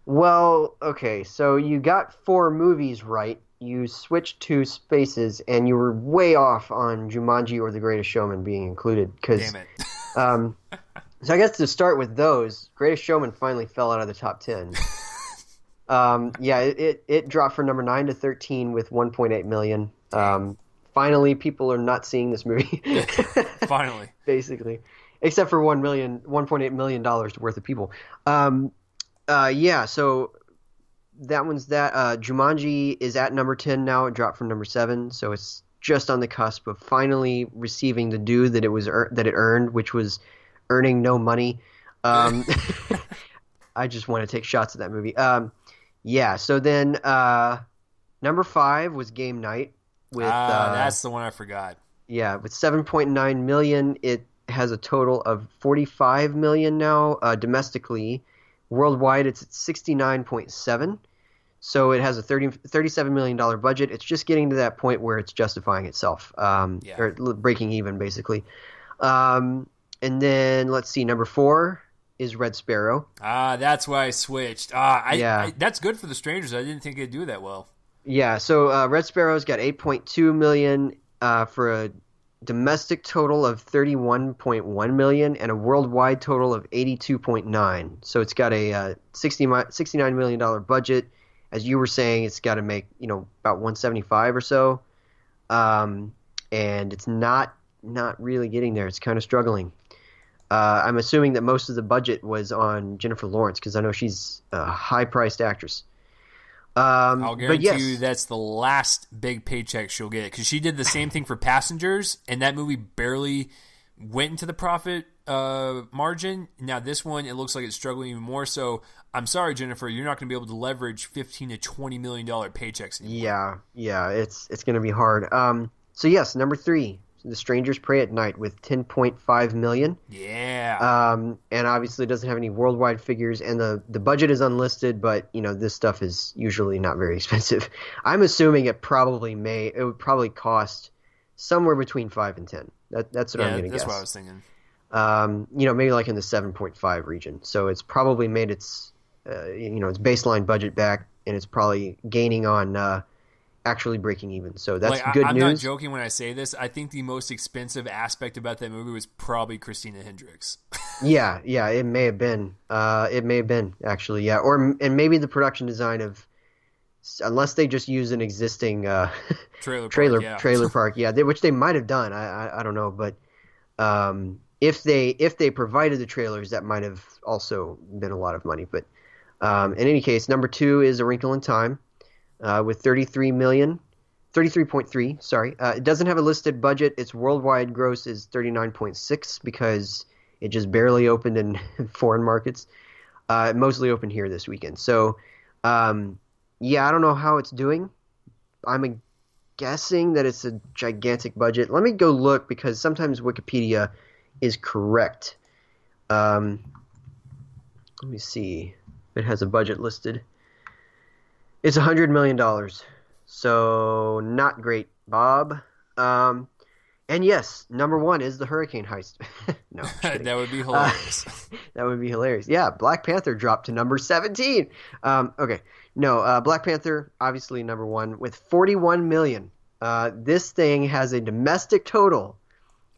Well, okay, so you got 4 movies right. You switched 2 spaces, and you were way off on Jumanji or The Greatest Showman being included.
Damn it.
So I guess to start with those, Greatest Showman finally fell out of the top 10. It dropped from number 9 to 13 with 1.8 million. Finally, people are not seeing this movie.
Finally.
Basically. Except for $1.8 million worth of people. So that one's that. Jumanji is at number 10 now. It dropped from number 7, so it's just on the cusp of finally receiving the due that it earned, which was earning no money. I just want to take shots at that movie. So then number 5 was Game Night.
That's the one I forgot. Yeah,
with 7.9 million. It has a total of 45 million now domestically. Worldwide, it's at 69.7. So it has a $37 million budget. It's just getting to that point where it's justifying itself, or breaking even, basically. And then, let's see, number 4 is Red Sparrow.
That's why I switched. That's good for The Strangers. I didn't think it'd do that well.
Yeah, so Red Sparrow's got 8.2 million for a domestic total of 31.1 million and a worldwide total of 82.9. So it's got a $69 million budget. As you were saying, it's got to make about 175 or so, and it's not really getting there. It's kind of struggling. I'm assuming that most of the budget was on Jennifer Lawrence because I know she's a high-priced actress.
I'll guarantee you that's the last big paycheck she'll get, because she did the same thing for Passengers, and that movie barely went into the profit margin. Now this one, it looks like it's struggling even more. So I'm sorry, Jennifer, you're not going to be able to leverage $15 to $20 million paychecks anymore.
Yeah, it's going to be hard. So yes, number 3, The Strangers Prey at Night with 10.5 million.
Yeah.
And obviously it doesn't have any worldwide figures, and the budget is unlisted, but this stuff is usually not very expensive. I'm assuming it would probably cost somewhere between 5 and 10. That's what I'm going to guess.
That's what I was thinking.
Maybe like in the 7.5 region. So it's probably made its its baseline budget back, and it's probably gaining on actually breaking even. So that's good
I'm
news.
not joking when I say this. I think the most expensive aspect about that movie was probably Christina Hendricks.
Yeah, it may have been. It may have been actually, yeah. And maybe the production design of, unless they just use an existing trailer park, yeah, which they might have done. I don't know, but if they provided the trailers, that might have also been a lot of money. But in any case, number 2 is A Wrinkle in Time. With 33.3, sorry. It doesn't have a listed budget. Its worldwide gross is 39.6 because it just barely opened in foreign markets. It mostly opened here this weekend. So, I don't know how it's doing. I'm guessing that it's a gigantic budget. Let me go look, because sometimes Wikipedia is correct. Let me see if it has a budget listed. It's $100 million, so not great, Bob. And yes, number 1 is the hurricane heist. No,
that would be hilarious.
That would be hilarious. Yeah, Black Panther dropped to number 17. Okay, no, Black Panther obviously number 1 with 41 million. This thing has a domestic total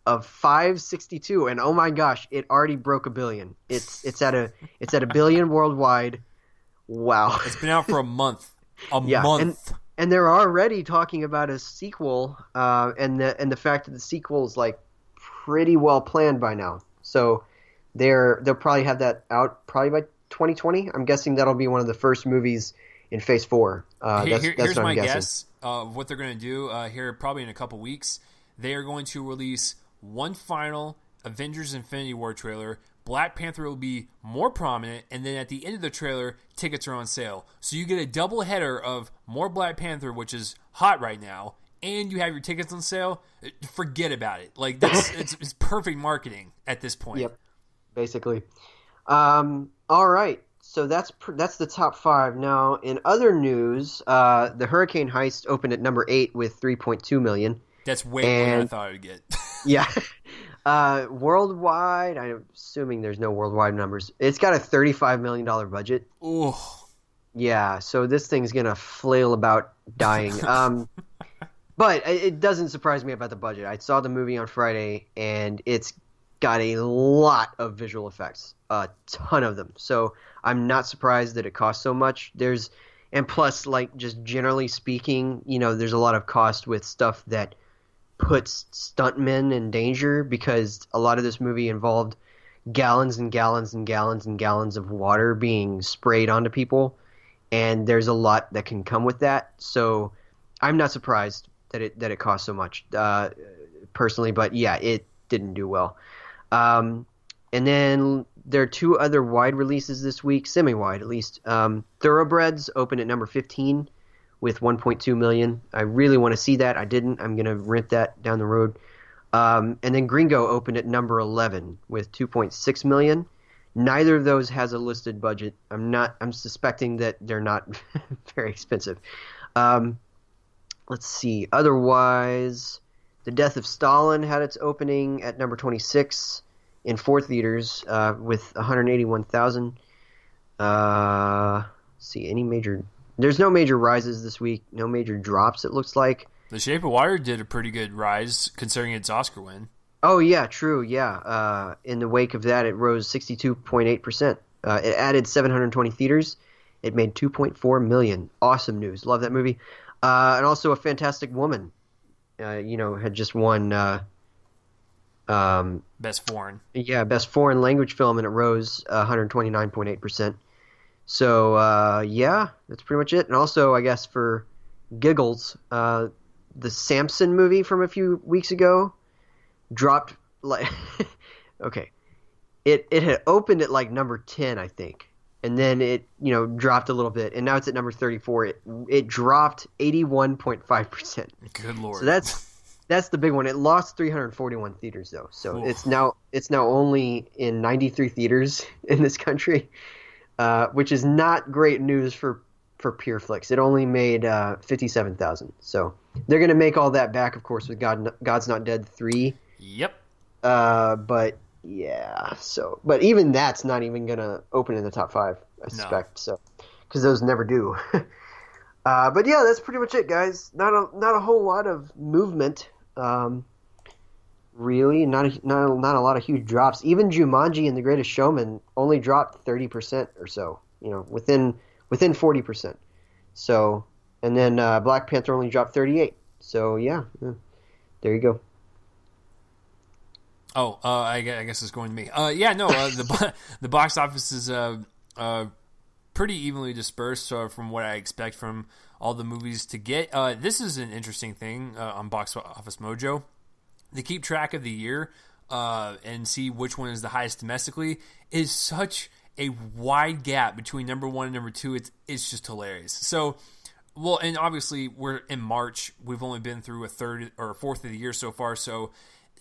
of 562, and oh my gosh, it already broke $1 billion. It's at $1 billion worldwide. Wow.
It's been out for a month. Month.
And they're already talking about a sequel, and the fact that the sequel is like pretty well planned by now. So they'll probably have that out probably by 2020. I'm guessing that'll be one of the first movies in Phase 4. That's
here's
what
my
I'm guessing.
guess of what they're going to do here probably in a couple weeks. They are going to release one final Avengers Infinity War trailer. Black Panther will be more prominent, and then at the end of the trailer, tickets are on sale. So you get a double header of more Black Panther, which is hot right now, and you have your tickets on sale. Forget about it. Like it's perfect marketing at this point.
Yep, basically. All right, so that's the top 5. Now, in other news, the Hurricane Heist opened at number 8 with 3.2 million.
That's way more than I thought I would get.
Yeah. Worldwide, I'm assuming there's no worldwide numbers. It's got a $35 million budget.
Ooh.
Yeah, so this thing's going to flail about dying. But it doesn't surprise me about the budget. I saw the movie on Friday, and it's got a lot of visual effects. A ton of them. So I'm not surprised that it costs so much. And plus, like, just generally speaking, there's a lot of cost with stuff that puts stuntmen in danger, because a lot of this movie involved gallons and gallons and gallons and gallons of water being sprayed onto people, and there's a lot that can come with that. So I'm not surprised that it costs so much, personally, but yeah, it didn't do well. And then there are 2 other wide releases this week, semi-wide at least. Thoroughbreds opened at number 15 with 1.2 million. I really want to see that. I didn't. I'm going to rent that down the road. And then Gringo opened at number 11 with 2.6 million. Neither of those has a listed budget. I'm suspecting that they're not very expensive. Let's see. Otherwise, The Death of Stalin had its opening at number 26 in 4 theaters with 181,000. See, any major... There's no major rises this week, no major drops, it looks like.
The Shape of Water did a pretty good rise considering its Oscar win.
Oh, yeah, true, yeah. In the wake of that, it rose 62.8%. It added 720 theaters. It made $2.4 million. Awesome news. Love that movie. And also A Fantastic Woman, had just won...
Best Foreign.
Yeah, Best Foreign Language Film, and it rose 129.8%. So, yeah, that's pretty much it. And also, I guess, for giggles, the Samson movie from a few weeks ago dropped, like, okay. It had opened at, like, number 10, I think. And then it, dropped a little bit. And now it's at number 34. It dropped 81.5%.
Good Lord.
So That's the big one. It lost 341 theaters though, so
Oof.
it's now only in 93 theaters in this country, which is not great news for Pure Flix. It only made 57,000. So they're gonna make all that back, of course, with God's Not Dead 3.
Yep.
But yeah, but even that's not even gonna open in the top 5, I suspect. So because those never do. But yeah, that's pretty much it, guys. Not a whole lot of movement. Really, not a lot of huge drops. Even Jumanji and The Greatest Showman only dropped 30% or so. Within 40%. So, and then Black Panther only dropped 38. So yeah, there you go.
Oh, I guess it's going to me. The box office is pretty evenly dispersed from what I expect from all the movies to get. This is an interesting thing on Box Office Mojo. They keep track of the year and see which one is the highest domestically. It is such a wide gap between number 1 and number 2. It's just hilarious. So, well, and obviously we're in March. We've only been through a third or a fourth of the year so far. So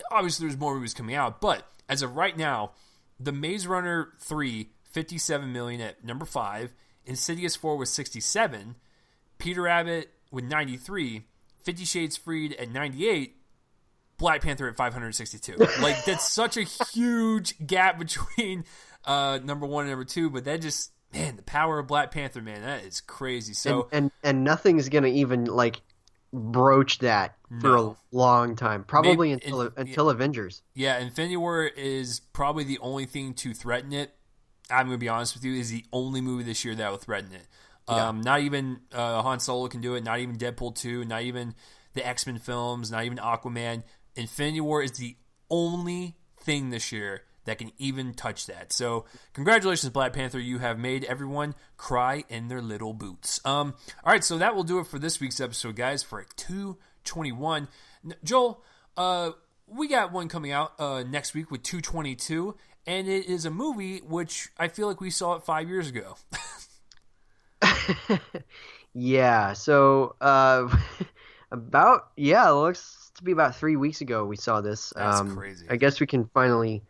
obviously there's more movies coming out. But as of right now, The Maze Runner 3, 57 million at number 5. Insidious 4 with 67. Peter Rabbit with 93. 50 Shades Freed at 98. Black Panther at 562. Like, that's such a huge gap between number 1 and number 2. But that just, man, the power of Black Panther, man, that is crazy. So
and nothing's gonna even like broach that for a long time. Probably until Avengers.
Yeah, Infinity War is probably the only thing to threaten it. I'm going to be honest with you, is the only movie this year that will threaten it. Not even Han Solo can do it, not even Deadpool 2, not even the X-Men films, not even Aquaman. Infinity War is the only thing this year that can even touch that. So, congratulations, Black Panther. You have made everyone cry in their little boots. All right, so that will do it for this week's episode, guys, for 221. Joel, we got one coming out next week with 222, and it is a movie which I feel like we saw it 5 years ago.
Yeah, so it looks to be about 3 weeks ago we saw this.
That's crazy.
I guess we can finally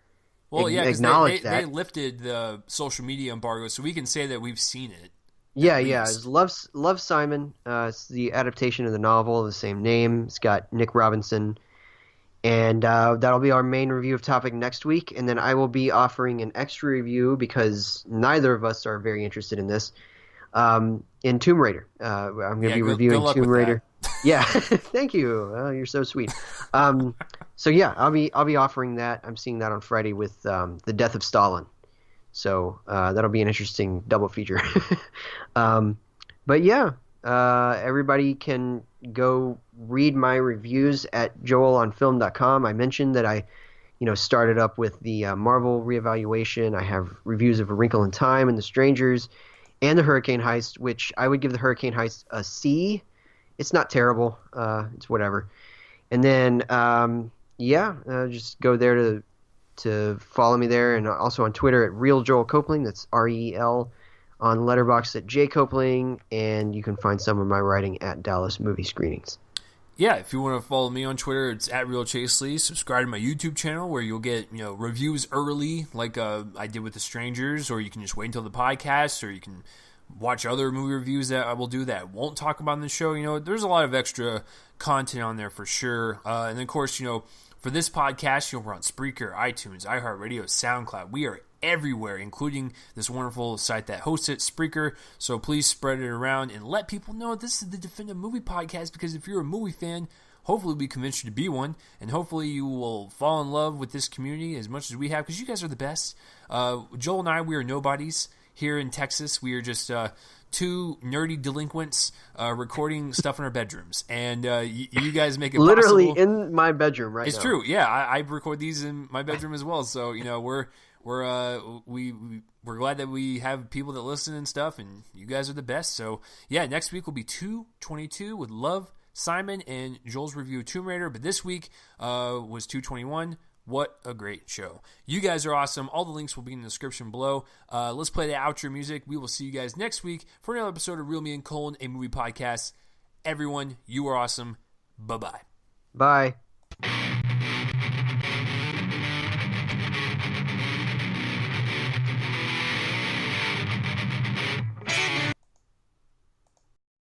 acknowledge
that.
They lifted the social media embargo, so we can say that we've seen it.
Yeah. It's Love, Simon. It's the adaptation of the novel of the same name. It's got Nick Robinson. And that'll be our main review of topic next week. And then I will be offering an extra review because neither of us are very interested in this. In Tomb Raider. I'm going to be reviewing Tomb Raider. Yeah, thank you. Oh, you're so sweet. So yeah, I'll be offering that. I'm seeing that on Friday with The Death of Stalin. So that'll be an interesting double feature. But yeah, everybody can go read my reviews at joelonfilm.com. I mentioned that I started up with the Marvel reevaluation. I have reviews of A Wrinkle in Time and The Strangers and The Hurricane Heist, which I would give The Hurricane Heist a C. It's not terrible. It's whatever. And then, just go there to follow me there, and also on Twitter at Real Joel Copling. That's REL. On Letterboxd at J Copling, and you can find some of my writing at Dallas Movie Screenings.
Yeah, if you want to follow me on Twitter, it's at Real Chasely. Subscribe to my YouTube channel where you'll get reviews early, like I did with The Strangers, or you can just wait until the podcast, or you can watch other movie reviews that I will do that I won't talk about in the show. There's a lot of extra content on there for sure. And then, of course, for this podcast, we're on Spreaker, iTunes, iHeartRadio, SoundCloud. We are everywhere, including this wonderful site that hosts it, Spreaker. So please spread it around and let people know this is the Definitive Movie Podcast, because if you're a movie fan, hopefully we convince you to be one, and hopefully you will fall in love with this community as much as we have, because you guys are the best. Joel and I, we are nobodies here in Texas. We are just two nerdy delinquents recording stuff in our bedrooms, and you guys make it
literally
possible.
In my bedroom right now.
It's true. Yeah, I record these in my bedroom as well. So we're glad that we have people that listen and stuff, and you guys are the best. So yeah, next week will be 222 with Love, Simon, and Joel's review of Tomb Raider. But this week was 221. What a great show. You guys are awesome. All the links will be in the description below. Let's play the outro music. We will see you guys next week for another episode of Real Me and Colin, a movie podcast. Everyone, you are awesome. Bye-bye.
Bye.